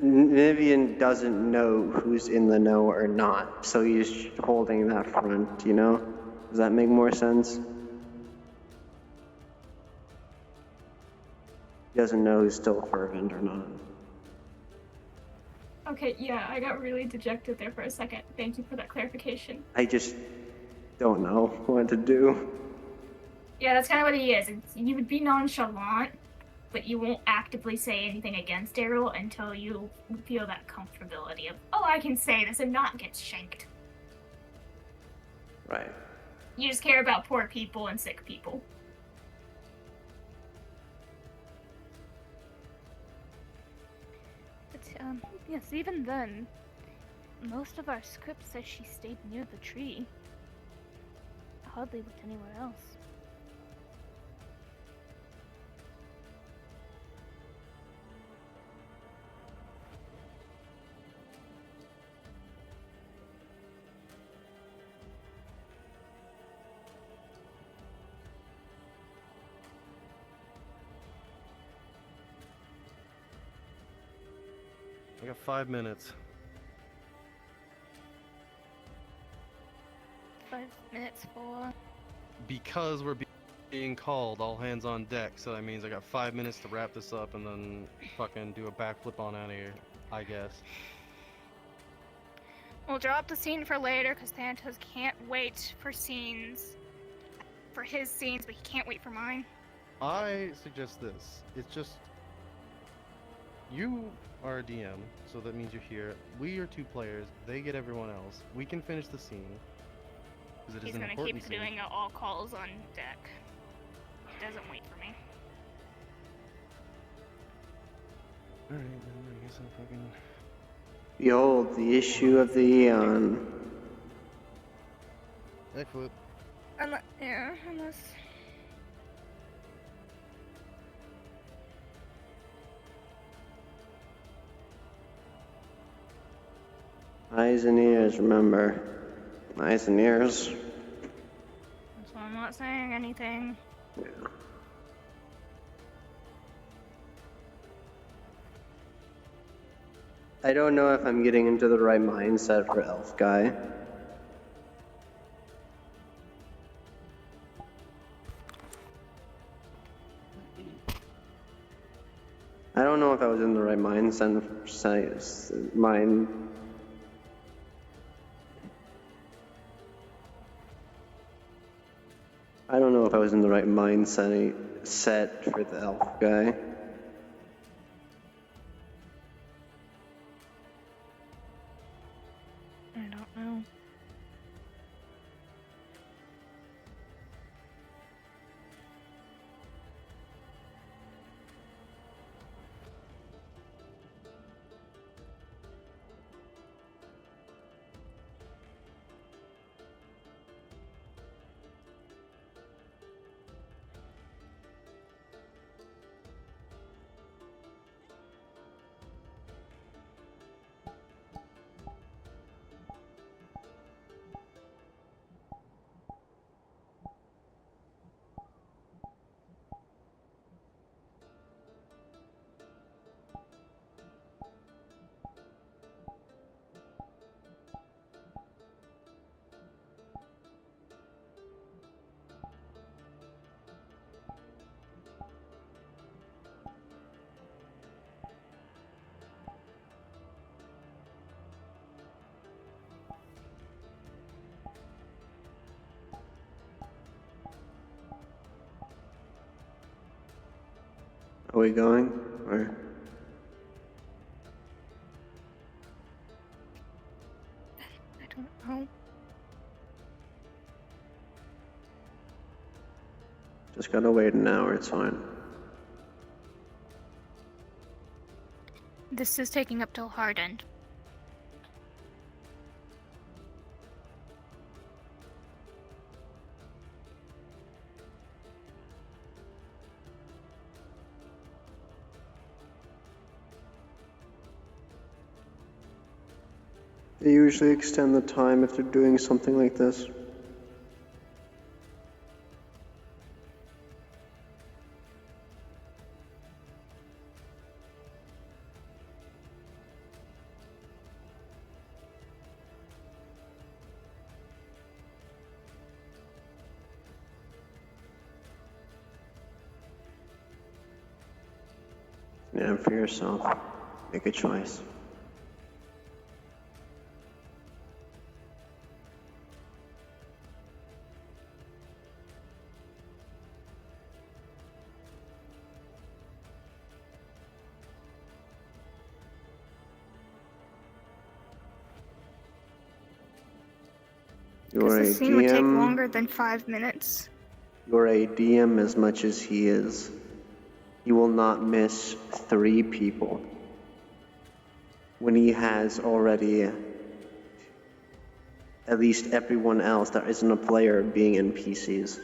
Vivian doesn't know who's in the know or not, so he's holding that front, you know? Does that make more sense? He doesn't know who's still fervent or not. Okay, yeah, I got really dejected there for a second. Thank you for that clarification. I just don't know what to do. Yeah, that's kind of what he is. You would be nonchalant, but you won't actively say anything against Errol until you feel that comfortability of, oh, I can say this and not get shanked. Right. You just care about poor people and sick people. But, yes, even then, most of our script says she stayed near the tree. Hardly went anywhere else. I got 5 minutes. 5 minutes for... Because we're being called all hands on deck, so that means I got 5 minutes to wrap this up and then fucking do a backflip on out of here, I guess. We'll drop the scene for later because Thanatos can't wait for scenes. For his scenes, but he can't wait for mine. I suggest this. It's just... You are a DM, so that means you're here. We are 2 players. They get everyone else. We can finish the scene. Because it is He's an gonna important keep scene. doing all calls on deck. He doesn't wait for me. Alright, then I guess I'll fucking... Behold, the issue of the eon. Backflip. Yeah, unless... Eyes and ears, remember. Eyes and ears. So I'm not saying anything. Yeah. I don't know if I'm getting into the right mindset for Elf Guy. I don't know if I was in the right mindset. I don't know if I was in the right mindset for the Elf Guy. I don't know. Are we going? Or... I don't know. Just gotta wait an hour, it's fine. This is taking up till hard end. They usually extend the time if they're doing something like this. Yeah, for yourself. Make a choice. Because the scene would take longer than 5 minutes. You're a DM as much as he is. He will not miss 3 people. when he has already at least everyone else that isn't a player being NPCs?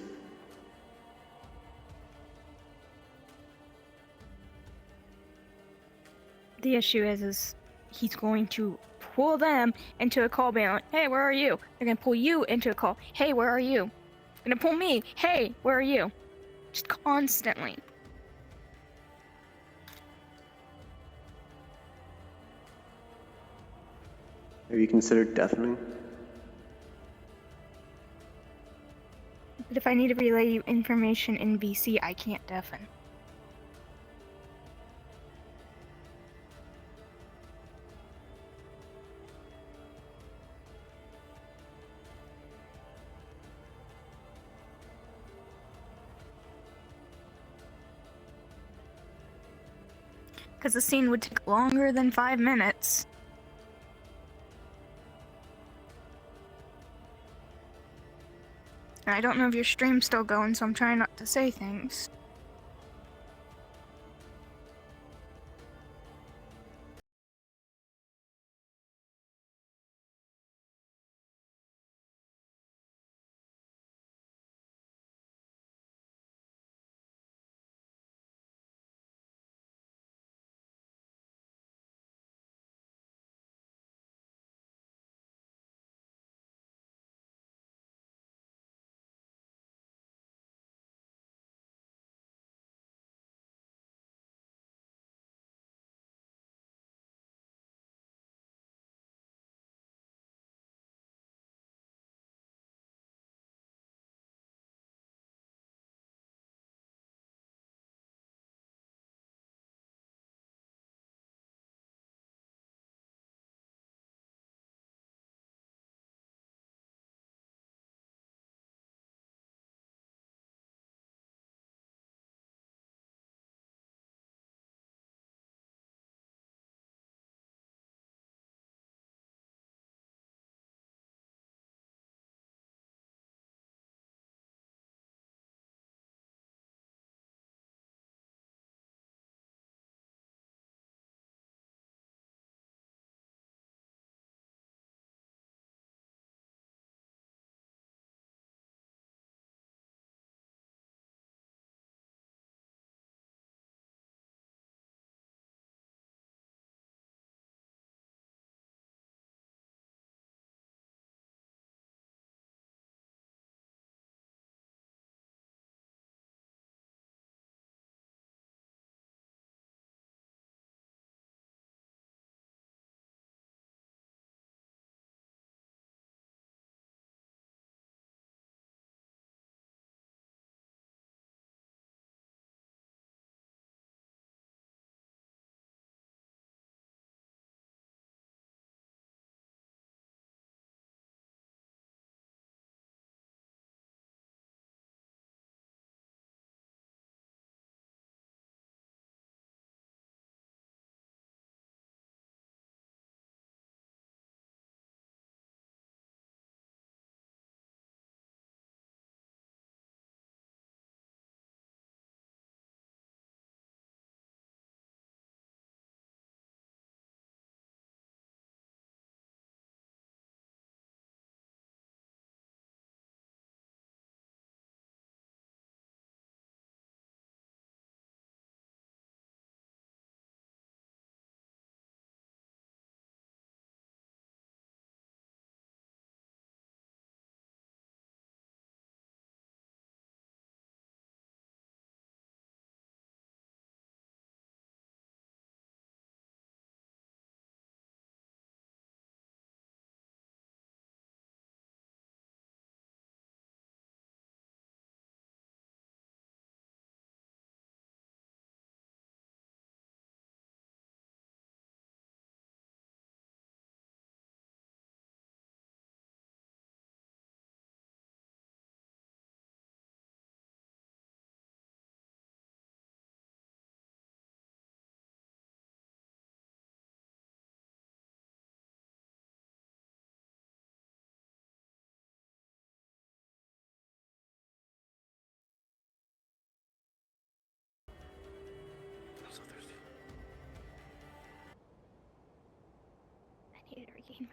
The issue is he's going to pull them into a call being like, hey, where are you? They're gonna pull you into a call. Hey, where are you? They're gonna pull me. Hey, where are you? Just constantly. Have you considered deafening? But if I need to relay you information in VC, I can't deafen. Because the scene would take longer than 5 minutes. And I don't know if your stream's still going, so I'm trying not to say things.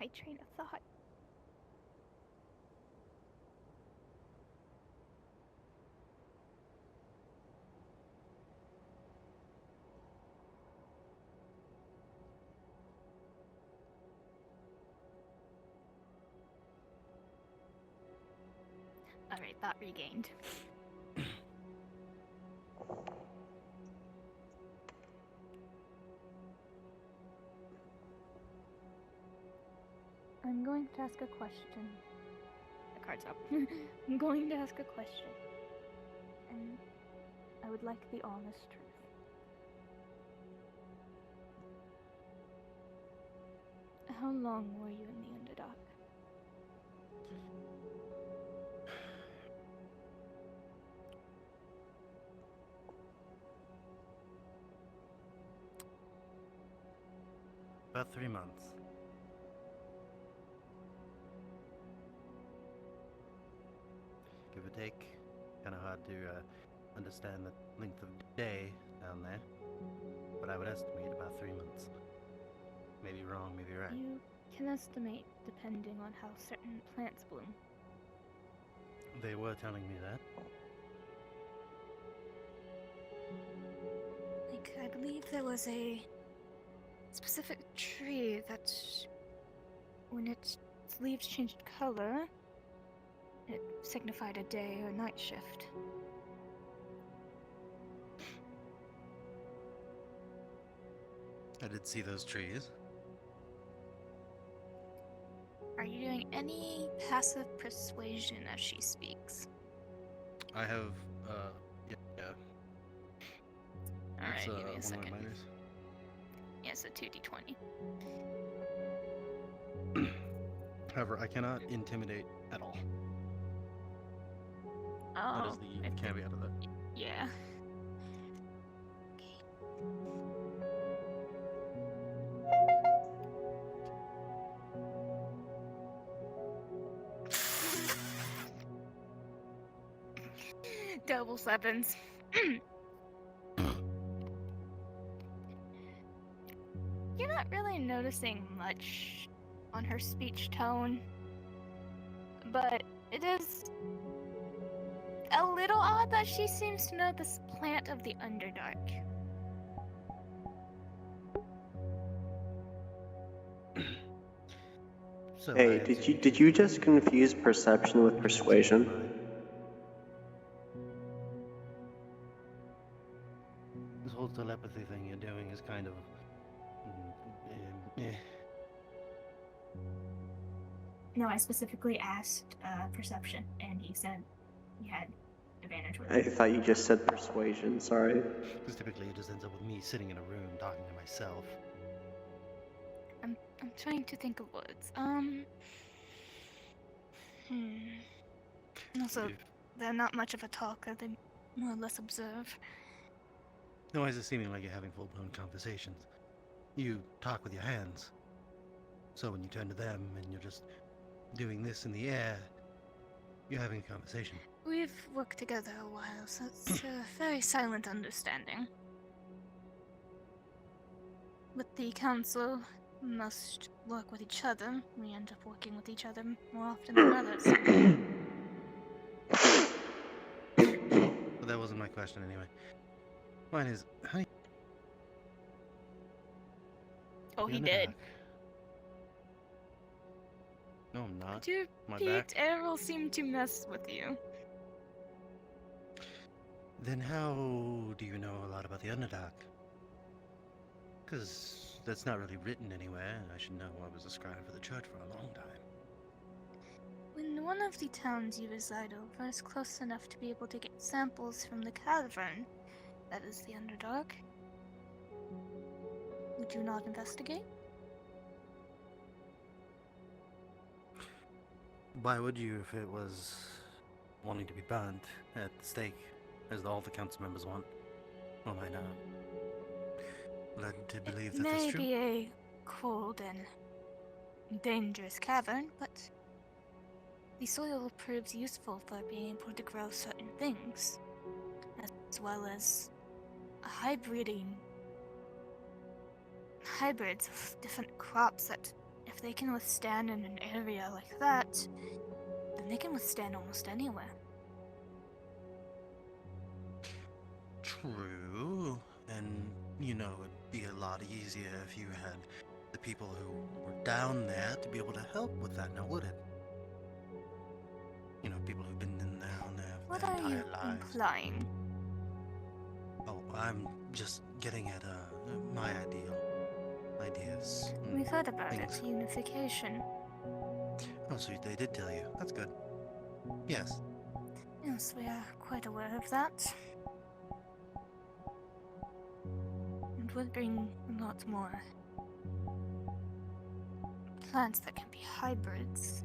my train of thought. Alright, thought regained. I'm going to ask a question. The card's up. I'm going to ask a question. And I would like the honest truth. How long were you in the Underdark? About 3 months. Give or take. Kind of hard to understand the length of day down there, but I would estimate about 3 months. Maybe wrong, maybe right. You can estimate depending on how certain plants bloom. They were telling me that. Like, I believe there was a specific tree that, when its leaves changed color, it signified a day or night shift. I did see those trees. Are you doing any passive persuasion as she speaks? I have, yeah. Alright, It's, give me a one of second. my minors. Yes, a 2d20. However, I cannot intimidate at all. Oh, That is the caveat of that. yeah. Double sevens. You're not really noticing much on her speech tone, but it is a little odd that she seems to know this plant of the Underdark. So Hey, did you just confuse perception with persuasion? This whole telepathy thing you're doing is kind of... No, I specifically asked perception, and he said you had advantage with I it. thought you just said persuasion, sorry. Because typically it just ends up with me sitting in a room talking to myself. I'm trying to think of words. Also, they're not much of a talker. They more or less observe. No, is it seeming like you're having full-blown conversations? You talk with your hands. So when you turn to them and you're just doing this in the air, you're having a conversation. We've worked together a while, so it's a very silent understanding. With the council, we must work with each other. We end up working with each other more often than others. But that wasn't my question anyway. Mine is, how do you... Oh, he did. No, I'm not. To My repeat, back. Errol seemed to mess with you. Then how do you know a lot about the Underdark? Because that's not really written anywhere, and I should know. I was a scribe for the church for a long time. When one of the towns you reside over is close enough to be able to get samples from the cavern, that is the Underdark, would you not investigate? Why would you if it was wanting to be burnt at the stake, as all the council members want? Or am I not led to believe that that's May true? be a cold and dangerous cavern, but the soil proves useful for being able to grow certain things, as well as hybrids of different crops that, if they can withstand in an area like that, then they can withstand almost anywhere. True, and you know, it'd be a lot easier if you had the people who were down there to be able to help with that, now would it? You know, people who've been down there for What their are you entire lives. implying? Oh, I'm just getting at my ideas. We've heard about things. it, unification. Oh, so they did tell you. That's good. Yes. Yes, we are quite aware of that. It would bring a lot more plants that can be hybrids.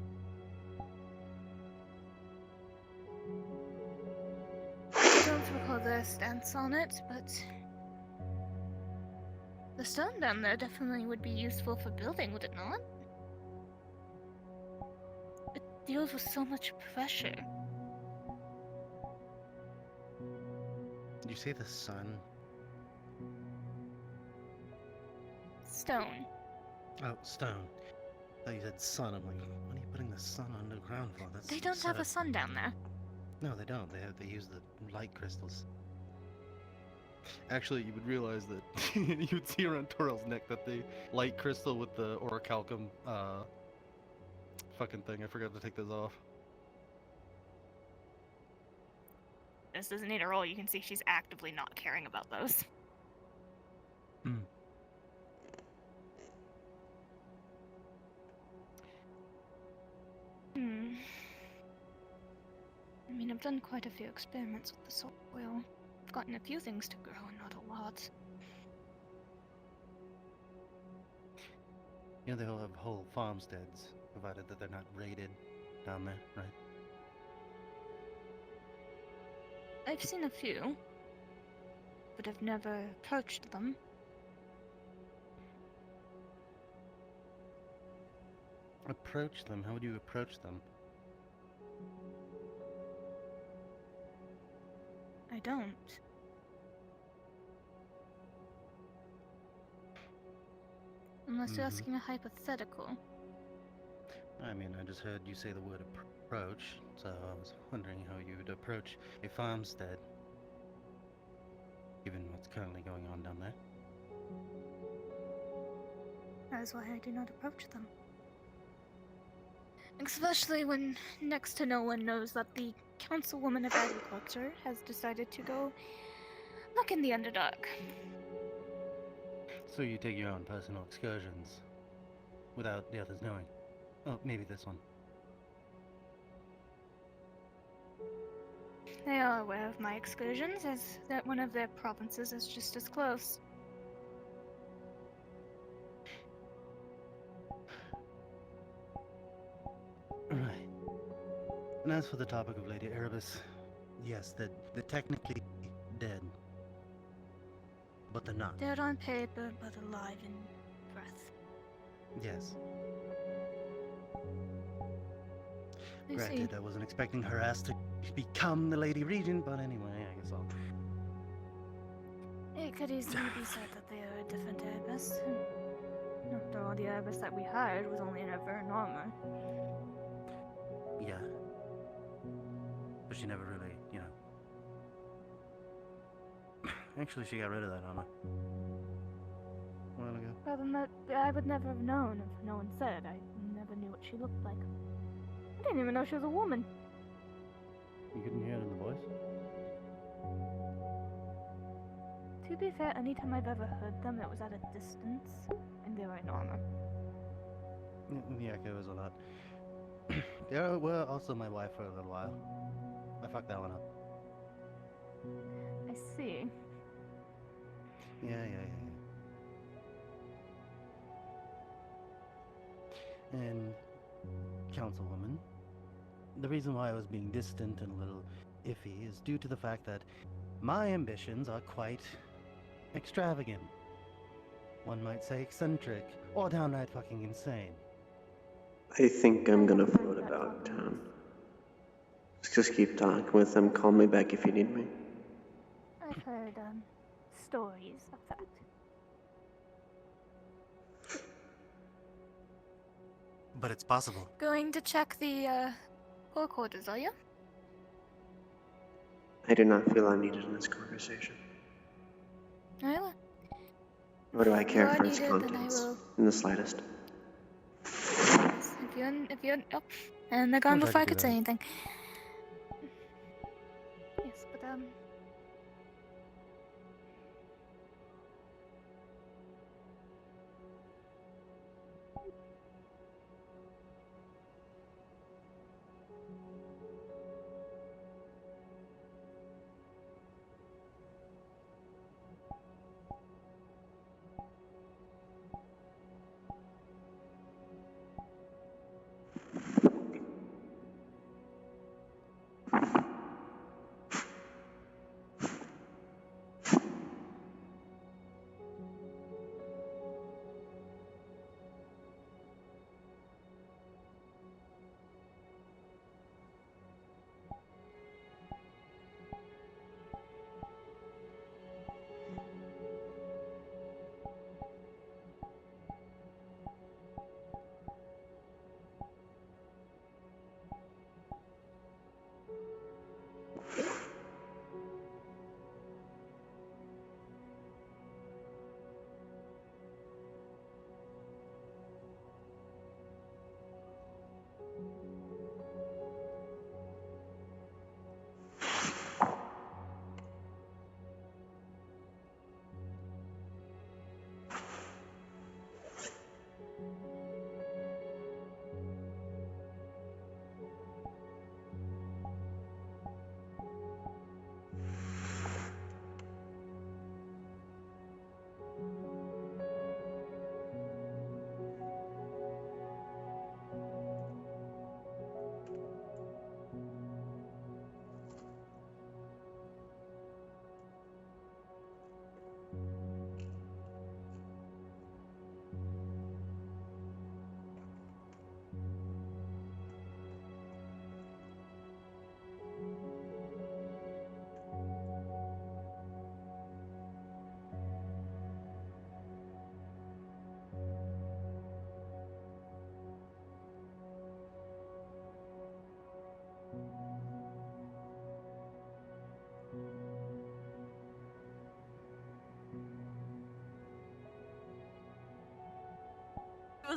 I don't recall their stance on it, but the stone down there definitely would be useful for building, would it not? It deals with so much pressure. Did you say the sun? Stone. Oh, stone. I thought you said sun. I'm like, what are you putting the sun underground for? That's They don't have a sun down there. No, they don't. They use the light crystals. Actually, you would realize that you would see around Torel's neck that the light crystal with the orichalcum fucking thing. I forgot to take those off. This doesn't need a roll. You can see she's actively not caring about those. I mean, I've done quite a few experiments with the soil. I've gotten a few things to grow, not a lot. You know, they'll have whole farmsteads, provided that they're not raided down there, right? I've seen a few, but I've never approached them. Approach them? How would you approach them? I don't. Unless you're asking a hypothetical. I mean, I just heard you say the word approach, so I was wondering how you would approach a farmstead, given what's currently going on down there. That is why I do not approach them. Especially when next to no one knows that the Councilwoman of Agriculture has decided to go look in the Underdark. So you take your own personal excursions, without the others knowing? Oh, maybe this one. They are aware of my excursions, as that one of their provinces is just as close. Right. And as for the topic of Lady Erebus, yes, they're technically dead. But they're not. Dead on paper, but alive in breath. Yes. I Granted, I wasn't expecting her ass to become the Lady Regent, but anyway, I guess I'll... It could easily be said that they are a different Erebus. After all, the Erebus that we hired was only in her Vern armor. Yeah. But she never really, you know... Actually, she got rid of that armor. A while ago. Rather than that, I would never have known if no one said. I never knew what she looked like. I didn't even know she was a woman. You couldn't hear it in the voice? To be fair, anytime I've ever heard them, it was at a distance, and they were in armor. The echo was a lot. They were also my wife for a little while. I fucked that one up. I see. Yeah. And, Councilwoman, the reason why I was being distant and a little iffy is due to the fact that my ambitions are quite extravagant. One might say eccentric, or downright fucking insane. I think I'm gonna float about town. Just keep talking with them. Call me back if you need me. I've heard, stories of that. but it's possible. Going to check the poor quarters, are you? I do not feel I'm needed in this conversation. Well, Nor do I if you care are for its needed, then I contents will. in the slightest. Yes, if you're, oh, and they're gone Wish I before I could could do say that. anything. Yes, but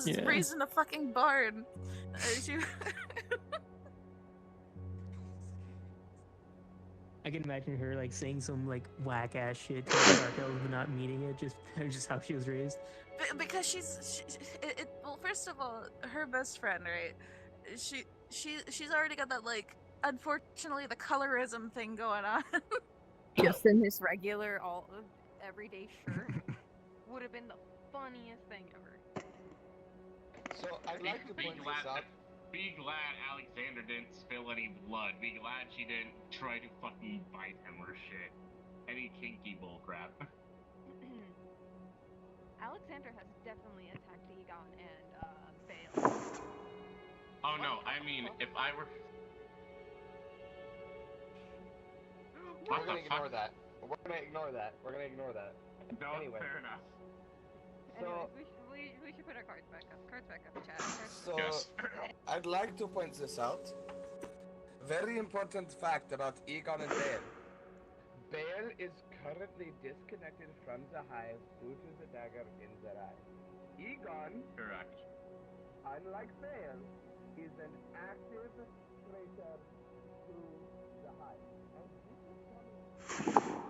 was Yeah. raised in a fucking barn. She... I can imagine her like saying some like whack ass shit to the dark elves, but not meaning it. Just how she was raised. because well, first of all, her best friend, right? She's already got that, like, unfortunately, the colorism thing going on. Just in his regular, everyday shirt would have been the funniest thing ever. So I'd like to point this out. Be glad Alexander didn't spill any blood. Be glad she didn't try to fucking bite him or shit. Any kinky bullcrap. Alexander has definitely attacked Egon and Bale. Oh no, I mean, if I were... We're What gonna the ignore fuck? that. We're gonna ignore that. We're gonna ignore that. No, Anyway. fair enough. Anyways, we should put our cards back up. Cards back up, chat. So, I'd like to point this out. Very important fact about Egon and Bale. Bale is currently disconnected from the hive due to the dagger in their eye. Egon, correct, unlike Bale, is an active traitor to the hive. And this is coming...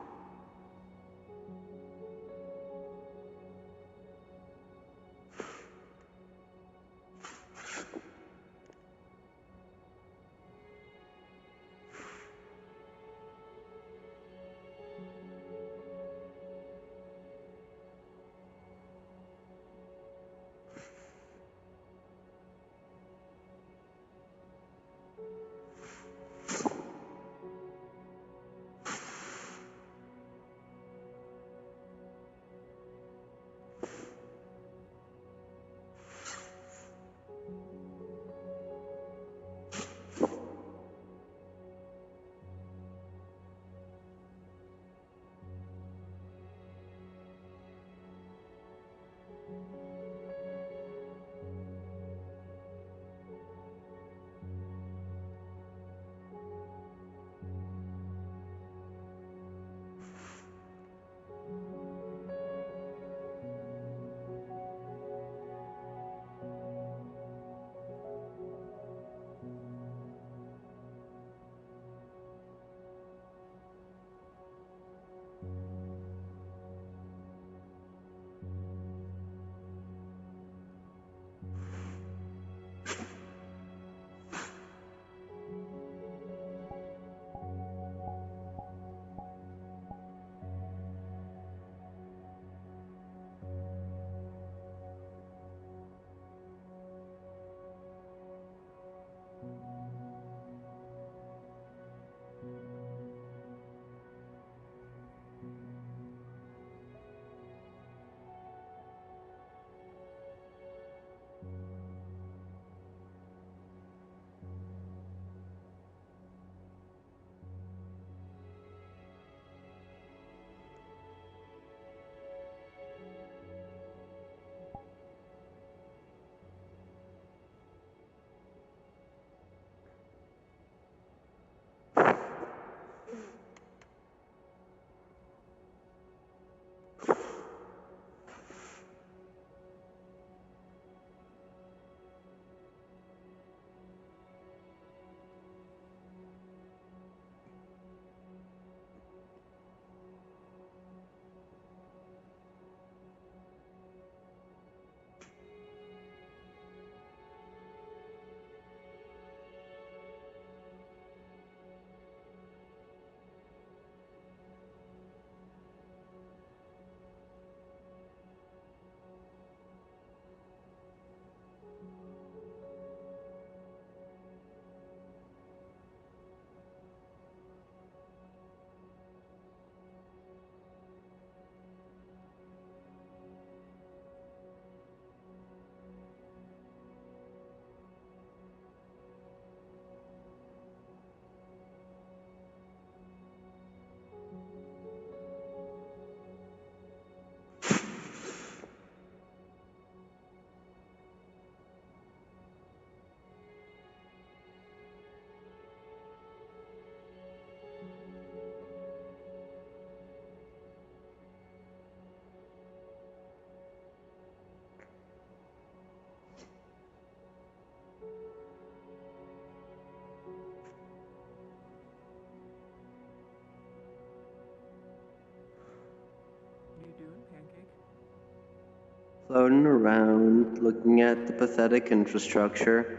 Floating around, looking at the pathetic infrastructure.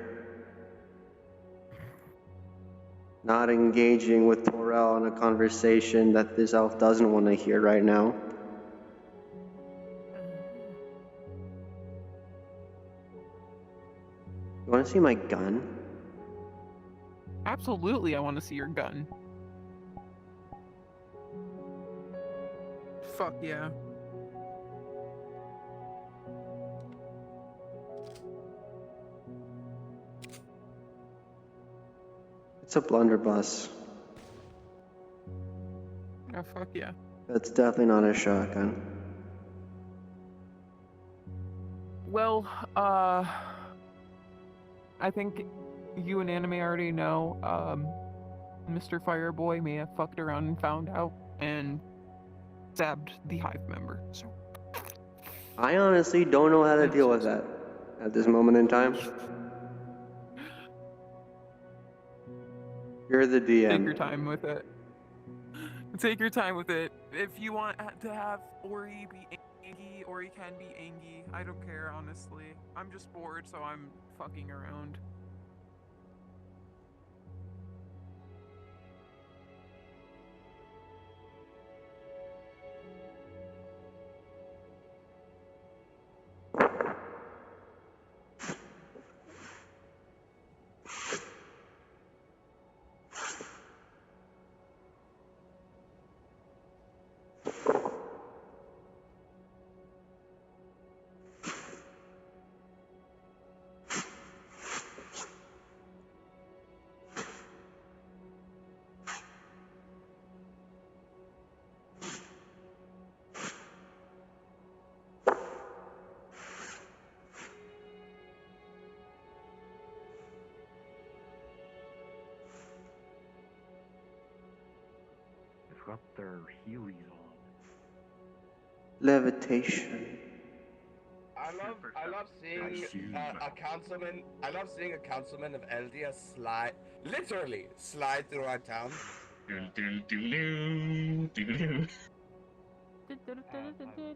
Not engaging with Torel in a conversation that this elf doesn't want to hear right now. You want to see my gun? Absolutely, I want to see your gun. Fuck yeah. It's a blunderbuss. Oh, fuck yeah. That's definitely not a shotgun. Well, I think you and Anime already know, Mr. Fireboy may have fucked around and found out and stabbed the Hive member, so. I honestly don't know how to deal with that at this moment in time. You're the DM. Take your time with it. Take your time with it. If you want to have Ori be Angie, Ori can be Angie. I don't care, honestly. I'm just bored, so I'm fucking around. They've got their Heelys on. Levitation. I love seeing a councilman. I love seeing a councilman of Eldia literally slide through our town.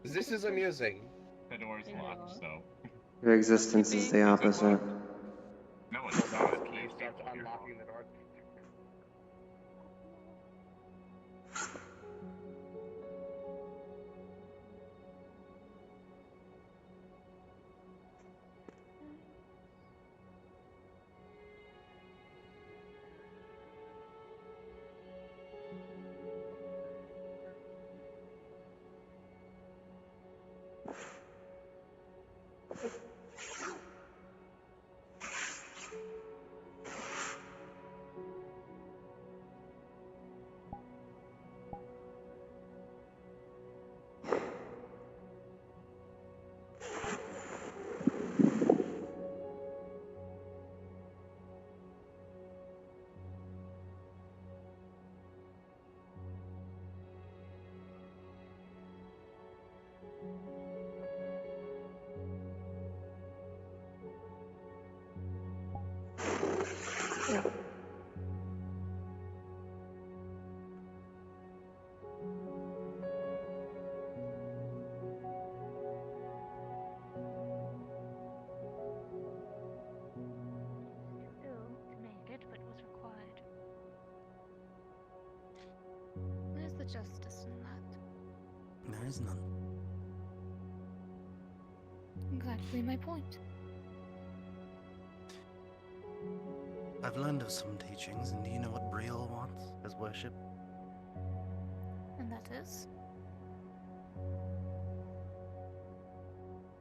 This is amusing. The door's locked, so. Your existence is the opposite. No, it's not. He starts unlocking the door. To make it, but was required. Where's the justice in that? There is none. Exactly my point. I've learned of some teachings, and do you know what Briel wants as worship? And that is?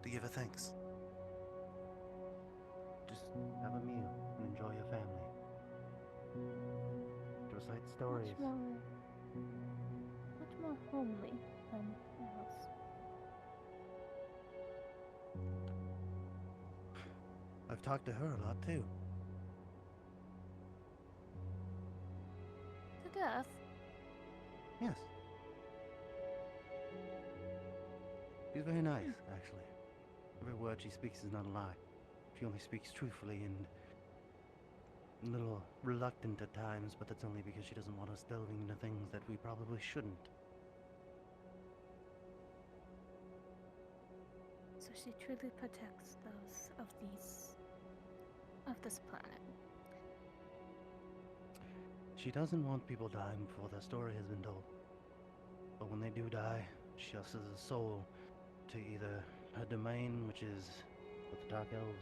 To give her thanks. Just have a meal and enjoy your family. To recite stories. Much more homely than else. I've talked to her a lot too. To death? Yes. She's very nice, actually. Every word she speaks is not a lie. She only speaks truthfully and a little reluctant at times, but that's only because she doesn't want us delving into things that we probably shouldn't. So she truly protects those of this planet. She doesn't want people dying before their story has been told. But when they do die, she offers a soul to either her domain, which is with the Dark Elves,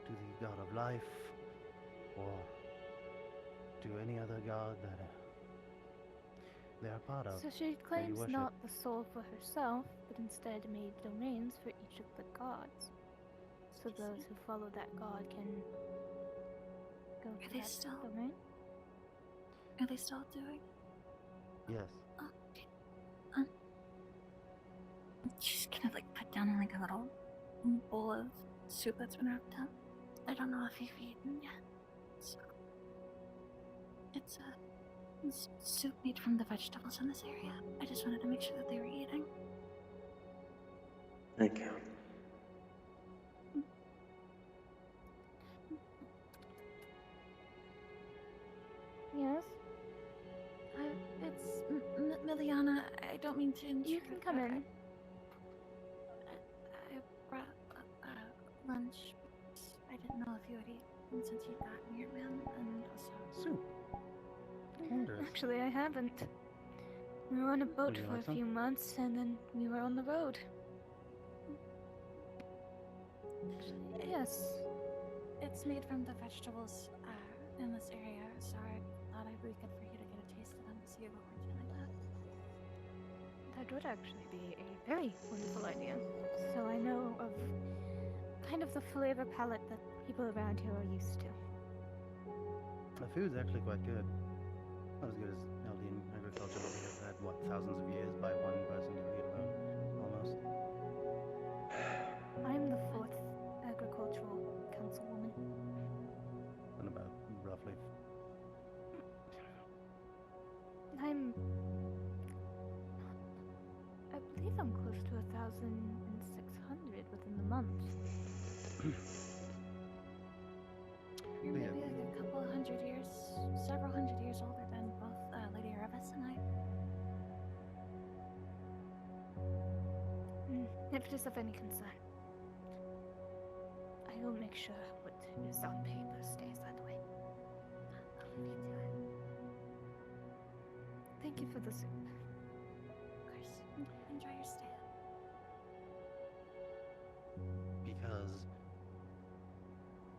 to the god of life, or to any other god that they are part of. So she that you claims worship. not the soul for herself, but instead made domains for each of the gods. So those who follow that god can go to they that still- domain. Are they still doing? Yes. Okay. She's gonna like put down like a little bowl of soup that's been wrapped up. I don't know if you've eaten yet. So it's soup made from the vegetables in this area. I just wanted to make sure that they were eating. Thank you. Yes? It's Miliana. I don't mean to intrude. You can come but in. I brought lunch. I didn't know if you had eaten since you got here, man, and also soup. Actually, I haven't. We were on a boat Would you for like a some? few months, and then we were on the road. Yes. It's made from the vegetables in this area, so I thought it'd be good for you to get a taste of them to see what we're dealing with. That would actually be a very wonderful idea. So I know of kind of the flavor palette that people around here are used to. The food's actually quite good. Not as good as Eldian agriculture, but we have had, what, thousands of years by one person doing it alone, almost. I'm the 4th agricultural councilwoman. And about, roughly. I believe I'm close to 1,600 within the month. You're Yeah. maybe like a couple hundred years, several hundred years older than both Lady Revis and I. If it is of any concern, I will make sure what is on paper stays that way. I'll leave you to it. Thank you for the soup. Of course. Enjoy your stay. Because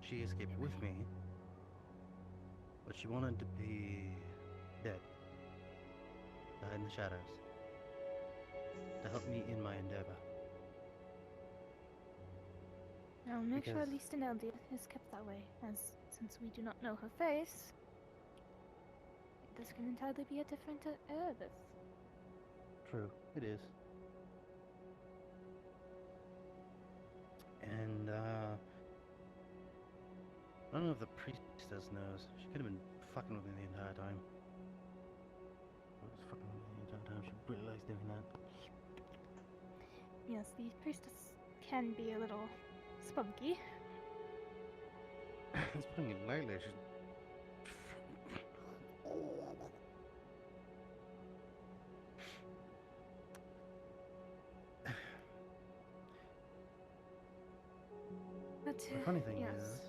she escaped with me, but she wanted to be dead, in the shadows, to help me in my endeavor. I'll make sure at Because- least Ineldia is kept that way, as since we do not know her face, this can entirely be a different Erebus. True, it is. And, I don't know if the priestess knows. She could have been fucking with me the entire time. I was fucking with me the entire time. She really likes doing that. Yes, the priestess can be a little spunky. It's putting it lightly. She's... But, The funny thing yes. is,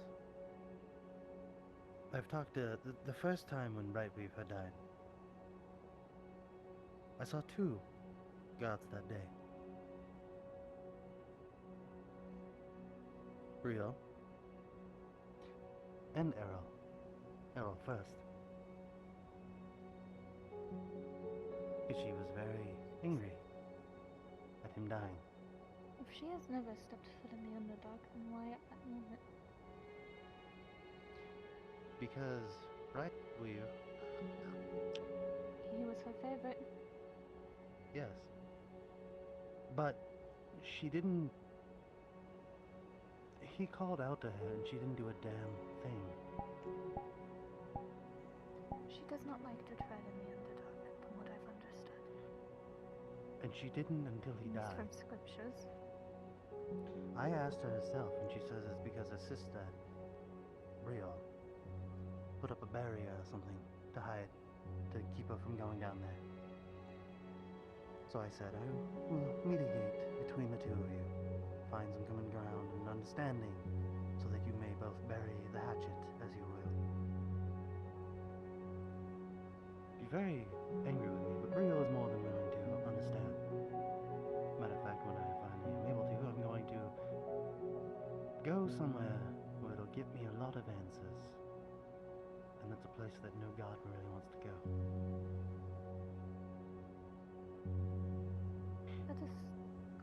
I've talked to the first time when Brightweave had died. I saw 2 gods that day. Rio and Errol. Errol first. Because she was very angry at him dying. If she has never stepped foot in the Underdark, then why at that moment? Because Brightweave, He was her favorite. yes. But she didn't. He called out to her and she didn't do a damn thing. She does not like to tread in the Underdark, from what I've understood. And she didn't until he At least died. from scriptures. I asked her herself, and she says it's because her sister, Rio, put up a barrier or something to hide, to keep her from going down there. So I said, I will mediate between the two of you. find some common ground and understanding, so that you may both bury the hatchet as you will. Be very angry with me, but Rio is more than willing to understand. Matter of fact, when I finally am able to, I'm going to go somewhere where it'll give me a lot of answers. And that's a place that no god really wants to go. That is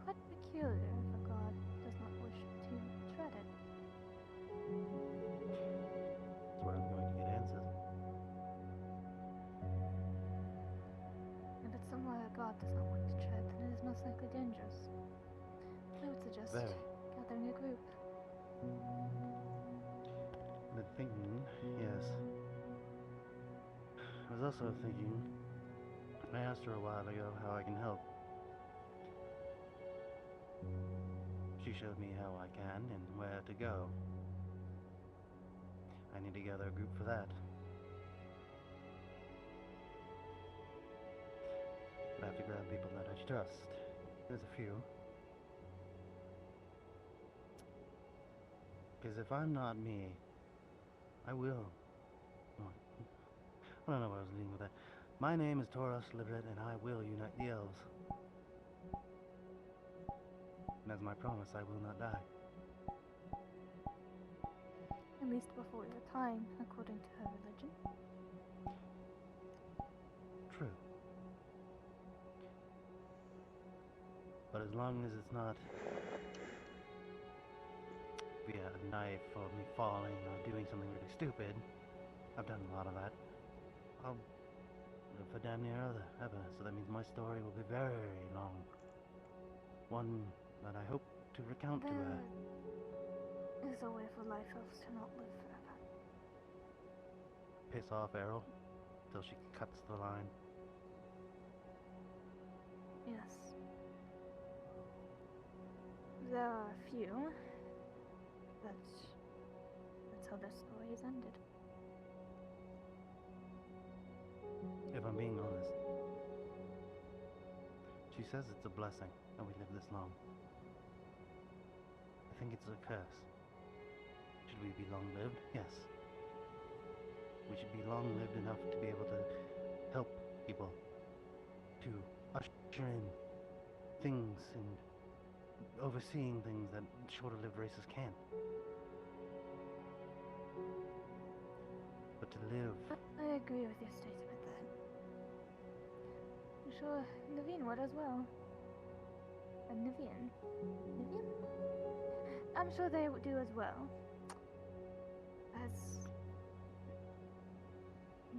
quite peculiar if a god does not wish to tread it. That's where I'm going to get answers. If it's somewhere a god does not want to tread, then it is most likely dangerous. I would suggest Very. gathering a group. But thinking, yes. I was also thinking, I asked her a while ago how I can help. She showed me how I can and where to go. I need to gather a group for that. But I have to grab people that I trust. There's a few. Because if I'm not me, I will. Oh, I don't know where I was leading with that. My name is Tauros Liberate, and I will unite the elves. And as my promise, I will not die. At least before your time, according to her religion. True. But as long as it's not via a knife or me falling or doing something really stupid, I've done a lot of that. I'll live for damn near ever, so that means my story will be very long. One that I hope to recount to her. There is a way for life elves to not live forever. Piss off, Errol, till she cuts the line. Yes. There are a few. That's how their story is ended. If I'm being honest, she says it's a blessing that we live this long. I think it's a curse. Should we be long-lived? Yes. We should be long-lived enough to be able to help people, to usher in things and overseeing things that shorter-lived races can't. But to live... I agree with your statement there. I'm sure Naveen would as well. Naveen? I'm sure they would do as well. As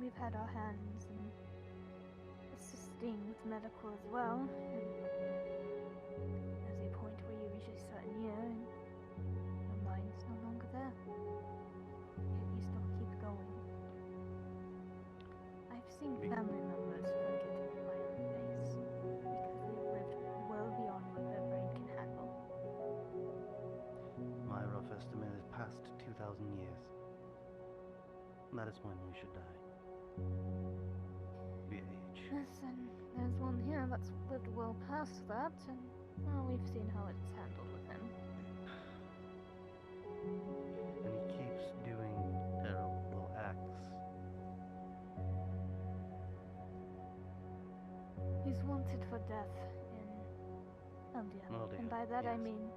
we've had our hands in assisting with medical as well. And there's a point where you reach a certain year and your mind's no longer there. Yet you still keep going. I've seen family members forget my own face because they've lived well beyond what their brain can handle. My rough estimate is past 2,000 years. That is when we should die. Be age. Yes, and there's one here that's lived well past that, and well, we've seen how it's handled with him. And he keeps doing terrible acts. He's wanted for death in Eldia. And by that I mean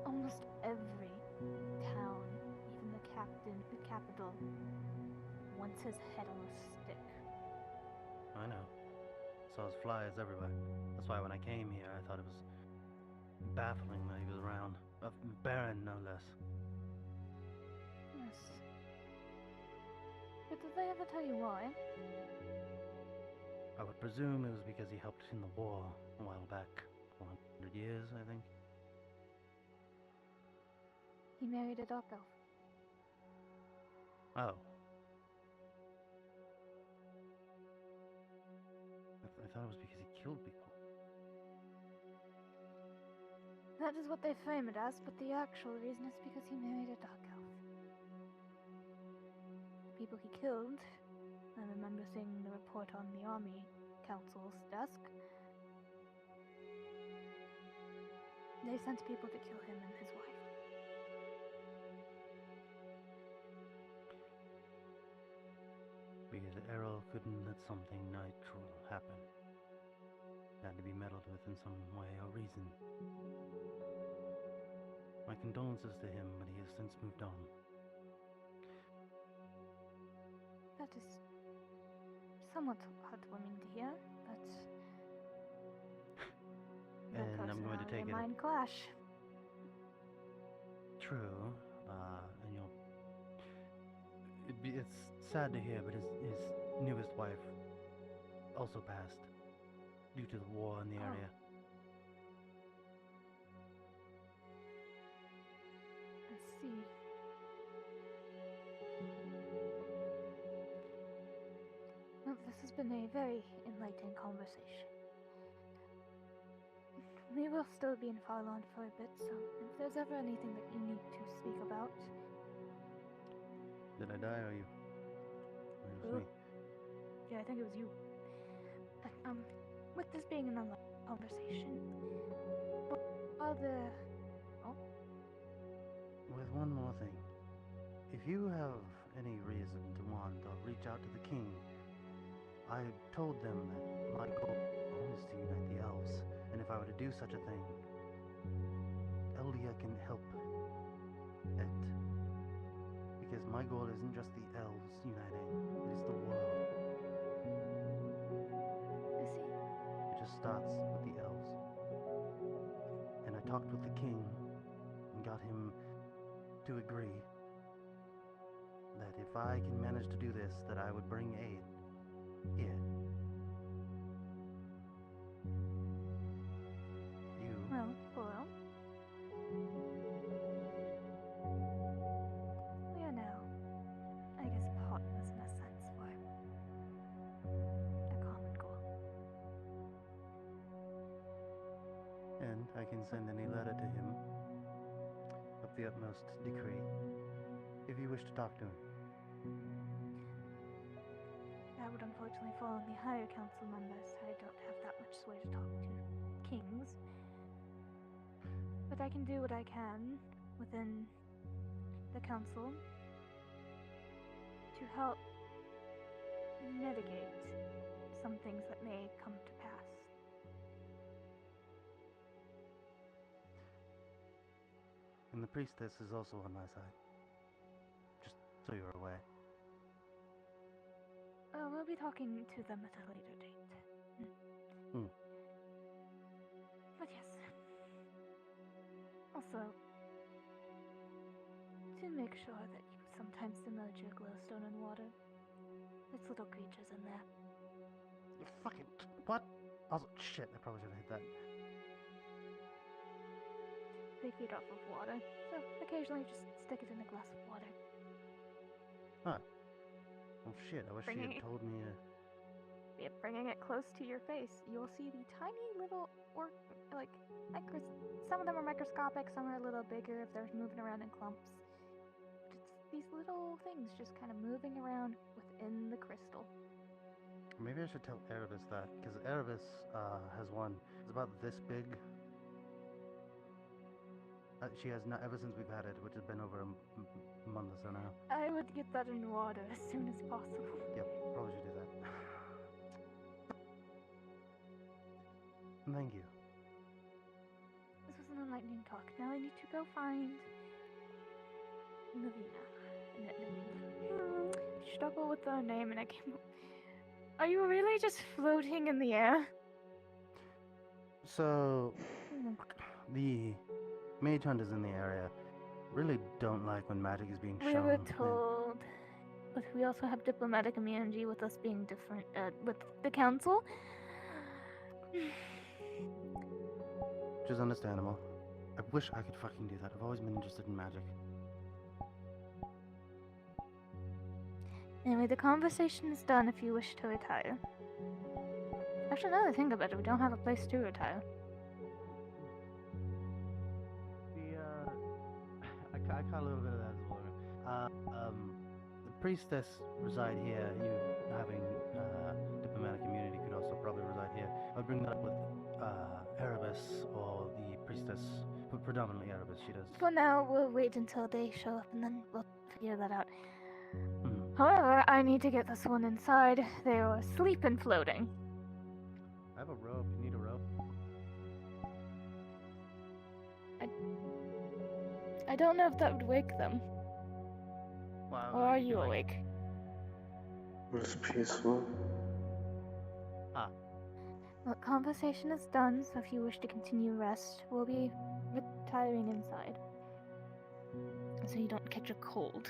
almost every town, even the capital, wants his head on a stick. I know. Saw his flyers everywhere. That's why when I came here, I thought it was baffling that he was around. A baron, no less. Yes. But did they ever tell you why? I would presume it was because he helped in the war a while back. 400 years, I think. He married a dark elf. Oh. I thought it was because he killed people. That is what they frame it as, but the actual reason is because he married a dark elf. The people he killed, I remember seeing the report on the army council's desk. They sent people to kill him and his wife. Because Errol couldn't let something natural happen. It had to be meddled with in some way or reason. My condolences to him, but he has since moved on. That is somewhat heartwarming to hear, but And I'm going to take it. Mind clash. True, and it's sad to hear, but his newest wife also passed due to the war in the area. I see. Well, this has been a very enlightening conversation. We will still be in Farlon for a bit, so if there's ever anything that you need to speak about... Did I die or you? Or it was me? Yeah, I think it was you. But, with this being an online conversation, while With one more thing. If you have any reason to want to reach out to the king, I told them that my goal is to unite the elves, and if I were to do such a thing, Eldia can help it. Because my goal isn't just the elves uniting, it is the world. I see. It just starts with the elves. And I talked with the king and got him to agree that if I can manage to do this, that I would bring aid here. Well, we are now, I guess, partners in a sense for a common goal. And I can send any letter to him of the utmost decree, if you wish to talk to him. That would unfortunately fall on the higher council members. I don't have that much sway to talk to kings. But I can do what I can within the council to help mitigate some things that may come to pass. And the priestess is also on my side. Just so you're aware. We'll be talking to them at a later date. But yes. Also, to make sure that you sometimes submerge your glowstone in water. There's little creatures in there. You fucking... What? Also, shit, I probably should have hit that. They feed off of water, so occasionally just stick it in a glass of water. Huh. Oh shit, I wish she Bringing had it- told me Bringing it close to your face, you'll see the tiny little, some of them are microscopic, some are a little bigger if they're moving around in clumps. But it's these little things just kind of moving around within the crystal. Maybe I should tell Erebus that, because Erebus has one. It's about this big. She has not, ever since we've had it, which has been over a month or so now. I would get that in water as soon as possible. Yep, probably should do that. Thank you. This was an enlightening talk. Now I need to go find Navina. Struggle with the name and I can't... Are you really just floating in the air? So, the mage hunters in the area really don't like when magic is being We shown. were told, but we also have diplomatic immunity with us being different, with the council. Which is understandable. I wish I could fucking do that. I've always been interested in magic. Anyway, the conversation is done if you wish to retire. Actually, now that I think about it, we don't have a place to retire. I caught a little bit of that as well. The priestess reside here. You having diplomatic immunity could also probably reside here. I'll bring that up with Erebus or the priestess predominantly Erebus. She does. For now, we'll wait until they show up and then we'll figure that out. Hmm. However, I need to get this one inside. They are asleep and floating. I have a rope. You need a rope? I don't know if that would wake them. Wow. Or are you awake? It's peaceful. Ah. Well, conversation is done, so if you wish to continue rest, we'll be retiring inside. So you don't catch a cold.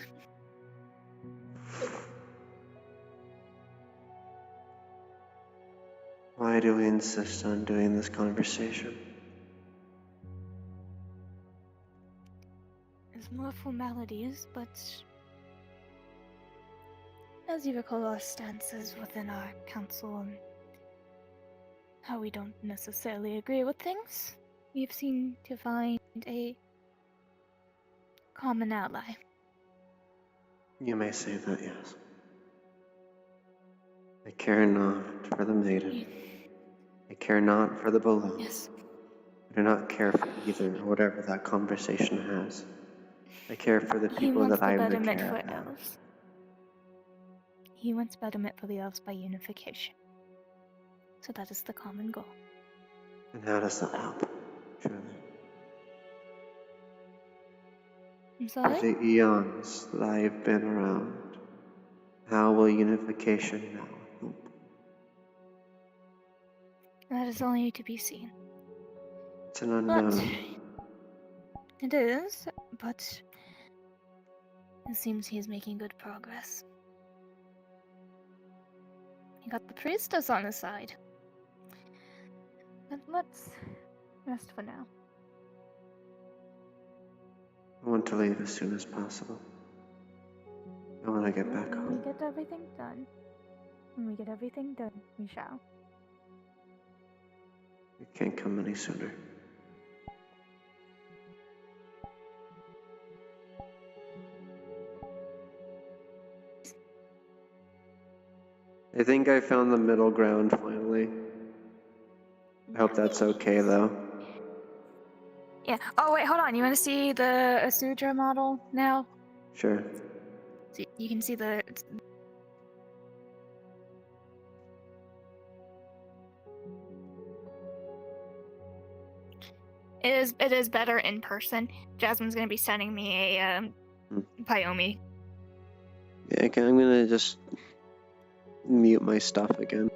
Why do we insist on doing this conversation? There's more formalities, but as you recall our stances within our council and how we don't necessarily agree with things, we've seemed to find a common ally. You may say that, yes. I care not for the maiden. I care not for the below. Yes. I do not care for either or whatever that conversation has. I care for the He people wants that I the am to betterment care for about. elves. He wants betterment for the elves by unification. So that is the common goal. And how does that help? Truly. I'm For sorry? the eons that I have been around, how will unification now help? That is only to be seen. It's an unknown. It is, but it seems he is making good progress. He got the priestess on his side. But let's rest for now. I want to leave as soon as possible. I want to get back When home. we get everything done, we shall. We can't come any sooner. I think I found the middle ground finally. I hope that's okay though. Yeah. Oh wait, hold on. You want to see the Asudra model now? Sure. So you can see the. It is better in person. Jasmine's gonna be sending me a Pyomi. Yeah, okay, I'm gonna just mute my stuff again.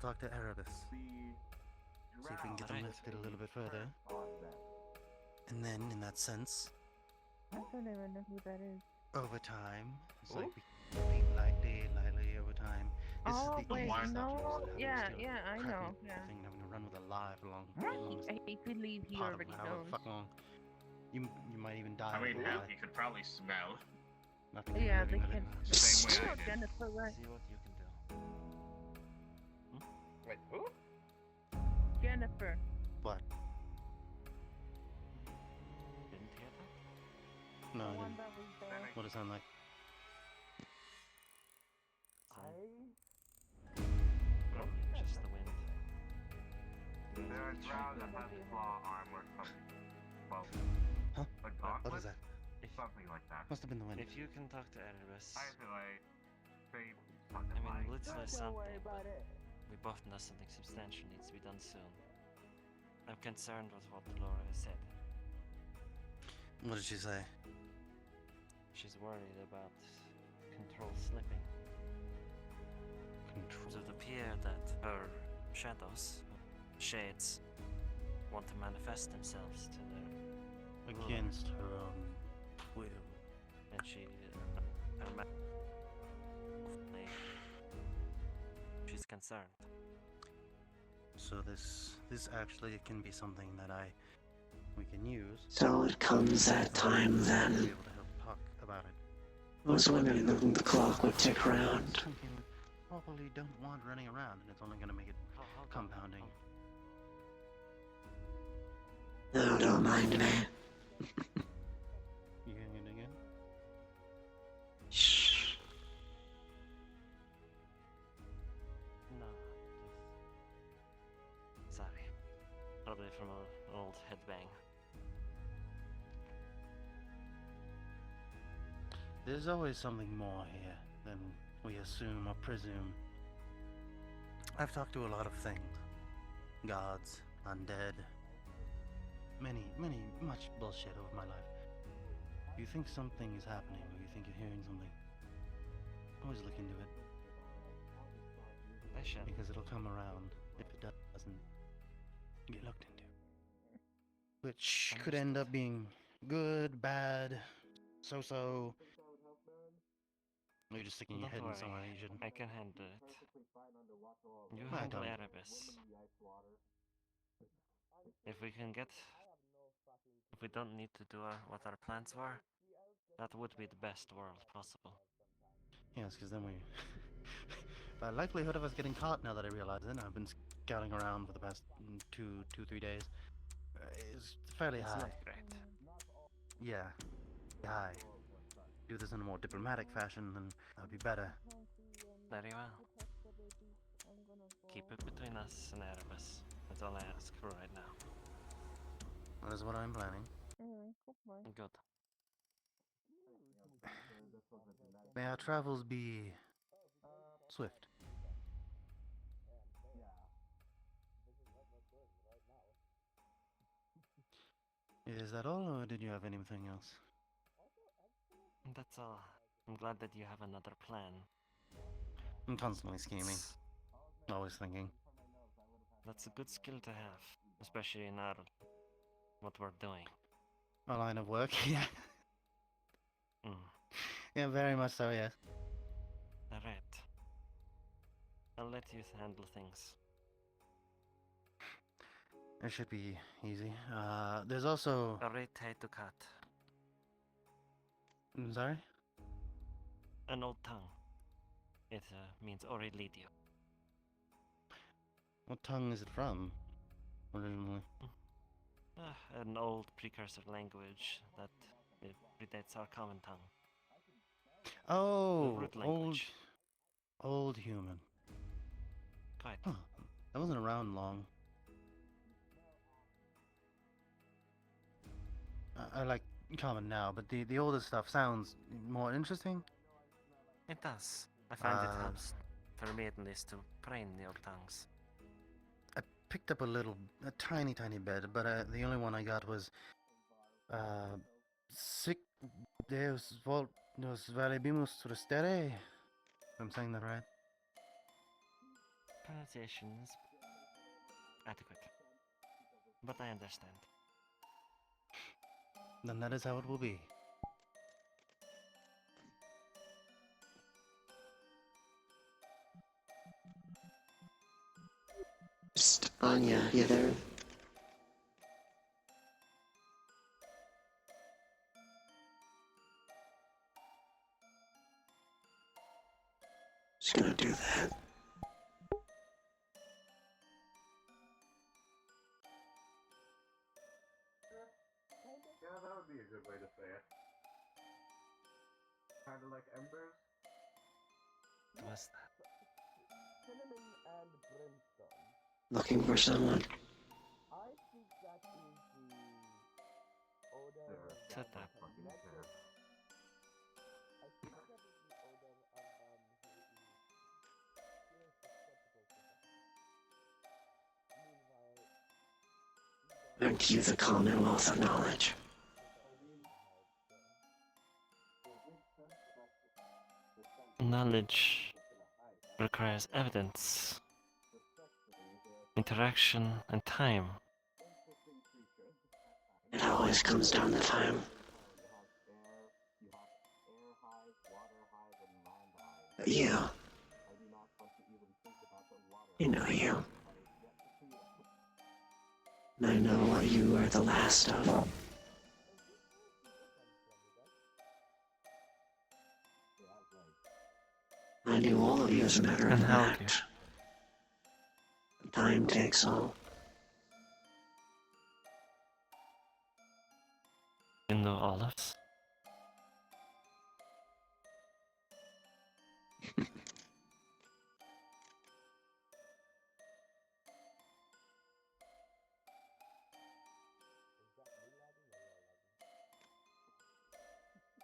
talk to Erebus. See if we can get them lifted a little bit further. And then, in that sense, I don't even know who that is. over time, it's like we leap lightly over time. This Oh, is the wait, easy stuff no, usually. yeah, Still yeah, I cracking know, the yeah. thing having to run with a live along I believe he part of already however knows. the fuck long. You might even die. I mean, with a hell, lie. you could probably smell. Nothing Yeah, living they with it. can. Same way You know I did. Jennifer, right? See what you can do. Wait, who? Jennifer. What? Didn't hear that? No, I The one didn't. that was there. What does it sound like? Probably just the wind. There is round that has claw armor something. Well, Huh? a What gauntlet? is that? Something like that. Must have been the wind. If you can talk to Erebus, I feel like they I mean, let's know Don't something. worry about it. We both know something substantial needs to be done soon. I'm concerned with what Laura said. What did she say? She's worried about control slipping. Control. It would appear that her shadows, shades, want to manifest themselves to their Against her own will. and she she's concerned. So this actually can be something that we can use. So it comes that time To then. be able to help talk about it. I was wondering if the clock would tick around. Something we probably don't want running around, and it's only going to make it compounding. No, don't mind me. You hearing it again? Shh. No, just... Sorry. Probably from an old headbang. There's always something more here than we assume or presume. I've talked to a lot of things. Gods, undead, much bullshit over my life. If you think something is happening, or you think you're hearing something, always look into it. I should. Because it'll come around if it doesn't get looked into. Which could end up being good, bad, so-so. Or you're just sticking your Don't head in worry, somewhere you shouldn't. I can handle it. You I handle don't. Erebus. If we can get... If we don't need to do what our plans were, that would be the best world possible. Yes, because then we... The likelihood of us getting caught, now that I realize it, I've been scouting around for the past 3 days, is fairly It's high. not great. Yeah, high. Do this in a more diplomatic fashion, then that'd be better. Very well. Keep it between us and Erebus. That's all I ask for right now. That is what I'm planning. Good. May our travels be swift. Is that all, or did you have anything else? That's all. I'm glad that you have another plan. I'm constantly scheming. Always thinking. That's a good skill to have, especially in our... what we're doing. Our line of work, yeah. Mm. Yeah, very much so, yes. Alright. I'll let you handle things. It should be easy. There's also... Alright, to cut. I'm sorry? An old tongue. It means Aurelidio. What tongue is it from, originally? An old precursor language that predates our common tongue. Oh, root language. old human. Quite. Huh. That wasn't around long. I like common now, but the older stuff sounds more interesting. It does. I find it helps, for me at least, to train the old tongues. I picked up a tiny bit, but the only one I got was Sic Deus Volt Nos Valebimus Restere. If I'm saying that right. pronunciation is adequate. But I understand. Then that is how it will be. Psst, Anya, you there? Just gonna do that. Yeah, that would be a good way to say it. Kind of like embers. What's that? Cinnamon and brimstone. Looking for someone. I think that is the odor. Shut up. I think that is the odor of who is irresponsible to that. Meanwhile, Aren't you the Commonwealth of Knowledge? Knowledge requires evidence, interaction, and time. It always comes down to time. But you know you. And I know what you are the last of. I knew all of you as a matter of fact. Time takes all. You know all of us?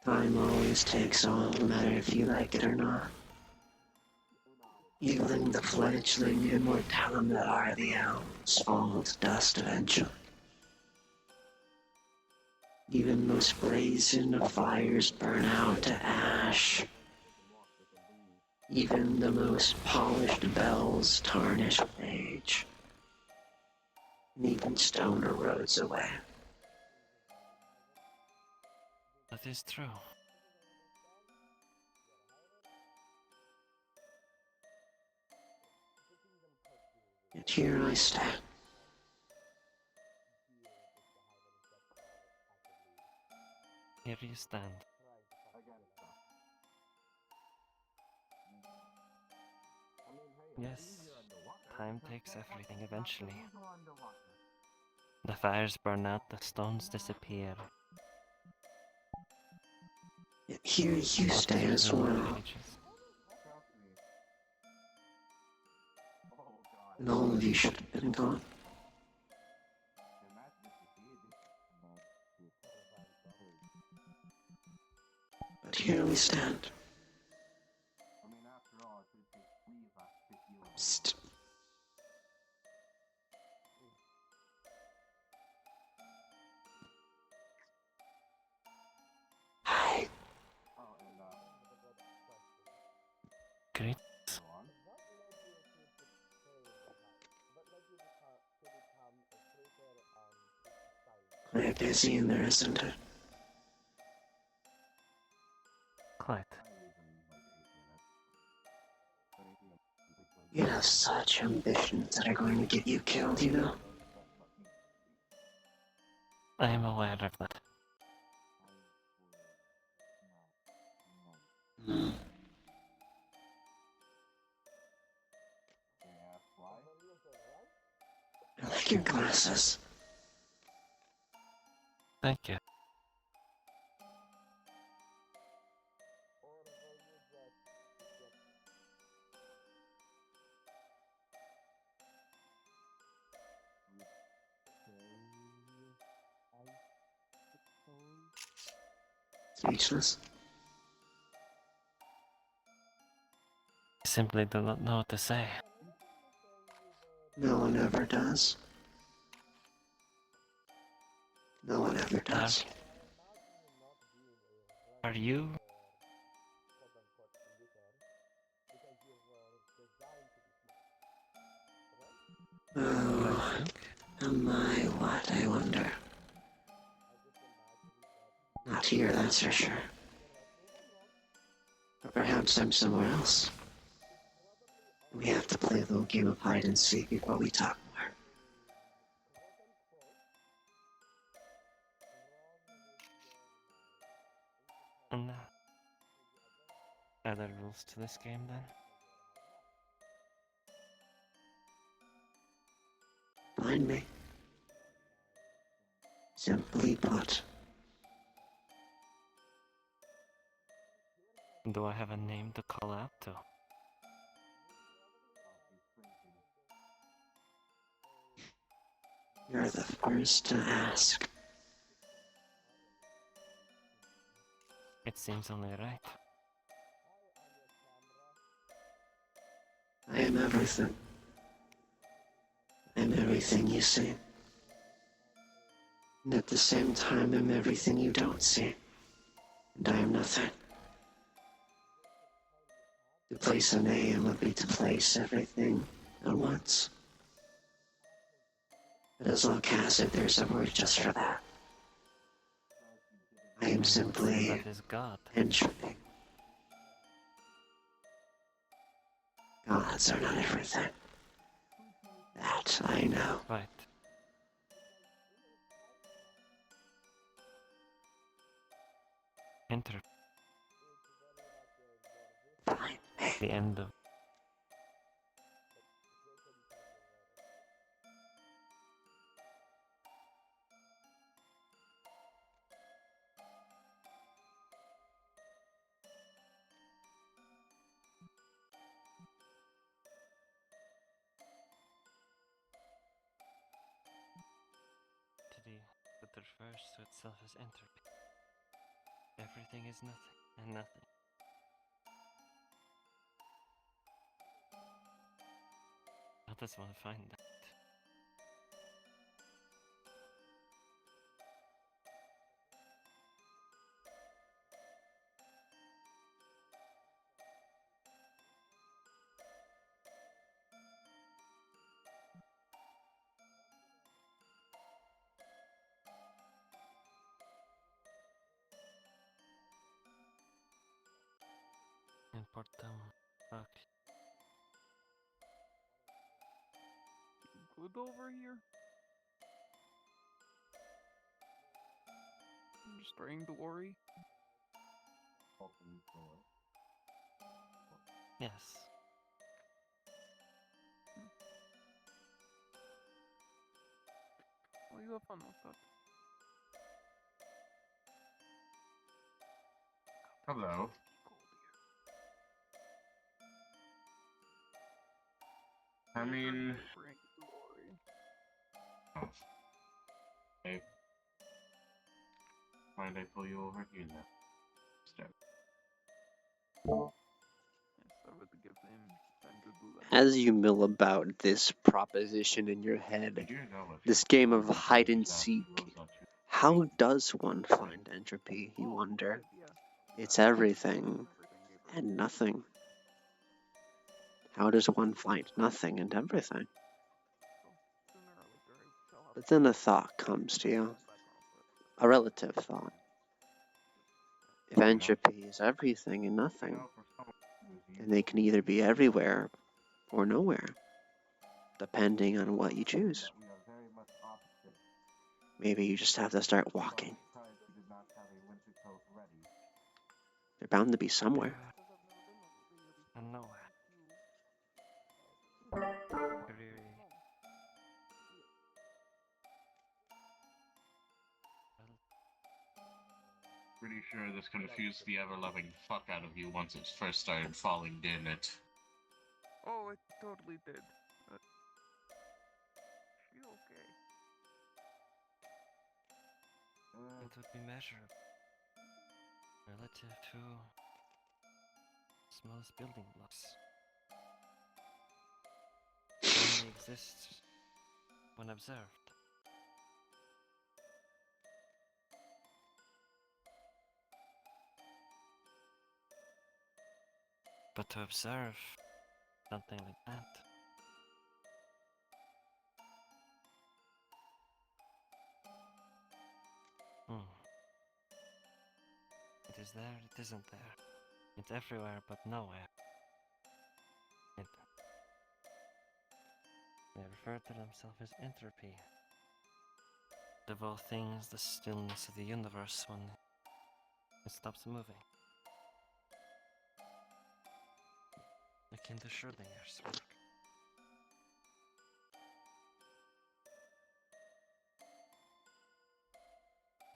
Time always takes all, no matter if you like it or not. Even the fledgling immortalum that are the elves fall to dust eventually. Even most brazen of fires burn out to ash. Even the most polished bells tarnish with age. And even stone erodes away. That is true. Yet here I stand. Here you stand. Yes, time takes everything eventually. The fires burn out, the stones disappear. Yet here you stay as well. And all of you should have been gone. But here we stand. Psst. Hi. Great. Quite busy in there, isn't it? Quite. You have such ambitions that are going to get you killed, you know? I am aware of that. Mm. I like your glasses. Thank you. Speechless. I simply do not know what to say. No one ever does. No one ever does. Are you? Oh, am I what, I wonder? Not here, that's for sure. But perhaps I'm somewhere else. We have to play a little game of hide and seek before we talk more. And are there rules to this game then? Find me. Simply put. Do I have a name to call out to? You're the first to ask. It seems only right. I am everything. I'm everything you see. And at the same time, I'm everything you don't see. And I am nothing. To place a name would be to place everything at once. It is look as if there's a word just for that. I am simply That is God. entropy. Gods are not everything. That I know. Right. Enter. The end of. That refers to itself as entropy. Everything is nothing, and nothing. I just want to find that. Important. Okay. Good over here? I'm just trying to worry. Yes. Well, you have fun with that. Hello. I mean... Oh. Hey. Why'd I pull you over here now? Step. Yes, I would give them time to do that. As you mill about this proposition in your head, this game of hide and seek, how does one find entropy, you wonder? It's everything and nothing. How does one find nothing and everything? But then a thought comes to you. A relative thought. If entropy is everything and nothing, then they can either be everywhere or nowhere, depending on what you choose. Maybe you just have to start walking. They're bound to be somewhere. And nowhere. Pretty sure this confused the ever-loving fuck out of you once it first started falling, didn't it? Oh, it totally did. She's okay. It would be measurable. Relative to smallest building blocks. It only exists when observed. But to observe something like that, is there, it isn't there. It's everywhere but nowhere. They refer to themselves as entropy. Of all things, the stillness of the universe when it stops moving. Akin to Schrodinger's work.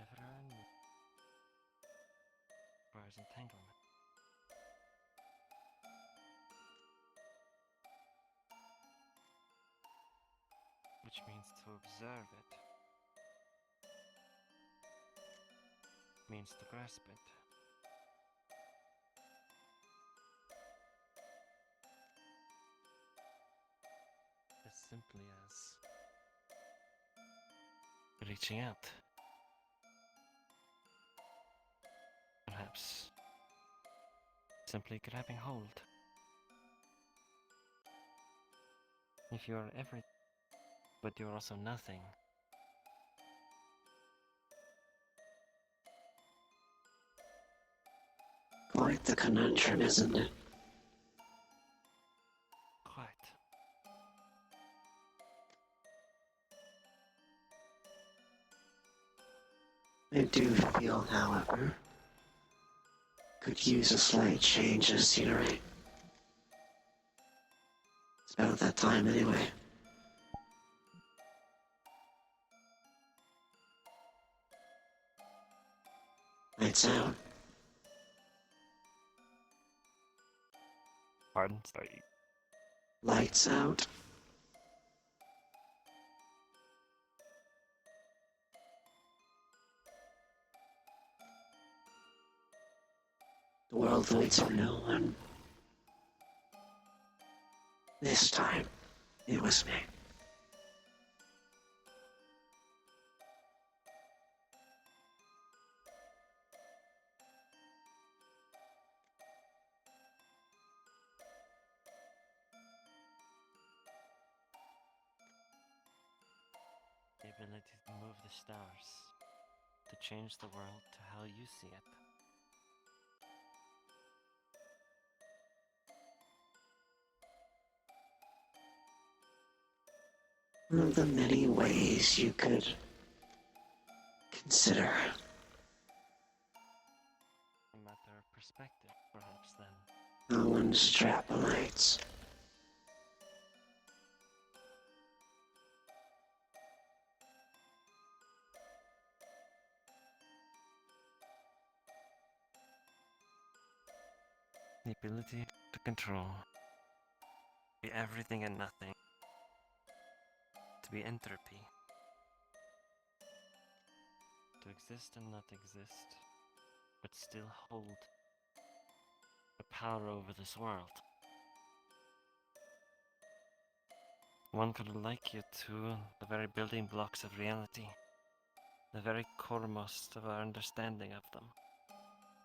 Ever requires entanglement. Which means to observe it. Means to grasp it. As simply as reaching out. Perhaps simply grabbing hold. If you are everything, but you're also nothing, Quite the conundrum, isn't it? quite. I do feel, however, could use a slight change of scenery. It's about that time anyway. Lights out. Pardon? Sorry. Lights out. The world waits for no one. This time, it was me. The ability to move the stars, to change the world to how you see it. One of the many ways you could consider. A matter of perspective, perhaps then. No one extrapolates. The ability to control. Be everything and nothing. To be entropy. To exist and not exist, but still hold the power over this world. One could like you to the very building blocks of reality, the very coremost of our understanding of them,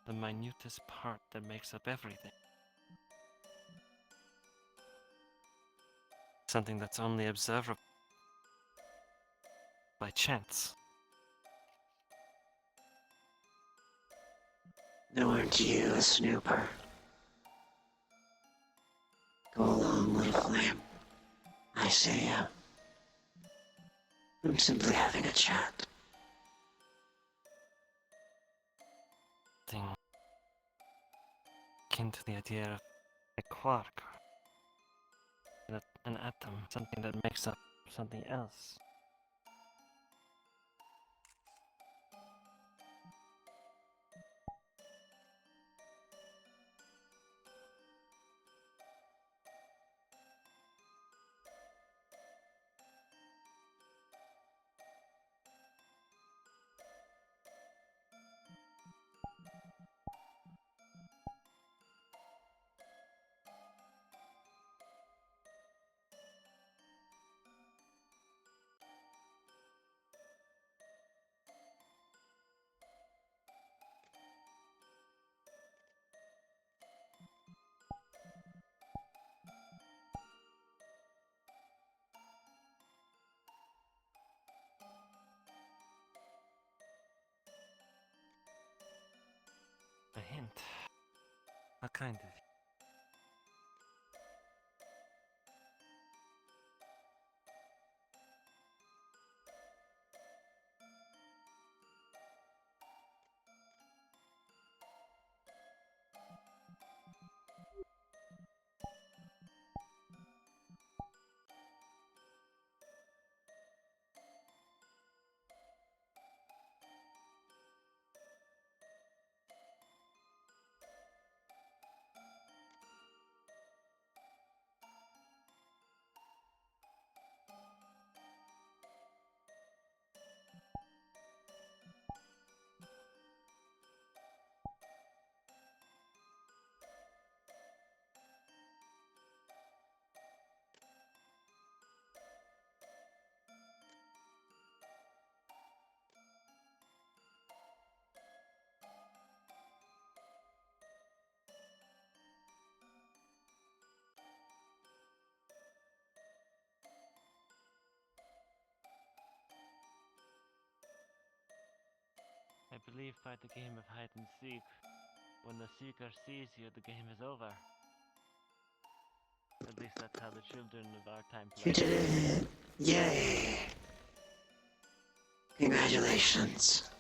the minutest part that makes up everything. Something that's only observable by chance. No, aren't you a snooper? Go along, little flame. I say, I'm simply having a chat. Thing akin to the idea of a quark, an atom, something that makes up something else. How kind of you. I believe by the game of hide and seek, when the seeker sees you, the game is over. At least that's how the children of our time play. You did it! Yay! Congratulations.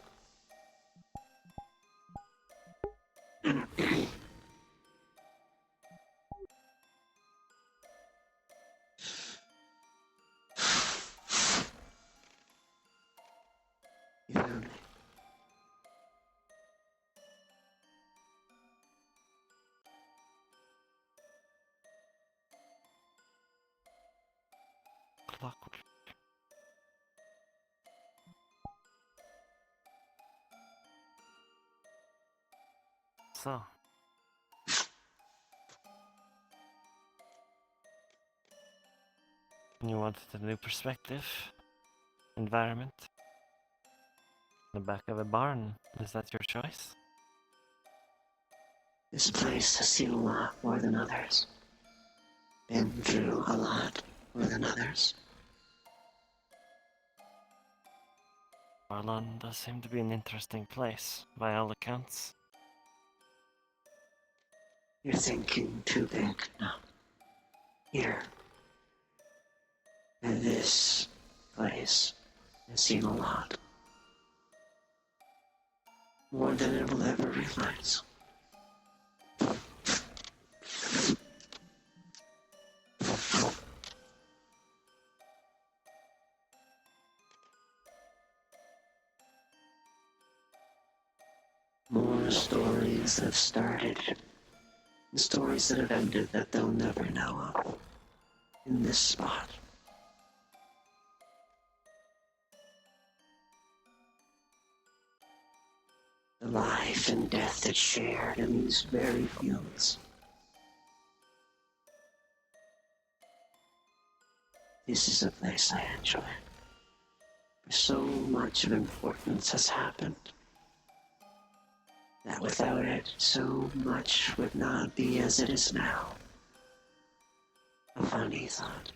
You found me. Clockwork. So, you wanted a new perspective, environment, the back of a barn. Is that your choice? This place has seen a lot more than others. Been through a lot more than others. Farlon does seem to be an interesting place, by all accounts. You're thinking too big now. Here. And this place has seen a lot. More than it will ever realize. More stories that have started, and stories that have ended that they'll never know of. In this spot. The life and death that's shared in these very fields. This is a place I enjoy. For so much of importance has happened. That without it, so much would not be as it is now. A funny thought.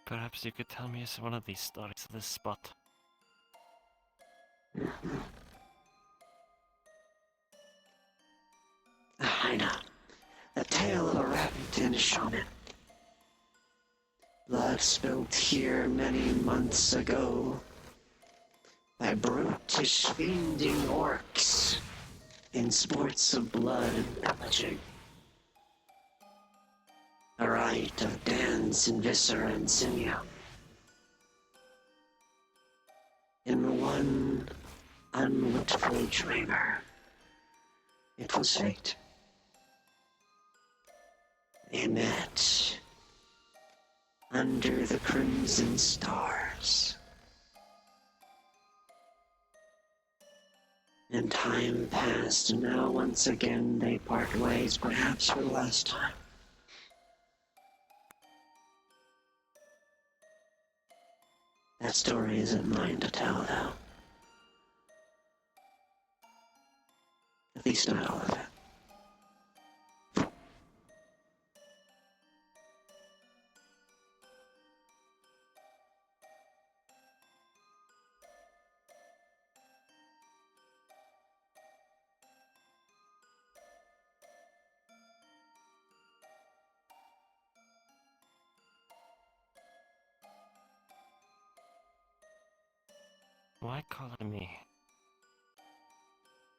Perhaps you could tell me one of these stories of this spot. I know. The tale of a rabbit and a shaman. Blood spilled here many months ago by brutish fiending orcs in sports of blood and pillaging. A rite of dance and viscera and sinew. In one unlooked-for dreamer, it was fate. They met under the crimson stars. And time passed, and now once again they part ways, perhaps for the last time. That story isn't mine to tell, though. At least not all of it. Why call it me?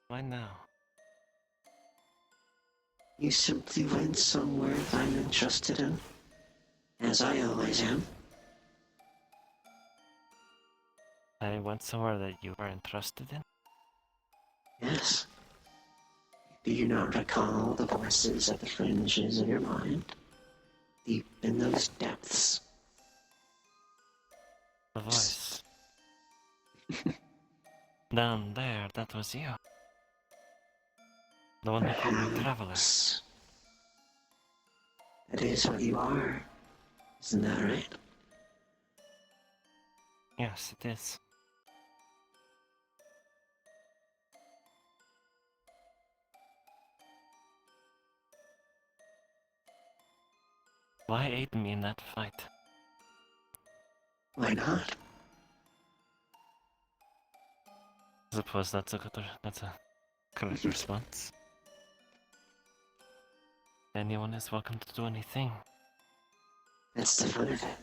Why now? You simply went somewhere I'm interested in, as I always am. I went somewhere that you were interested in? Yes. Do you not recall the voices at the fringes of your mind? Deep in those depths. The voice. Down there, that was you. The one who called me traveler. That is what you are. Isn't that right? Yes, it is. Why aid me in that fight? Why not? I suppose that's a correct response. Anyone is welcome to do anything. That's the fun of it.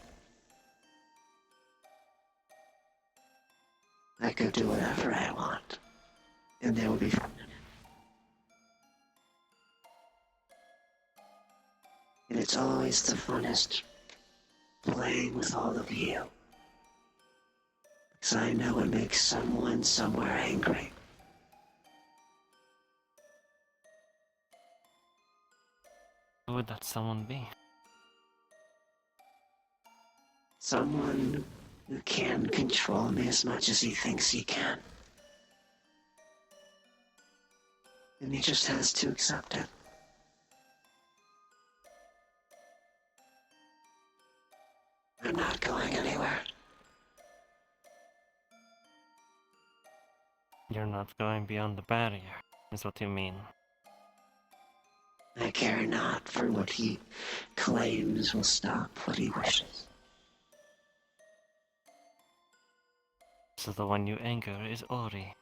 I could do whatever I want, and there would be fun in it. And it's always the funnest, playing with all of you. Because I know it makes someone somewhere angry. Who would that someone be? Someone who can control me as much as he thinks he can. And he just has to accept it. I'm not going anywhere. You're not going beyond the barrier, is what you mean. I care not for what he claims will stop what he wishes. So the one you anger is Ori.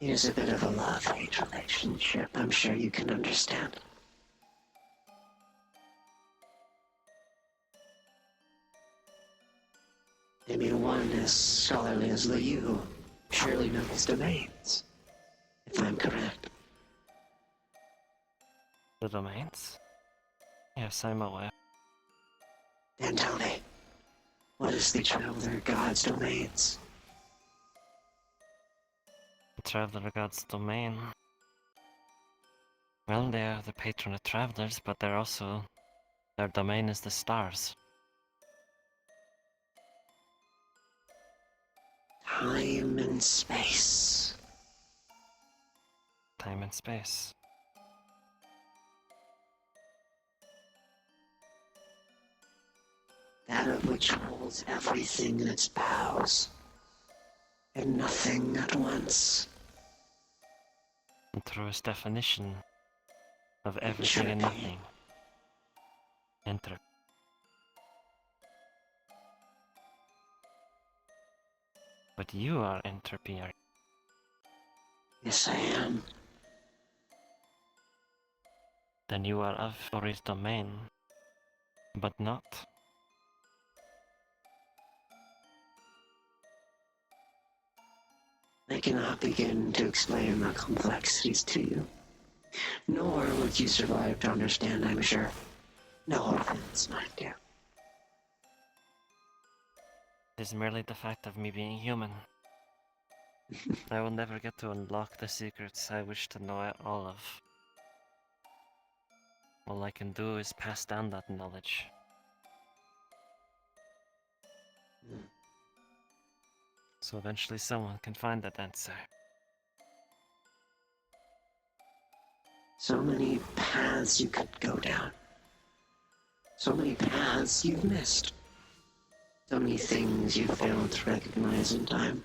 It is a bit of a love-hate relationship, I'm sure you can understand. I mean, one as scholarly as you surely knows domains, if I'm correct. The domains? Yes, I'm aware. Then tell me, what is the Traveler God's domains? The Traveler God's domain. Well, they are the patron of travelers, but they're also... their domain is the stars. Time and space. Time and space. That of which holds everything in its boughs, and nothing at once. The truest definition of everything and nothing. Entropy. But you are entropy, are you? Yes, I am. Then you are of Ori's domain, but not. I cannot begin to explain the complexities to you. Nor would you survive to understand, I'm sure. No offense, mind you. It is merely the fact of me being human. I will never get to unlock the secrets I wish to know all of. All I can do is pass down that knowledge. So eventually someone can find that answer. So many paths you could go down. So many paths you've missed. So many things you failed to recognize in time.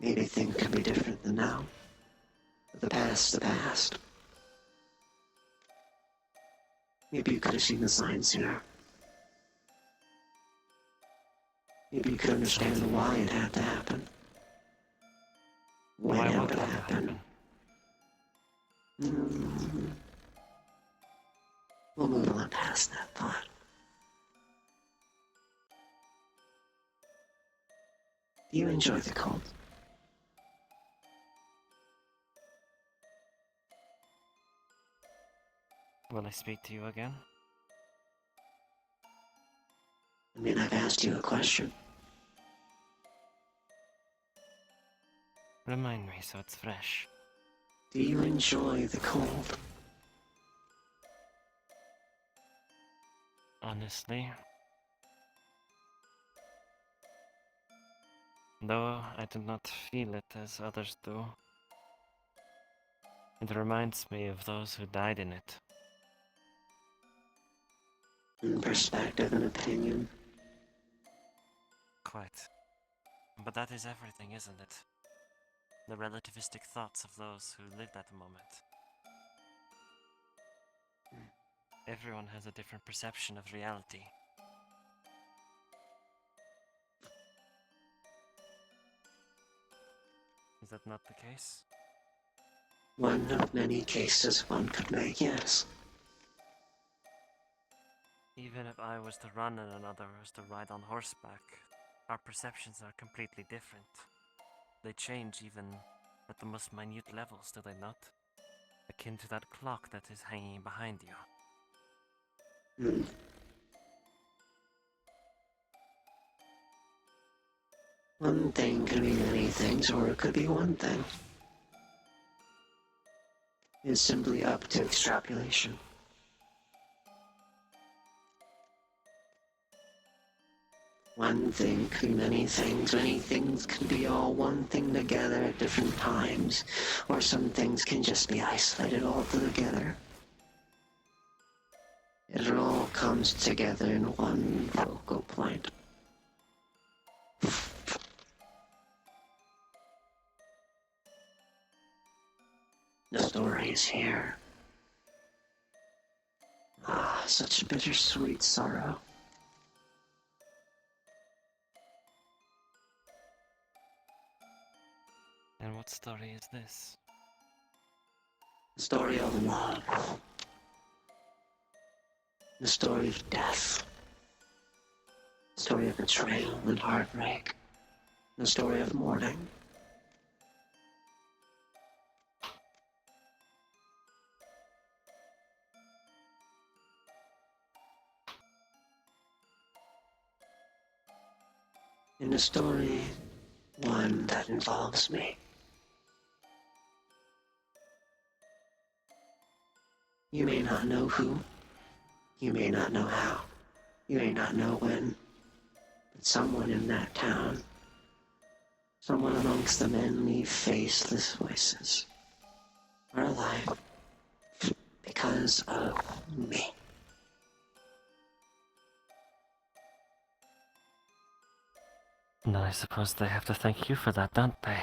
Maybe things could be different than now. But the past's the past. Maybe you could have seen the signs sooner. Maybe you could understand why it had to happen. When it would happen. We'll move on past that thought. Do you enjoy the cold? Will I speak to you again? I mean, I've asked you a question. Remind me so it's fresh. Do you enjoy the cold? Honestly, though I do not feel it as others do, it reminds me of those who died in it. In perspective and opinion. Quite. But that is everything, isn't it? The relativistic thoughts of those who lived at the moment. Everyone has a different perception of reality. Is that not the case? One of many cases one could make, yes. Even if I was to run and another was to ride on horseback, our perceptions are completely different. They change even at the most minute levels, do they not? Akin to that clock that is hanging behind you. One thing could be many things, or it could be one thing. It's simply up to extrapolation. One thing could be many things can be all one thing together at different times, or some things can just be isolated all together. It all comes together in one focal point. The story is here. Ah, such bittersweet sorrow. And what story is this? The story of love. The story of death. The story of betrayal and heartbreak. The story of mourning. In a story, one that involves me. You may not know who, you may not know how, you may not know when, but someone in that town, someone amongst the many faceless voices, are alive because of me. And I suppose they have to thank you for that, don't they?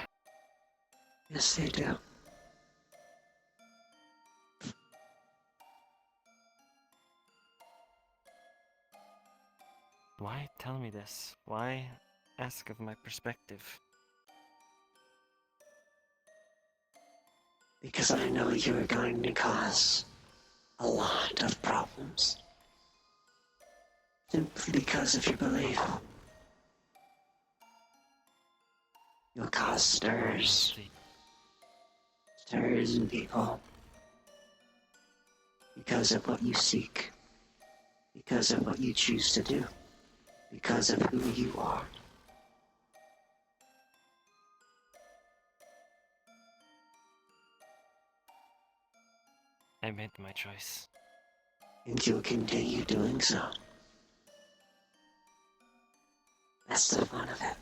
Yes, they do. Why tell me this? Why ask of my perspective? Because I know you are going to cause a lot of problems. Simply because of your belief. You'll cause stirs. Stirs in people. Because of what you seek. Because of what you choose to do. Because of who you are. I made my choice. And you'll continue doing so. That's the fun of it.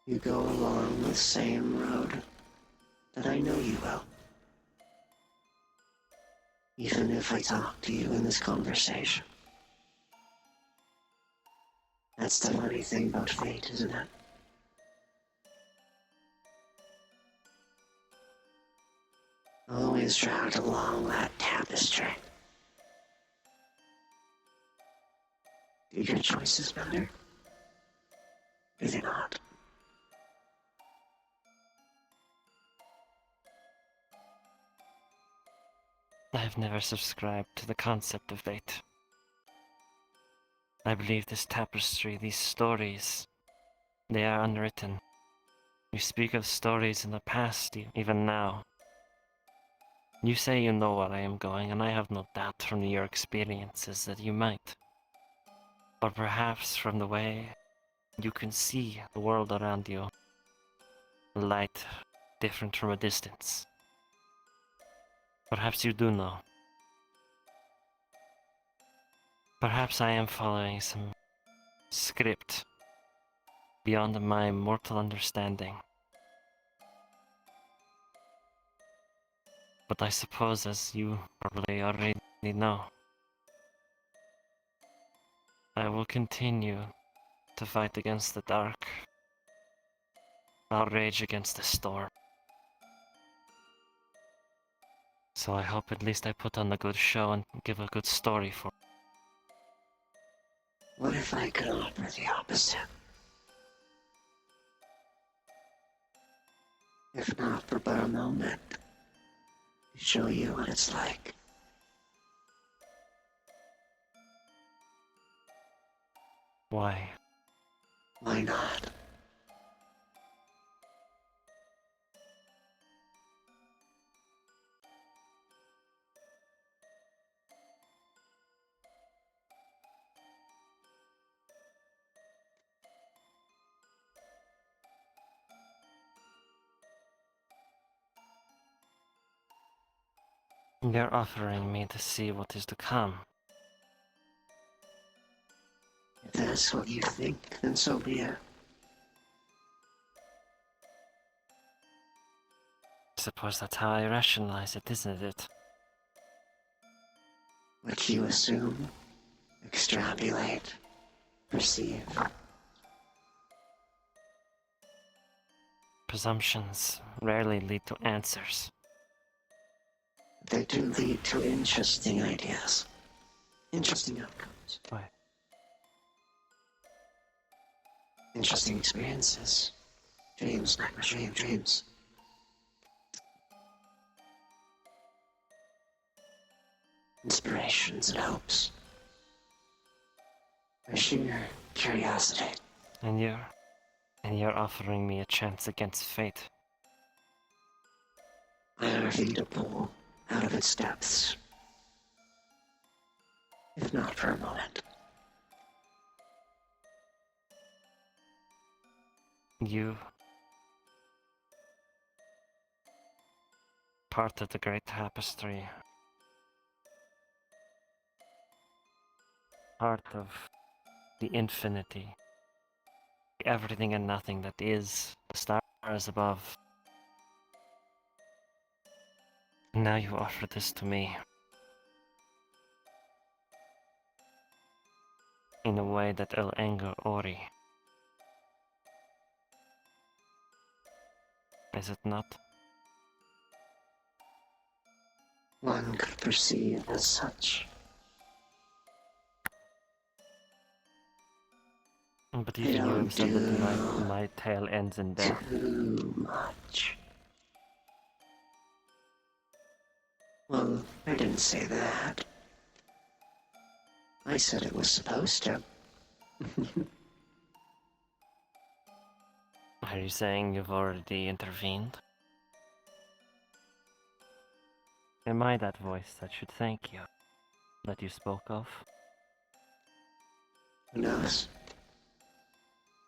You go along the same road that I know you will. Even if I talk to you in this conversation. That's the funny thing about fate, isn't it? Always dragged along that tapestry. Do your choices matter? Do they not? I have never subscribed to the concept of fate. I believe this tapestry, these stories, They are unwritten. You speak of stories in the past, even now. You say you know where I am going, and I have no doubt from your experiences that you might. Or perhaps from the way you can see the world around you. Light different from a distance. Perhaps you do know. Perhaps I am following some script beyond my mortal understanding. But I suppose, as you probably already know, I will continue to fight against the dark. I'll rage against the storm. So I hope at least I put on a good show and give a good story for it. What if I could offer the opposite? If not for but a moment, to show you what it's like. Why? Why not? You're offering me to see what is to come. If that's what you think, then so be it. I suppose that's how I rationalize it, isn't it? What you assume, extrapolate, perceive. Presumptions rarely lead to answers. They do lead to interesting ideas. Interesting outcomes. Why? Interesting experiences. Dreams, nightmare, dreams. Inspirations and hopes. For sheer curiosity. And you're offering me a chance against fate. I offer you to pull out of its depths. If not for a moment. You part of the great tapestry. Part of the infinity. Everything and nothing that is the stars above. Now you offer this to me. In a way that will anger Ori. Is it not? One could perceive as such. But even you have said that my tale ends in death. Too much. Well, I didn't say that. I said it was supposed to. Are you saying you've already intervened? Am I that voice that should thank you? That you spoke of? Who knows?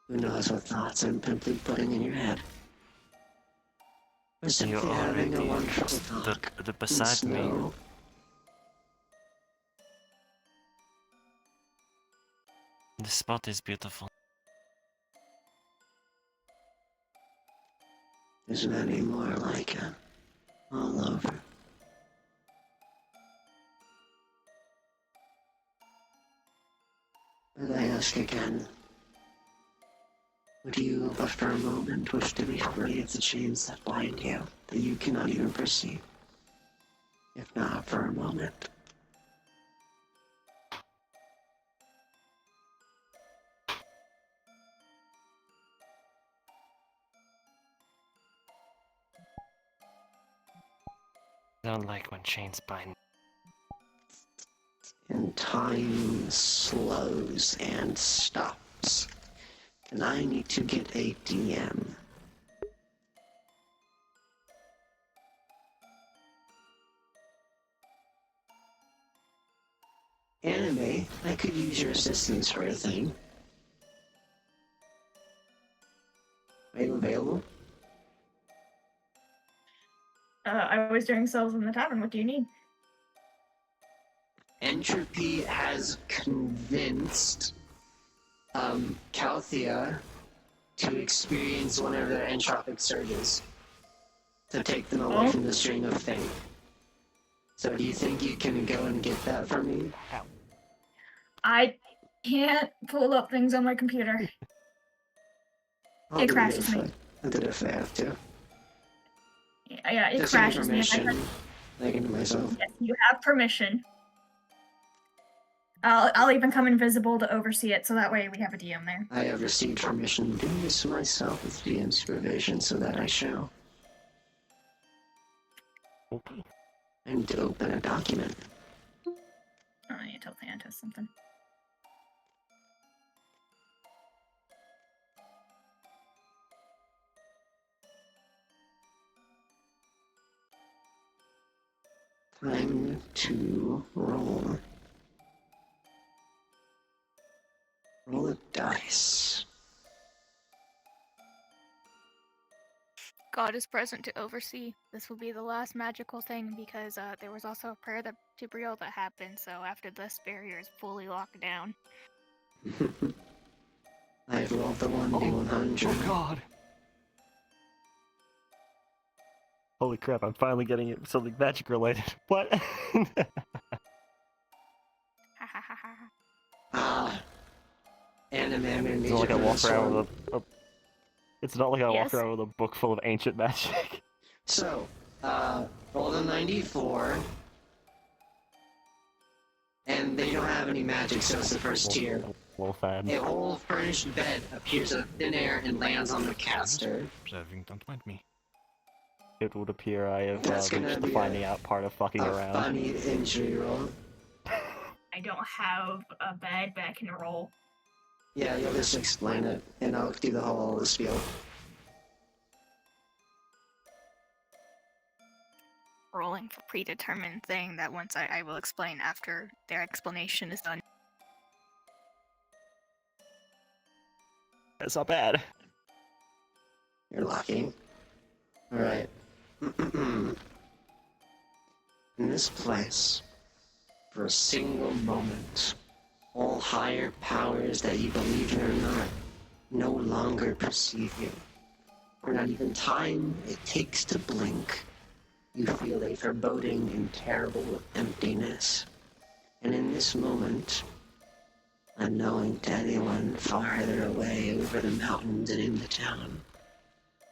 Who knows what thoughts I'm simply putting in your head? Or simply You having a already wonderful talk stood beside me. snow. The spot is beautiful. There's many more like it, all over. But I ask again, would you, but for a moment, wish to be free of the chains that bind you, that you cannot even perceive? If not for a moment. I don't like when chains bind. And time slows and stops. and I need to get a DM. Anime, I could use your assistance for a thing. Are you available? I was doing sales in the tavern. What do you need? Entropy has convinced Calthea to experience one of their entropic surges to take them away from the string of fate. So do you think you can go and get that for me? I can't pull up things on my computer. It crashes me. I'll do it if I have to. Yeah, it Just crashes me. information. I can do myself. Yes, you have permission. I'll even come invisible to oversee it, so that way we have a DM there. I have received permission to do this myself with DM supervision, so that I shall. Okay. I need to open a document. Oh, yeah, tell Thanatos something. Time to roll. Roll a dice. God is present to oversee. This will be the last magical thing because there was also a prayer that Tibriel that happened, so after this barrier is fully locked down. I've rolled the 1d100. Oh god! Holy crap, I'm finally getting it something magic related. What? Anime, I'm gonna need It's not like I you for walk this around one. with a It's not like I walk Yes. around with a book full of ancient magic. So, roll a 94. And they don't have any magic, so it's the first tier. Well, fan. A whole furnished bed appears out of thin air and lands on the caster. Observing, don't mind me. It would appear I have That's gonna reached the be finding out part of fucking a around. funny injury roll. I don't have a bed, but I can roll. Yeah, you'll just explain it, and I'll do the whole spiel. Rolling for predetermined thing that once I will explain after their explanation is done. That's not bad. You're lucky. Alright. In this place, for a single moment, all higher powers that you believe in or not no longer perceive you. For not even time it takes to blink, you feel a foreboding and terrible emptiness. And in this moment, unknowing to anyone farther away over the mountains and in the town,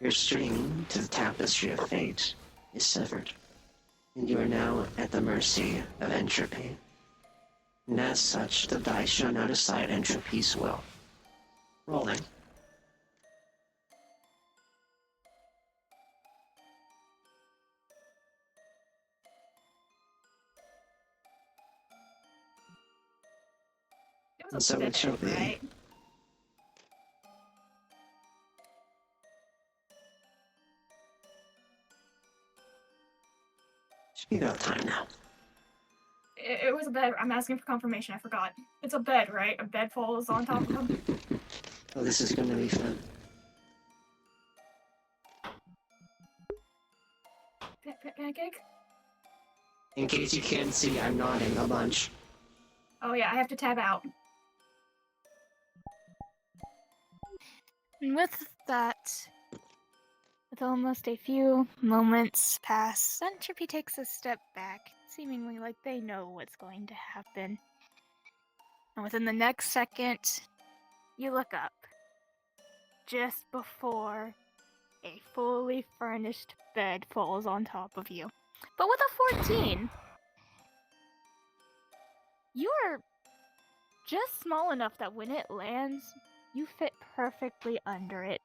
your string to the tapestry of fate is severed, and you are now at the mercy of entropy. And as such, the dice shall now decide entropy's will. Rolling. And so it shall be. Right? Should be about time now. It was a bed. I'm asking for confirmation. I forgot. It's a bed, right? A bed falls on top of him. Oh, this is gonna be fun. Pancake? In case you can't see, I'm nodding a bunch. Oh yeah, I have to tab out. And with that, with almost a few moments pass, Entropy takes a step back, seemingly like they know what's going to happen. And within the next second, you look up, just before a fully furnished bed falls on top of you. But with a 14, you are just small enough that when it lands, you fit perfectly under it,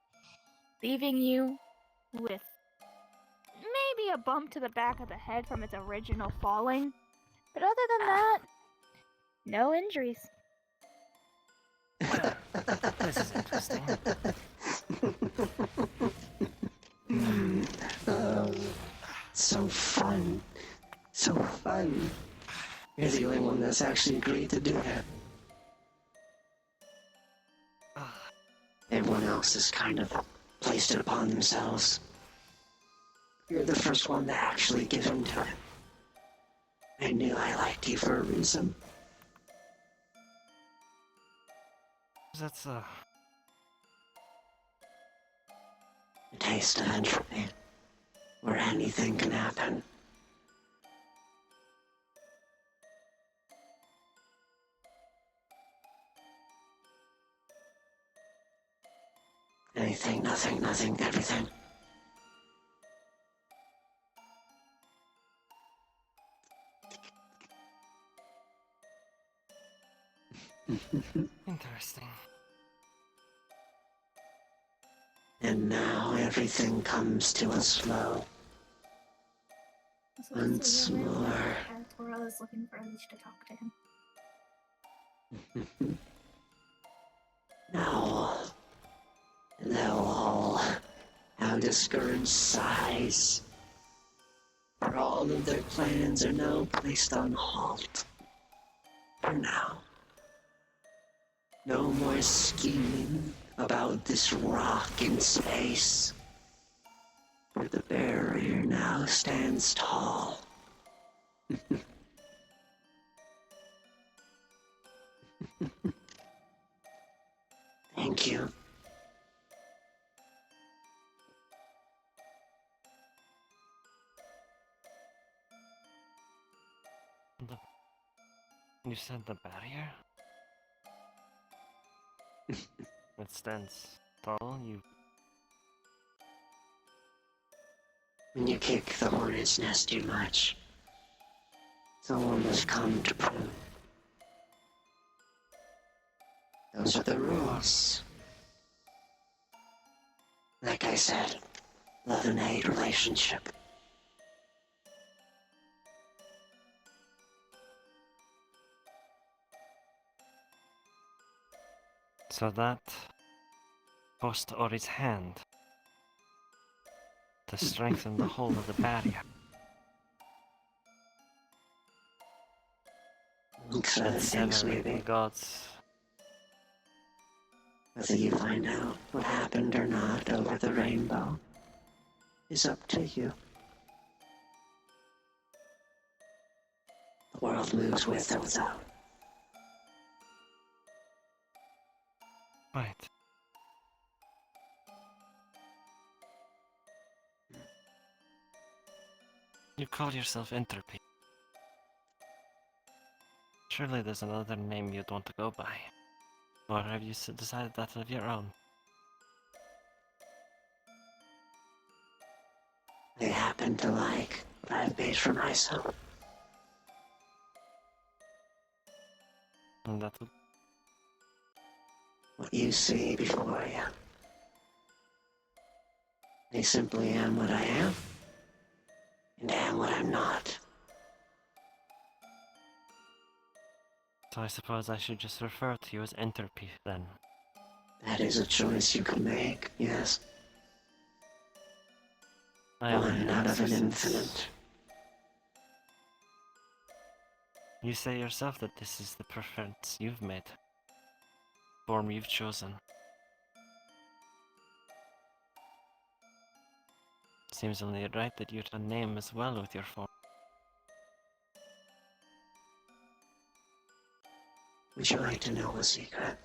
leaving you with maybe a bump to the back of the head from its original falling. But other than that, no injuries. This is interesting. Oh, so fun. So fun. You're the only one that's actually agreed to do that. Everyone else has kind of placed it upon themselves. You're the first one to actually give in to it. I knew I liked you for a reason. That's A taste of entropy, where anything can happen. Anything, nothing, everything. interesting. And now everything comes to a slow. Once more. Tora is looking for Alicia to talk to him. Now, they'll all how discouraged sighs. For all of their plans are now placed on halt. For now. No more scheming about this rock in space. For the barrier now stands tall. Thank you. You said the barrier? It stands tall, you... When you kick the hornet's nest too much, someone must come to prove. Those are the rules. Like I said, love and hate relationship. So that forced Ori's hand to strengthen the hold of the barrier. And sever the gods. Whether you find out what happened or not over the rainbow is up to you. The world moves with or without. Right. You call yourself Entropy. Surely there's another name you'd want to go by. Or have you decided that of your own? They happen to like what I've made for myself. And that would... What you see before you. I simply am what I am. And am what I'm not. So I suppose I should just refer to you as Entropy, then. That is a choice you can make, yes. One out of an infinite. You say yourself that this is the preference you've made. Form you've chosen. Seems only right that you'd a name as well with your form. Would you like to know a secret?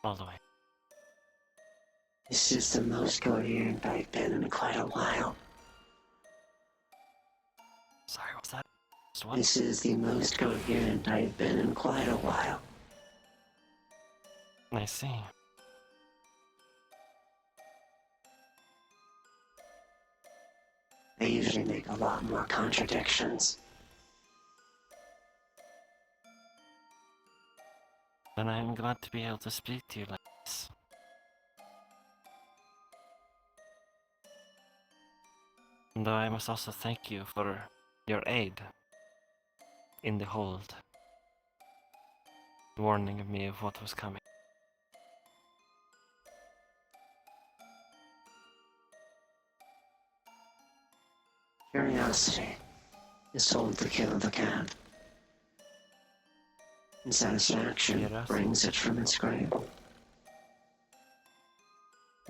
All the way. This is the most coherent I've been in quite a while. Sorry, what's that? What? This is the most coherent I've been in quite a while. I see. I usually make a lot more contradictions. Then I am glad to be able to speak to you like this. Though I must also thank you for your aid in the hold. warning me of what was coming. Curiosity is told to kill the cat, and satisfaction brings it from its grave.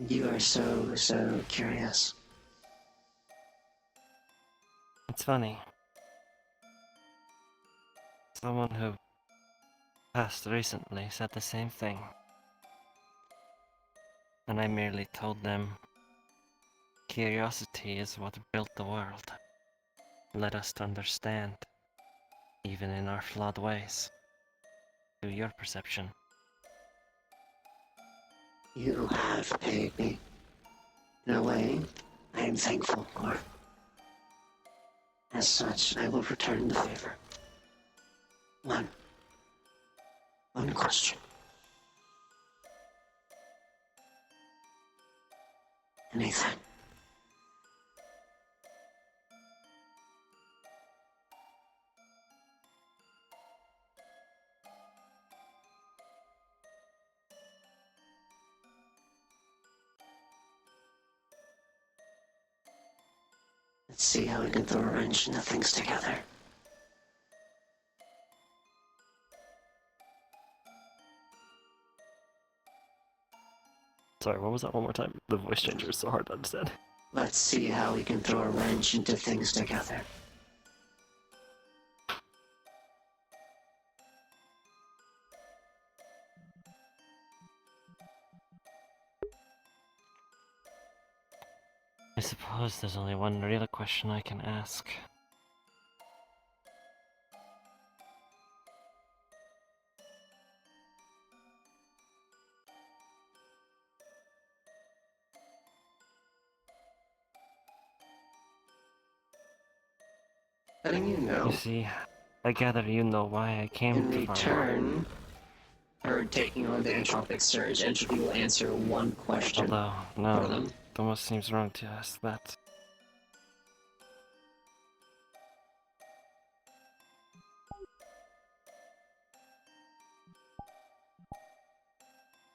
You are so curious. It's funny. Someone who passed recently said the same thing. And I merely told them, curiosity is what built the world. Led us to understand, even in our flawed ways. To your perception. You have paid me. In a way, I am thankful for. As such, I will return the favor. One question. Anything. Let's see how we can throw a wrench into things together. Sorry, what was that one more time? The voice changer is so hard to understand. Let's see how we can throw a wrench into things together. I suppose there's only one real question I can ask. Letting you know. You see, I gather you know why I came In to Farlon. return, for taking on the entropic surge, Entropy will answer one question. Although, for no, them. it almost seems wrong to ask that.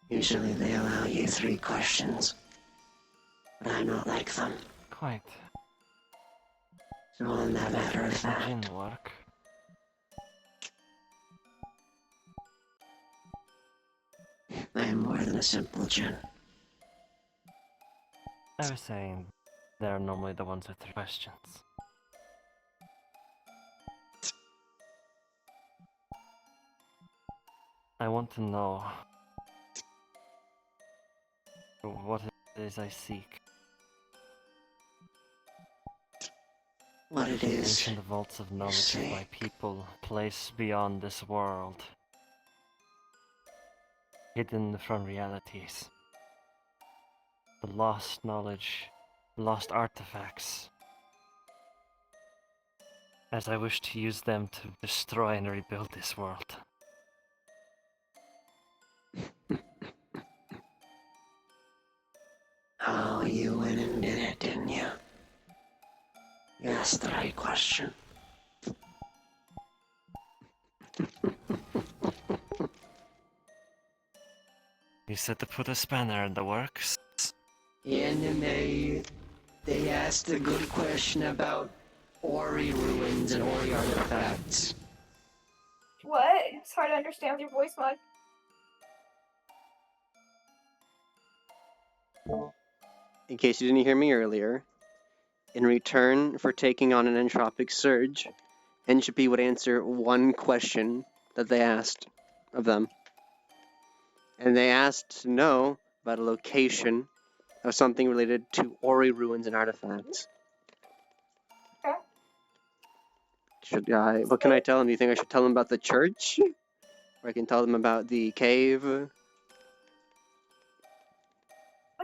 Usually they allow you 3 questions, but I'm not like them. Quite. So on that matter of fact, Didn't work. I am more than a simple djinn. I was saying, they're normally the ones with 3 questions. I want to know what it is I seek. What it is Ancient vaults of knowledge of my people, placed beyond this world. Hidden from realities. The lost knowledge, lost artifacts. As I wish to use them to destroy and rebuild this world. Oh, you went and did it, didn't you? You asked the right question. You said to put a spanner in the works? And then they asked a good question about Ori ruins and Ori artifacts. What? It's hard to understand with your voice mod. In case you didn't hear me earlier, in return for taking on an entropic surge, Entropy would answer one question that they asked of them. And they asked to know about a location of something related to Ori ruins and artifacts. Okay. What can I tell them? Do you think I should tell them about the church? Or I can tell them about the cave? The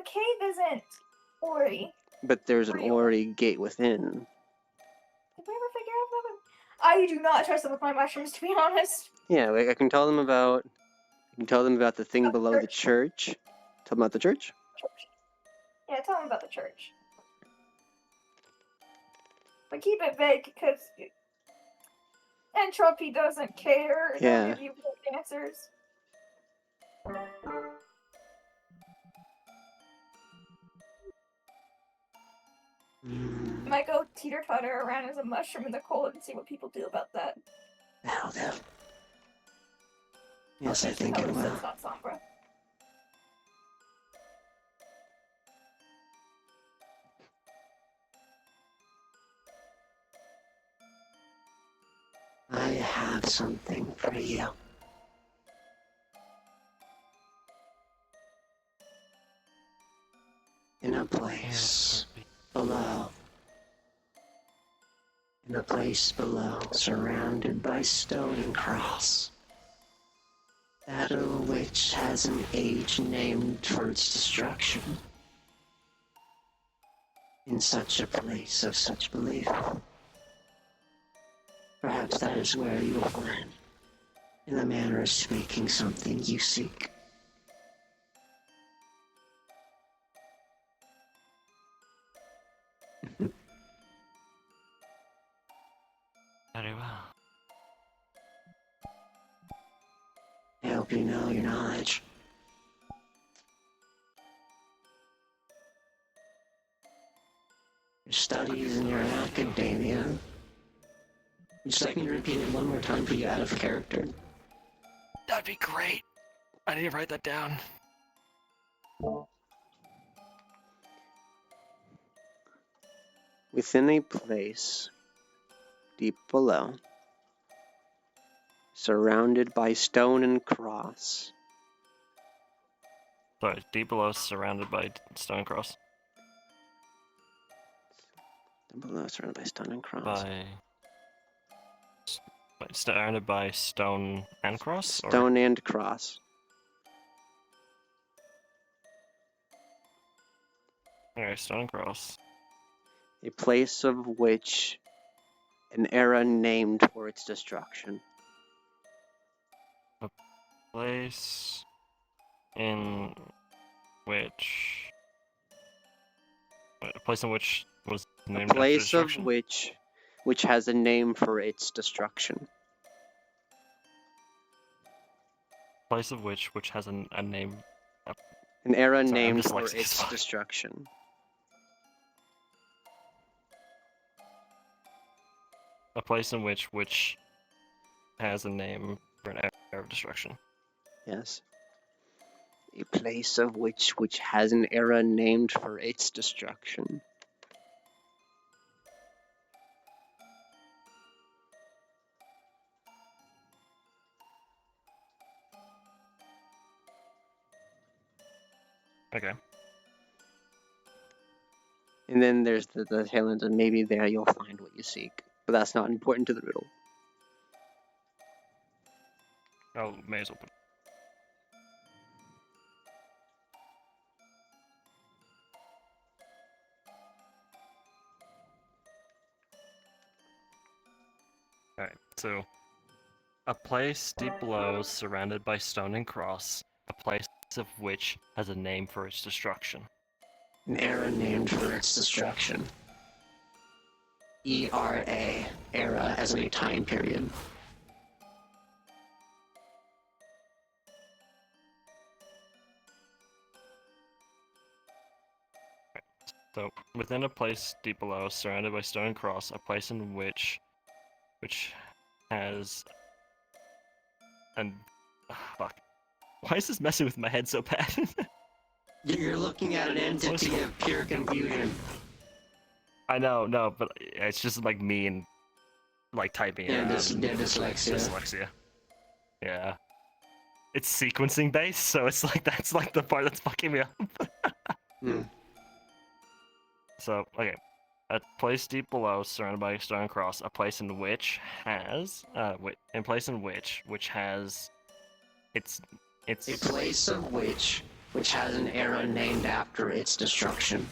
cave isn't Ori. But there's an Ori gate within. Did we ever figure out that? I do not trust them with my mushrooms, to be honest. Yeah, like I can tell them about the thing below the church. Tell them about the church? Yeah, tell them about the church. But keep it vague, because Entropy doesn't care. Yeah. They'll give you answers. Might go teeter-totter around as a mushroom in the cold and see what people do about that. That'll do. Yes, I think it will. That's not Sombra. I have something for you. In a place below. In a place below, surrounded by stone and cross. That of which has an age named for its destruction. In such a place of such belief. Perhaps that is where you will find, in a manner of speaking, something you seek. Very well. I hope you know your knowledge. Your studies and your academia. Would you just like me to repeat it one more time for you out of character? That'd be great. I need to write that down. Within a place deep below, surrounded by stone and cross. Sorry, deep below, surrounded by stone cross. Deep below, surrounded by stone and cross. Surrounded by stone and cross? Stone and cross. Okay, stone and cross. A place of which an era named for its destruction. A place in which... A place in which was named after Place of destruction? which has a name for its destruction. Place of which has a name... An era Sorry, I'm named for dyslexic as its fuck. destruction. A place in which has a name for an era of destruction. Yes. A place of which has an era named for its destruction. Okay. And then there's the tail end, and maybe there you'll find what you seek. But that's not important to the riddle. Oh, may as well put... Alright, so... A place deep below, surrounded by stone and cross, a place of which has a name for its destruction. An era named for its destruction. ERA. Era as in a time period. So, within a place deep below, surrounded by stone and cross, a place in which has an... fuck. Why is this messing with my head so bad? You're looking at an entity of pure confusion. I know, no, but it's just like me and like typing Yeah, it. dyslexia. Dyslexia. Yeah. It's sequencing based, so it's like that's like the part that's fucking me up. So, okay. A place deep below, surrounded by a stone cross, a place in which has its A place of which has an era named after its destruction.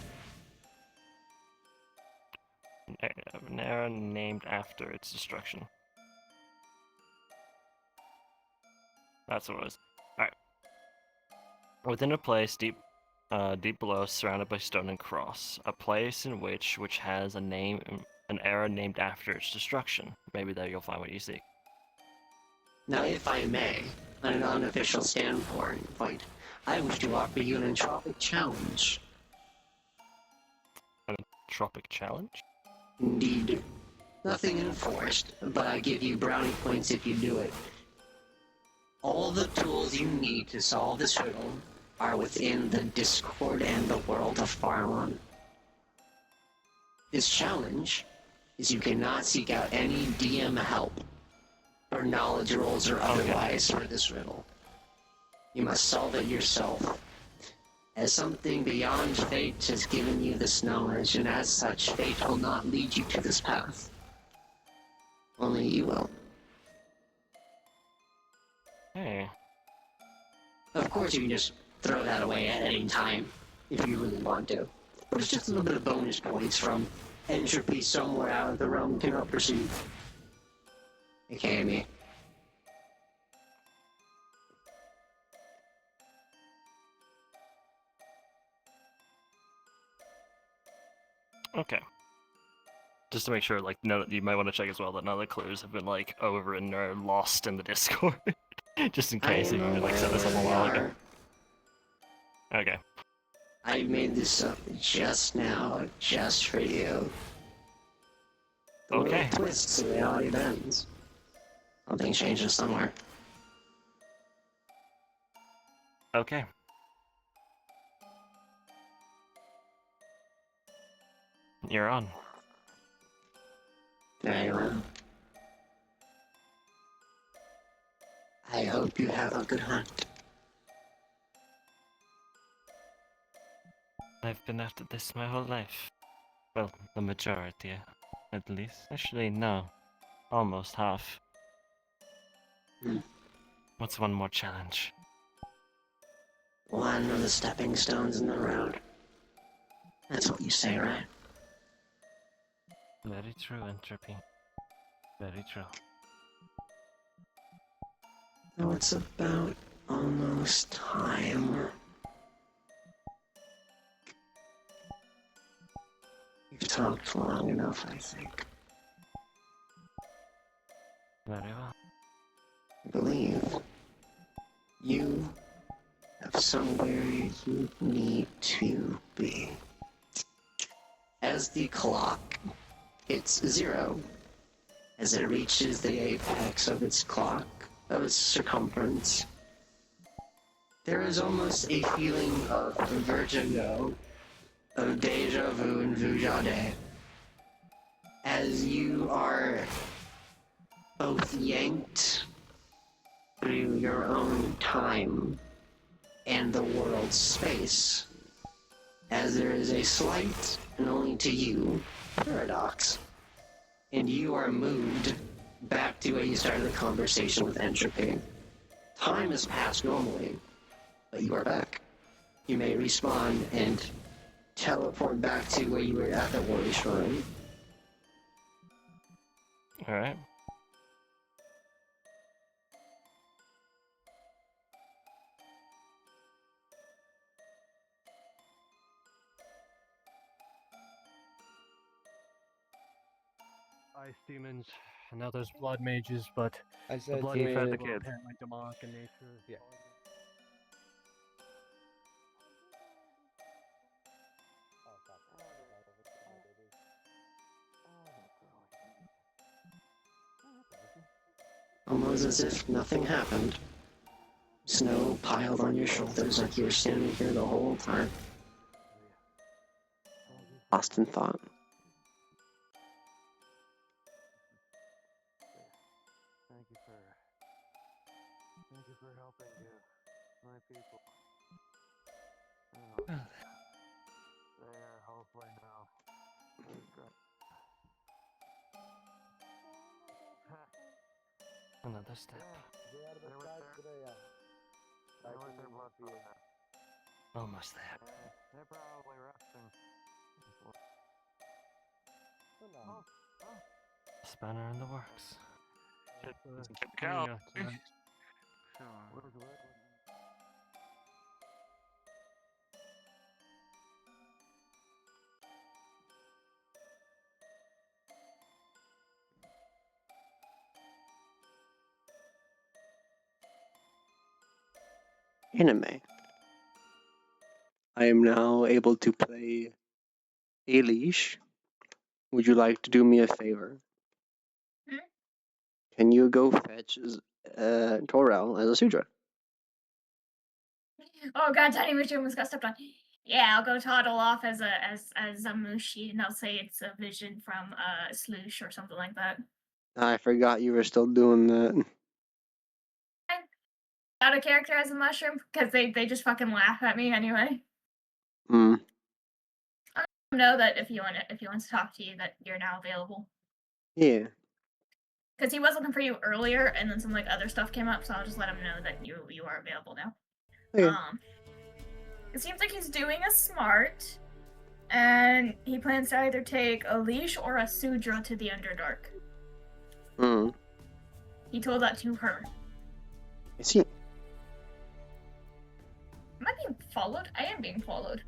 An era named after its destruction. That's what it was. Alright. Within a place deep below, surrounded by stone and cross, a place in which has an era named after its destruction. Maybe there you'll find what you seek. Now, if I may, on an unofficial standpoint, I wish to offer you an entropic challenge. An entropic challenge? Indeed. Nothing enforced, but I give you brownie points if you do it. All the tools you need to solve this riddle are within the Discord and the world of Farlon. This challenge is you cannot seek out any DM help, or knowledge rolls or otherwise for this riddle. You must solve it yourself. As something beyond fate has given you this knowledge, and as such, fate will not lead you to this path. Only you will. Hey. Of course, you can just throw that away at any time, if you really want to. But it's just a little bit of bonus points from entropy somewhere out of the realm cannot perceive. AKA me. Okay. Just to make sure, like, you might want to check as well that none of the clues have been, like, overwritten or lost in the Discord. Just in case if you, like, set this up a while ago. Okay. I made this up just now, just for you. The Okay. world twists and reality bends. Something changes somewhere. Okay. You're on. Very well. I hope you have a good hunt. I've been after this my whole life. Well, the majority, at least. Actually, no. Almost half. What's one more challenge? One of the stepping stones in the road. That's what you say, right? Very true, Entropy. Very true. Now it's about almost time. You've talked long enough, I think. Very well. I believe you have somewhere you need to be. As the clock hits 0, as it reaches the apex of its clock, of its circumference, there is almost a feeling of vertigo, of deja vu and vujade, as you are both yanked through your own time and the world's space, as there is a slight, and only to you, paradox, and you are moved back to where you started the conversation with Entropy. Time has passed normally, but you are back. You may respawn and teleport back to where you were at the Worry Shrine. Alright. Ice demons. I know there's blood mages, but I the said blood you mages fed are the kid. apparently demonic in nature. Yeah. Almost as if nothing happened. Snow piled on your shoulders like you were standing here the whole time. Lost in thought. Thank you for helping my people. There, hopefully now. Another step. Almost there. They're probably resting. Spanner in the works. Go. anime. I am now able to play a leash. Would you like to do me a favor? Hmm? Can you go fetch Torel as a Sudra? Oh god, Tiny Mushi almost got stepped on. Yeah, I'll go toddle off as a Mushi, and I'll say it's a vision from Sloosh or something like that. I forgot you were still doing that. Out of character as a mushroom because they just fucking laugh at me anyway. Hmm. I know that if he wants to talk to you, that you're now available. Yeah. Because he was looking for you earlier, and then some like other stuff came up, so I'll just let him know that you are available now. Okay. It seems like he's doing a smart, and he plans to either take a leash or a Sudra to the Underdark. Hmm. He told that to her. I see. Am I being followed? I am being followed.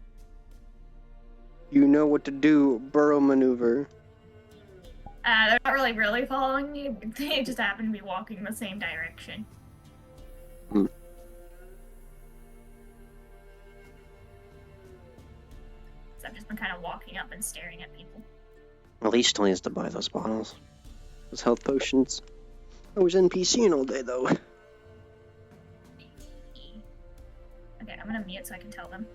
You know what to do, burrow maneuver. They're not really following me. They just happen to be walking the same direction. Hmm. So I've just been kind of walking up and staring at people. At least still needs to buy those bottles. Those health potions. I was NPCing all day though. Okay, I'm gonna mute so I can tell them.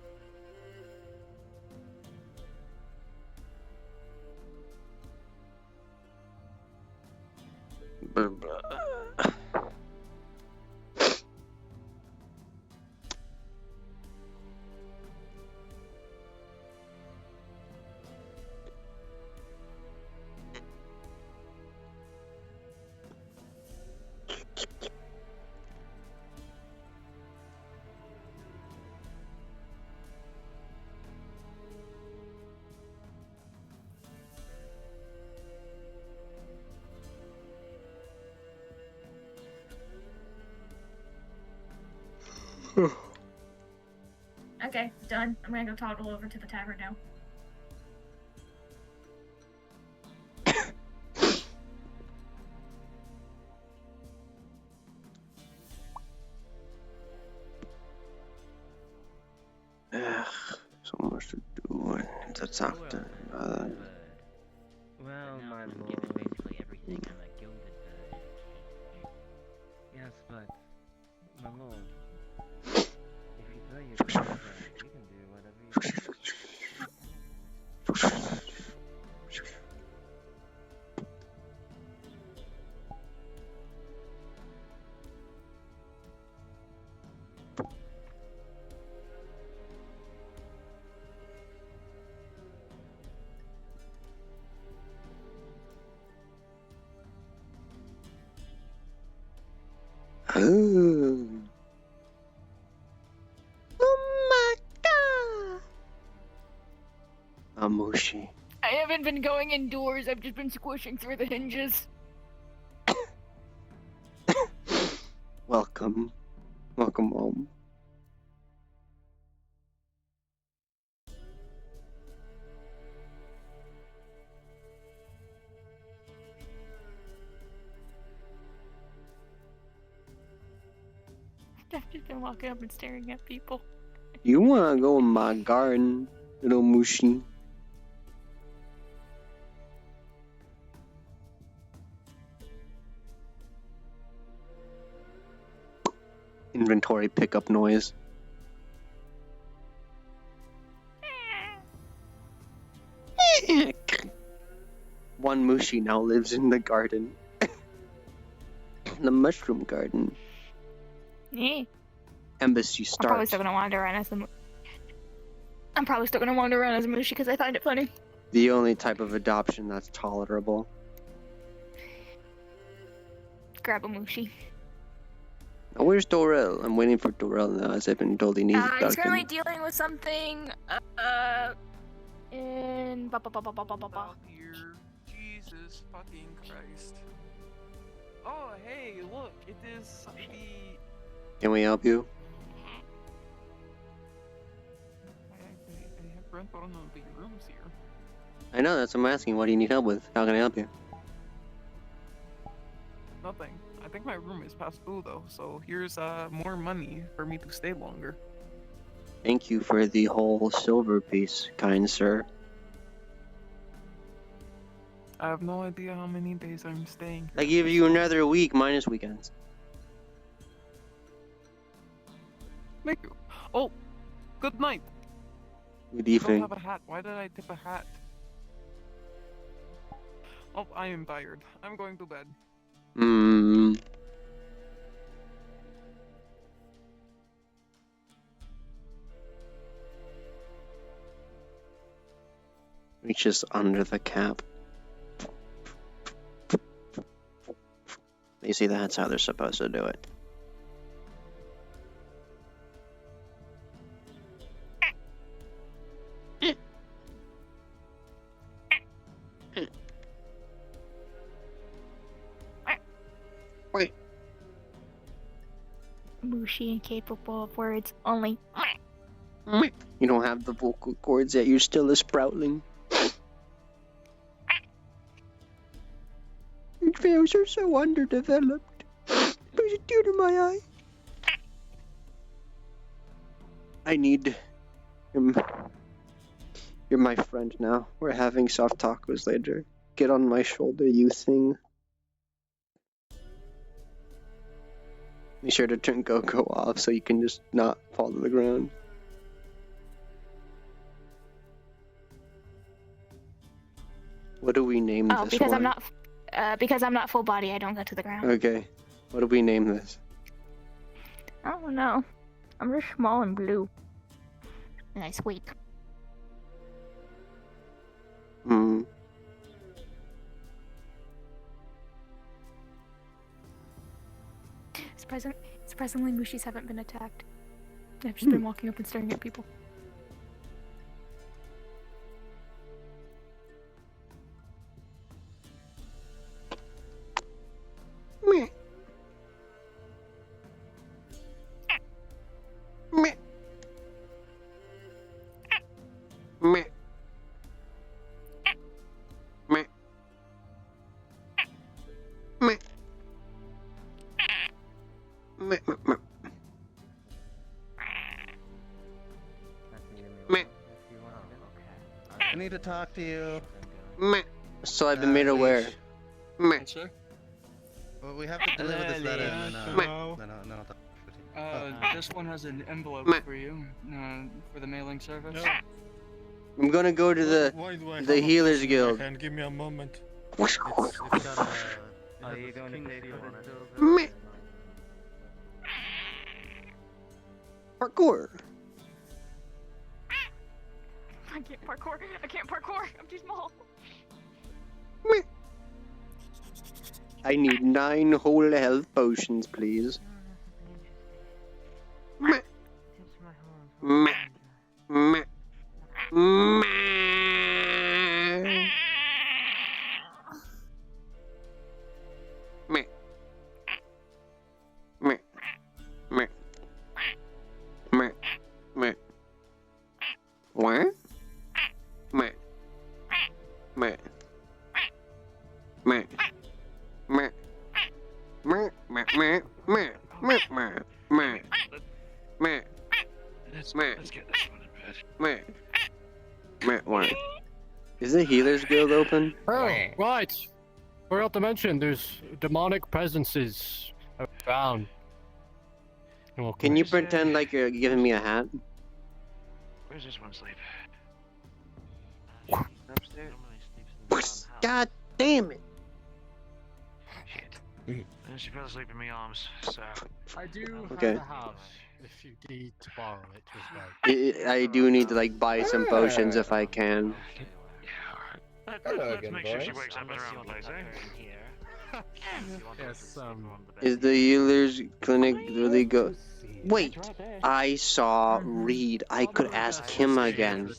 Okay, done. I'm gonna go toddle over to the tavern now. So much to do. To talk to. Well, my lord. Basically everything I'm a gilded bird. Yes, but my lord, if you play your contract, you can do whatever you want. Oh my god! Amushi. I haven't been going indoors, I've just been squishing through the hinges. Welcome. Welcome home. I've just been walking up and staring at people. You wanna go in my garden, little Mushi? Inventory pickup noise. One Mushi now lives in the garden. In the mushroom garden. Eh. Embassy I'm probably starts. still gonna wander around as a Mushi because I find it funny. The only type of adoption that's tolerable. Grab a Mushi. Now, where's Dorel? I'm waiting for Dorel now, as I've been told he needs He's currently Duncan. dealing with something, in Here, Jesus fucking Christ. Oh, hey, look, it is the... Can we help you? I have read one of the rooms here. I know, that's what I'm asking. What do you need help with? How can I help you? Nothing. I think my room is past due though, so here's more money for me to stay longer. Thank you for the whole silver piece, kind sir. I have no idea how many days I'm staying here. I give you another week minus weekends. Thank you. Oh, good night. Good I evening. don't have a hat. Why did I tip a hat? Oh, I am tired. I'm going to bed. Reaches under the cap. You see, that's how they're supposed to do it. Wait. Mushy and capable of words only. You don't have the vocal cords yet, you're still a sproutling. Your veils are so underdeveloped. There's a tear to my eye. I need... You're my friend now. We're having soft tacos later. Get on my shoulder, you thing. Be sure to turn Go-Go off so you can just not fall to the ground. What do we name Oh, this because one? I'm not full body, I don't go to the ground. Okay. What do we name this? I don't know. I'm just small and blue. And I sweep. Hmm. Surprisingly, Mushis haven't been attacked. I've just been walking up and staring at people. Meh. Meh. Meh. Meh. Meh. Meh. Meh. Meh. I need to talk to you. Meh. So I've been made aware. Meh. Well, we have to deliver this letter and then I'll talk with you. This one has an envelope for you, for the mailing service. I'm gonna go to the Healers Guild. And give me a moment. Are you going to pay for this bill? Meh. Parkour. I can't parkour. I can't parkour. I'm too small. Meh. I need 9 whole health potions, please. Meh. Meh. Meh. Meh. Meh. Meh. Meh. Meh. Meh. What? Meh. Meh. Meh. Meh. Meh. Meh. Meh. Meh. Meh. Meh. Meh. Meh. Let's get this one in bed. Meh. Meh. What? Is the Healers Guild open? Oh, right. Forgot to mention, there's demonic presences around. Can you pretend like you're giving me a hat? Where's this one sleep? Upstairs. God damn it! Shit. She fell asleep in my arms, so... I do Okay. have a house if you need to borrow it as well. I do need to like buy some potions if I can. Let's make sure she wakes up at her own place, eh? Yes, Is the Healers Clinic really go? Wait, I saw Reed. I could ask him again.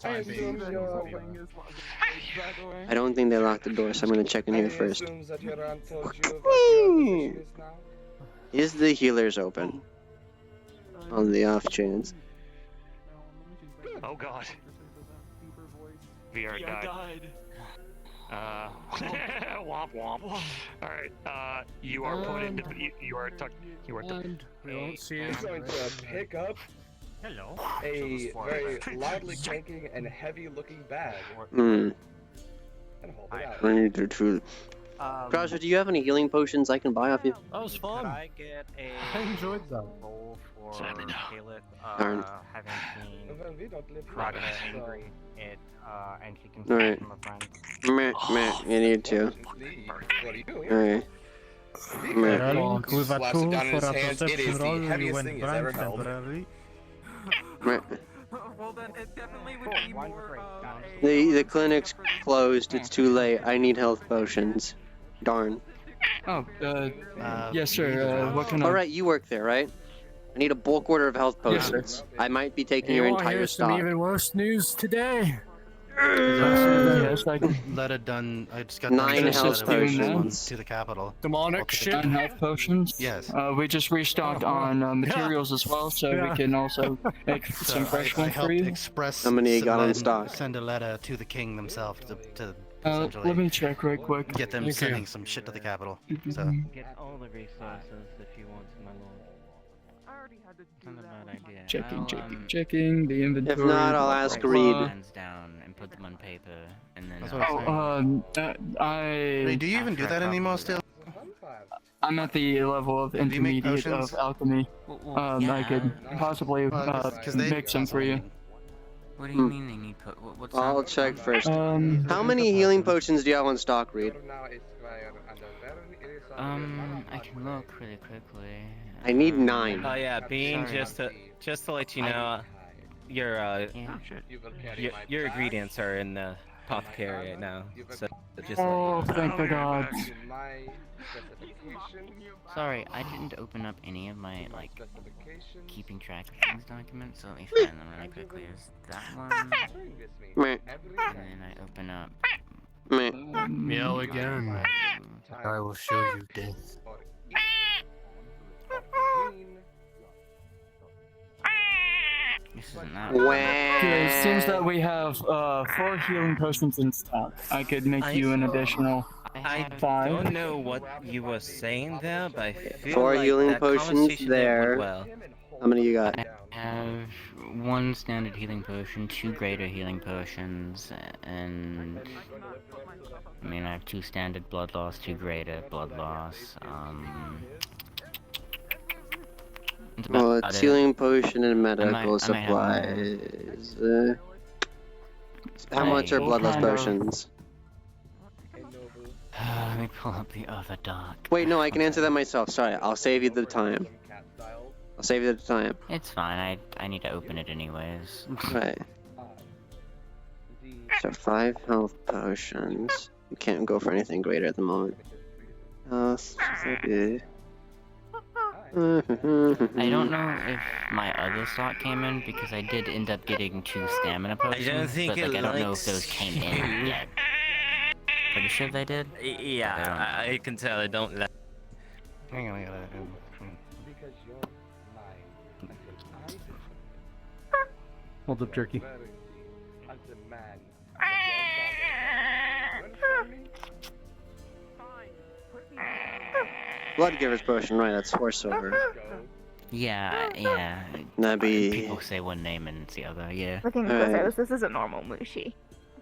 I don't think they locked the door, so I'm gonna check in here first. Is the Healers open? On the off chance. Oh god. VR died. Womp womp. Alright, you are put into. You are tucked. You are tucked. We won't see He's going to pick up Hello. a very loudly clanking and heavy-looking bag Hmm. and hold it out. I need to truly. Crasher, do you have any healing potions I can buy off you? That was fun. Could I get a I enjoyed that. roll for Sadly, no. Caleb, Darn. having seen We don't live Prada here, so- angry at, and she can Alright. from a friend. Meh, you need to. What are you doing? Alright. Meh. Slaps it down in his hands. It is the heaviest thing he's ever held. Meh. Well, then it definitely would be more The clinic's closed. It's too late. I need health potions. Darn. Oh, yes, sir. What can I? Alright, you work there, right? I need a bulk order of health potions. I might be taking your entire stock. Even worse news today. Yes, I can. Letter done. I just got 9 done health potions to the capital. Demonic shit. 9 health potions. Yes. We just restocked on materials as well, so we can also make some fresh I ones for helped you. express. How many you got on send- stock? Send a letter to the king themselves to essentially Let me check right quick. get them Thank you. sending some shit to the capital. So. Get all the resources if you want, my lord. I already had to do Not a bad idea. Checking the inventory. If not, I'll ask write Reed. plans down and put them on paper, and then. That's what I'm saying. Hey, do you even do that anymore still? I'm at the level of Do you make intermediate potions? of alchemy. I could possibly they- make some for you. What do you mean they need what's I'll check first. Um, How many healing potions do you have on stock, Reed? I can look really quickly. I need 9. Oh yeah, Bean, Sorry. just to let you know, your your ingredients are in the apothecary right now. So just Oh, thank the gods. Sorry, I didn't open up any of my, like, keeping track of things documents, so let me find them really quickly. There's that one, Meh. and then I open up... Meh. Meow again. I will show you death. This isn't that Okay, it seems that we have 4 healing potions in stock. I could make you an additional I 5. don't know what you were saying there, but I feel 4 like healing that potions conversation there. went well. How many you got? I have 1 standard healing potion, 2 greater healing potions, and... I mean, I have 2 standard blood loss, 2 greater blood loss, that's about Well, it's healing potion and medical I might have supplies. How much are Hey, bloodless kind of- potions? Let me pull up the other doc. Wait, no, I can answer that myself. Sorry, I'll save you the time. I'll save you the time. It's fine, I need to open it anyways. Right. So 5 health potions. You can't go for anything greater at the moment. Okay. I don't know if my other slot came in because I did end up getting 2 stamina potions, think but it like, I don't know if likes those came in you. yet. Pretty sure they did. Yeah, I can tell I don't like. Hang on, I gotta. Hold up, jerky. Blood Giver's potion, right? That's 4 silver. Yeah. That'd be. People say one name and it's the other, yeah. Looking Alright. at this is a normal mushi.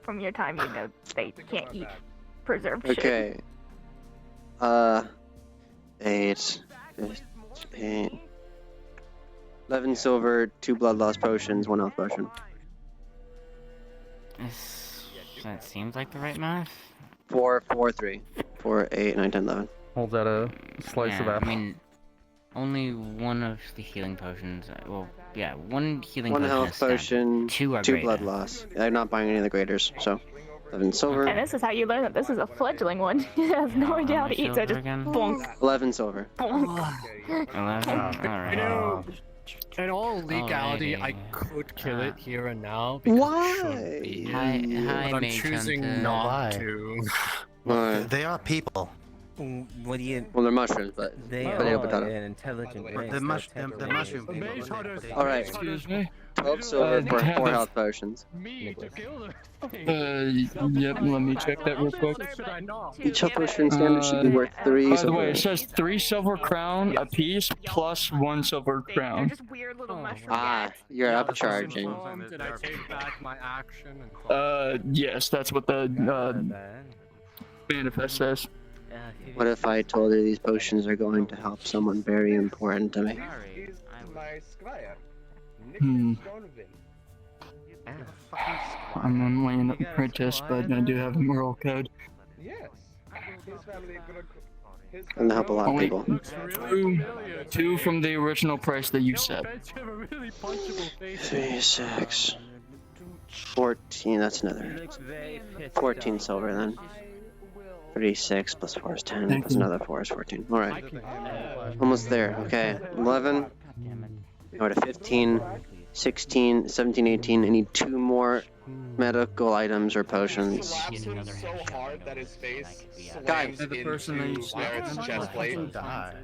From your time, you know they can't eat preserved shit. Okay. 8, 15, 11 silver, 2 blood loss potions, 1 health potion. That seems like the right math. 4, 4, 3. 4, 8, 9, 10, 11. Holds out a slice of Yeah, apple. I mean, only 1 of the healing potions. Well, yeah, 1 healing 1 potion health is standard. potion, 2 are 2 greater. blood loss. I'm not buying any of the graders, so 11 silver. And this is how you learn that this is a fledgling one. He has no idea how to eat, so just again? bonk, 11 silver. bonk. 11? Alright. You know, in all legality, I could kill it here and now because it should be. Hi, But I'm Mage choosing Hunter. not Why? to. Why? They are people. What do you? Well, they're mushrooms, but They potato, are potato. an intelligent race. The mushroom people. Alright. Excuse me. 12 silver for 4 health potions. Yep, let me check that real quick. Each health potion standard should be worth 3 By the way, it silver. says 3 silver crown apiece plus 1 silver crown. Just weird little mushroom Ah, you're upcharging. Did I take back my action? And Yes, that's what the manifest says. What if I told you these potions are going to help someone very important to me? He's my squire. Hmm. Donovan. I'm unlaying an apprentice, but I do have a moral code. Yes. His family And to help a lot of people. Two from the original price that you set. 3, 6, 14, that's another 14 silver then. 3, 6 plus 4 is 10, plus another 4 is 14. Alright. Almost there, okay. 11. Go to 15, 16, 17, 18. I need 2 more medical items or potions. slaps him so hard that his face Guy. slams into Barrett's chest plate. Kai.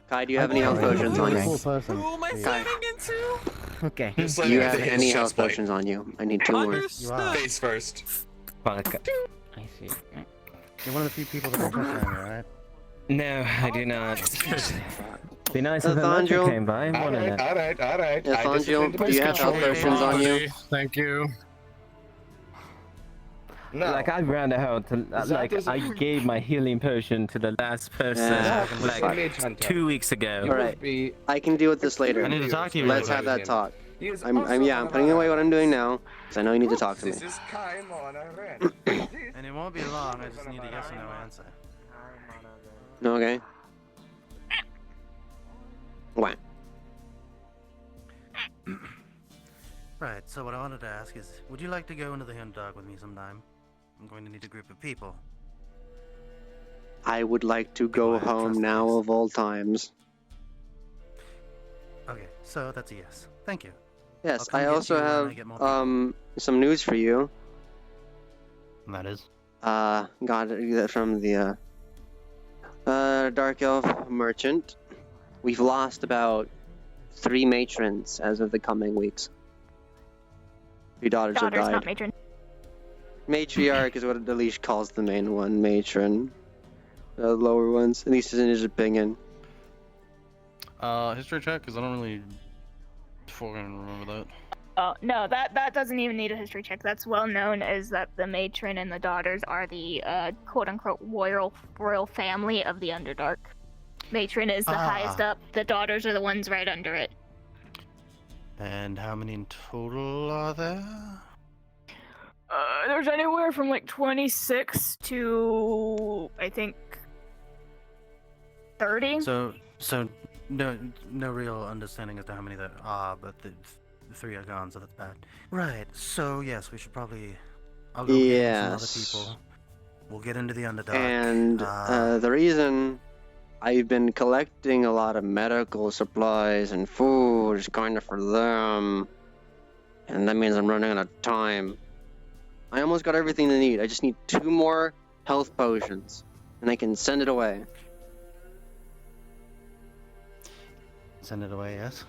Kai, do you have any health potions on you? Who am I Kai. slamming into? Okay. Do you have any health potions on you? I need 2 more. Understood. Face first. Fuck. I see. You're one of the few people that can touch on me, right? No, I do not. Be nice if a Nathaniel? metro came by. Alright. Nathaniel, do you have health potions on you? Thank you. No. Like I ran out, like I gave my healing potion to the last person like 2 weeks ago. Alright, I can deal with this later. I need to talk to you Let's about have it. that talk. I'm putting away what I'm doing now, because I know you need to talk to me. This is Kaim on a red. And it won't be long, I just need a yes or no answer. Okay. What? Right, so what I wanted to ask is, would you like to go into the Hundog with me sometime? I'm going to need a group of people. I would like to go home now of all times. Okay, so that's a yes. Thank you. Yes, I'll come I get also you when I have get more people. some news for you. And that is? Got it from the Dark Elf merchant. We've lost about 3 matrons as of the coming weeks. 3 daughters have died. Not matron. Matriarch is what the leash calls the main one. Matron. The lower ones. At least in his opinion. History check, because I don't really fucking remember that. Oh no, that doesn't even need a history check. That's well known as that the matron and the daughters are the quote unquote royal family of the Underdark. Matron is the highest up. The daughters are the ones right under it. And how many in total are there? There's anywhere from like 26 to I think 30. So no real understanding as to how many there are, but the 3 are gone, so that's bad. Right. So yes, we should probably. I'll go get some other people. We'll get into the Underdark. And the reason I've been collecting a lot of medical supplies and food is kind of for them. And that means I'm running out of time. I almost got everything they need. I just need 2 more health potions. And I can send it away. Send it away, yes.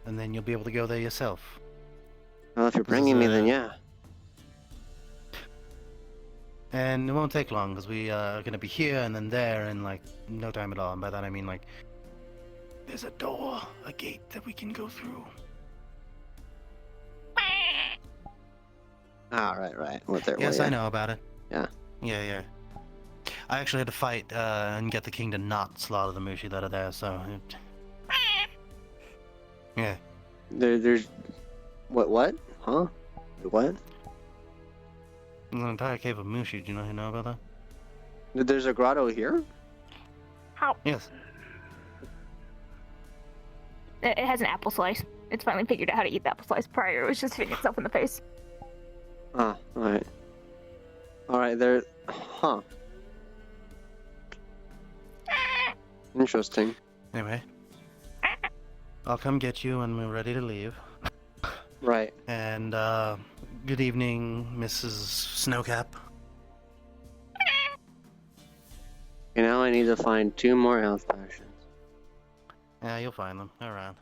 And then you'll be able to go there yourself. Well, if you're bringing me, then yeah. And it won't take long, because we are going to be here and then there in, like, no time at all. And by that I mean, like, there's a door, a gate that we can go through. Ah, right. Well, there, Yes, well, I yeah. know about it. Yeah. Yeah. I actually had to fight and get the king to not slaughter the Mushi that are there, so... Yeah. There's... What? Huh? What? There's an entire cave of Mushi, do you know about that? There's a grotto here? How? Yes. It has an apple slice. It's finally figured out how to eat the apple slice. Prior, it was just hitting itself in the face. Ah, alright. Alright, there... Huh. Interesting. Anyway. I'll come get you when we're ready to leave. Right. And, good evening, Mrs. Snowcap. Okay, now I need to find 2 more health potions. Yeah, you'll find them around.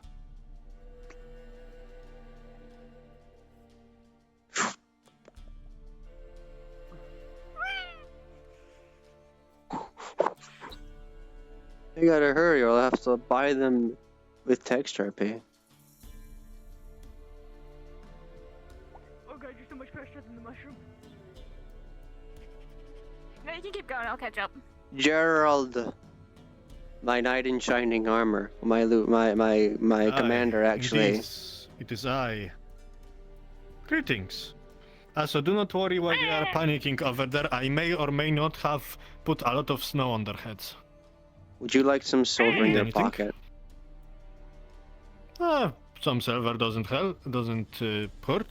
You gotta hurry, or I'll have to buy them with text RP. Oh god, you're so much faster than the mushroom. No, you can keep going. I'll catch up. Gerald, my knight in shining armor, my commander actually. It is I. Greetings. So do not worry why they are panicking over there. I may or may not have put a lot of snow on their heads. Would you like some silver in your Anything? pocket? Some silver doesn't hurt.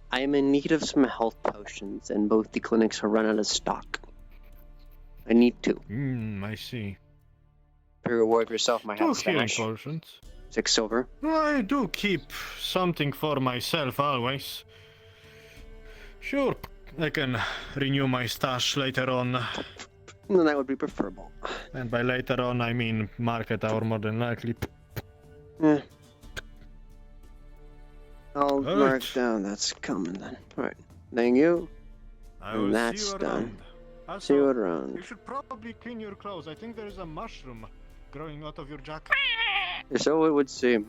I am in need of some health potions, and both the clinics are run out of stock. I need two. I see. To reward yourself, my health Healing stash. potions. 6 silver. I do keep something for myself always. Sure, I can renew my stash later on. Then that would be preferable. And by later on, I mean market hour more than likely. Yeah. I'll Alright. mark down that's coming then. Alright. Thank you. I will And that's see you done. around. Also, See you around. You should probably clean your clothes. I think there is a mushroom growing out of your jacket. So it would seem.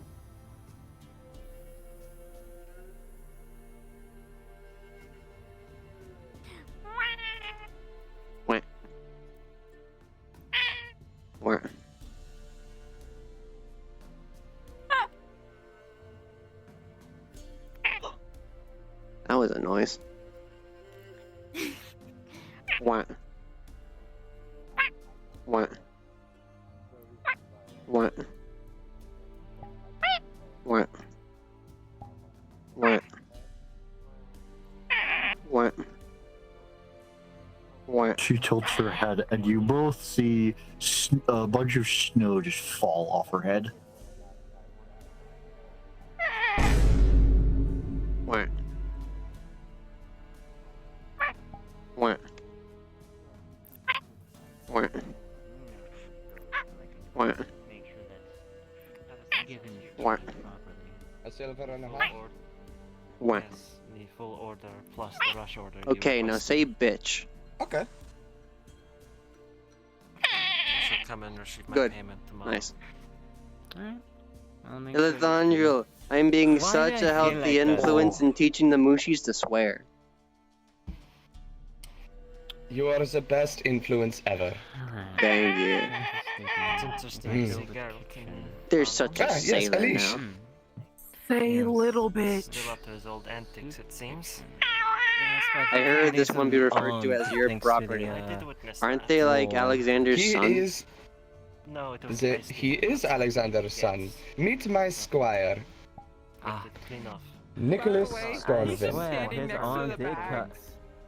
Wah. Wah. That was a noise. What? What? What? What? What? What? What? She tilts her head, and you both see a bunch of snow just fall off her head. What? What? What? What? What? A silver and a half. What? Yes, the full order plus the rush order. you Okay, now requested. say bitch. Okay. She'll come and receive my Good. payment tomorrow. Nice. Alright. I'll make sure that Alessandro, I'm being Why such do I a feel healthy like that? influence in teaching the Mushis to swear. You are the best influence ever. Thank you. It's interesting Mm. to see girl can There's such a Ah, yes, sailor Alice. now. Say little bitch. still up to his old antics, it seems. I heard this one be referred to as your property. I did witness Aren't that. they like Alexander's He son? is. No, it was He is Alexander's son. Meet my squire, clean off. Nicholas I Stormville. swear, his arm did cut.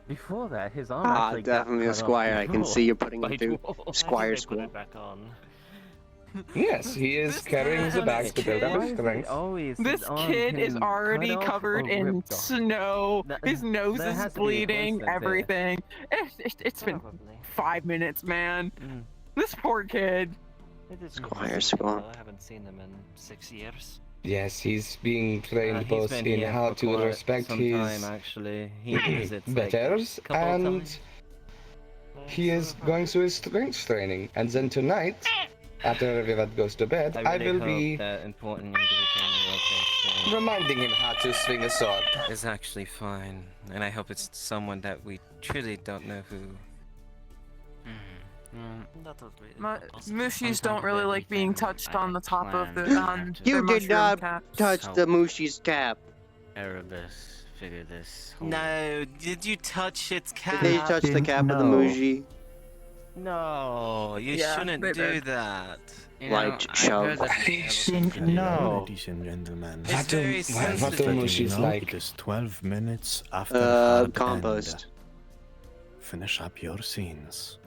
Before that, his arm Ah, actually got definitely a cut off squire. I can before. see you're putting By him through dwarf. squire Put school. it back on. Yes, he is carrying the bag to build up Why his is it strength. always This his arm kid is getting already cut off covered or in ripped off? snow. His nose there is has to be a bleeding. coincidence there. Everything. It's been 5 minutes, man. This poor kid. It is Squire school. school. I haven't seen him in 6 years. Yes, he's being trained He's both been in here how for to quite respect some his time, actually. He visits like, betters, couple of and times. he is going through his strength training. And then tonight, after everyone goes to bed, I really will hope be that important individual reminding him how to swing a sword. is actually fine, and I hope it's someone that we truly don't know who. That would be My possible. Mushis don't really like being touched on the top of the You their did mushroom not cap. touch the Mushi's cap. Erebus, figure this. No, did you touch its cap? Did they touch the cap of the Mushi? No, you Yeah, shouldn't they do did. that. Like chub. No. Ladies and gentlemen. It's very sensitive. It is 12 minutes after hard compost. end. Finish up your scenes.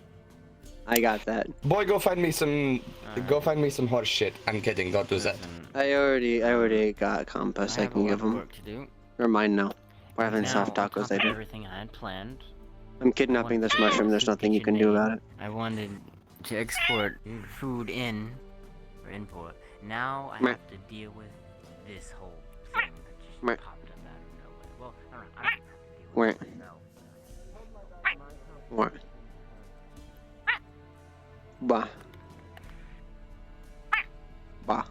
I got that. Boy, go find me some. Go find me some horse shit. I'm kidding. Don't do that. I already got compost. I can give of him. work to do. Or mine now. We're having Now, soft on tacos top of later. everything I had planned, I'm kidnapping this mushroom. There's nothing you can do about it. I wanted to export food in for input. Now I Meh. have to deal with this whole thing that just Meh. popped up out of nowhere. Well, I don't have to deal Wait. with it myself. What? Bah. Bah.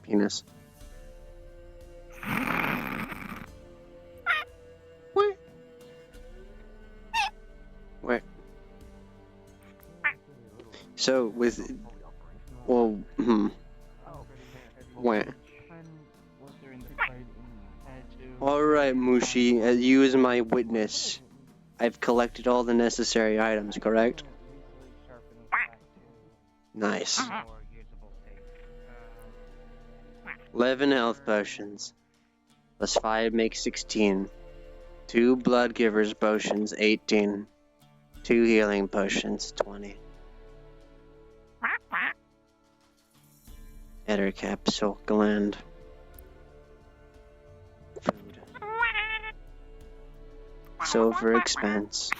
Penis. What? What? So with, well, what? Alright, Mushi, as you as my witness, I've collected all the necessary items, correct? Nice. 11 health potions. Plus 5 makes 16. 2 blood givers potions, 18. 2 healing potions, 20. Eder capsule gland. Food. Silver expense.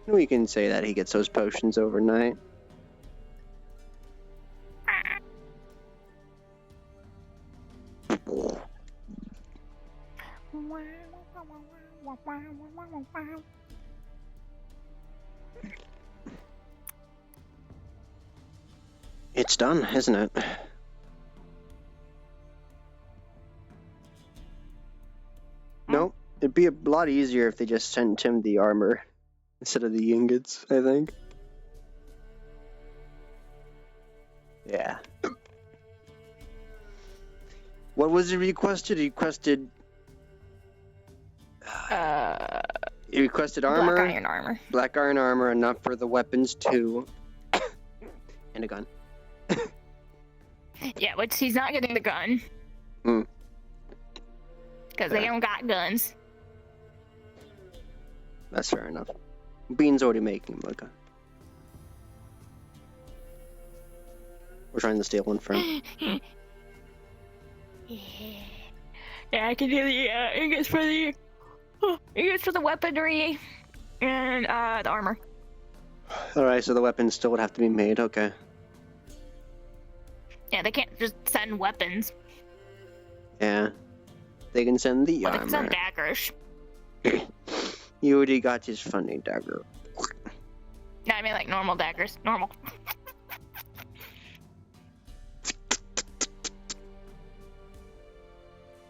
We can say that he gets those potions overnight. It's done, isn't it? Nope. It'd be a lot easier if they just sent him the armor instead of the ingots, I think. Yeah. What was he requested? He requested... He requested armor. Black iron armor. Black iron armor, enough for the weapons too. And a gun. Yeah, which he's not getting the gun. Hmm. Because they don't got guns. That's fair enough. Bean's already making him like a... We're trying to steal one from him. Yeah, I can do the ingots for the weaponry and the armor. Alright, so the weapons still would have to be made, okay. Yeah, they can't just send weapons. Yeah. They can send the Well, they armor. can send daggers. You already got his funny dagger. No, I mean like normal daggers. Normal.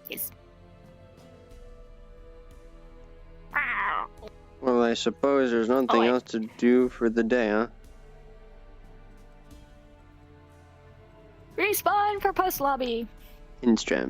Yes. Well, I suppose there's nothing else to do for the day, huh? Respawn for post lobby. Instram.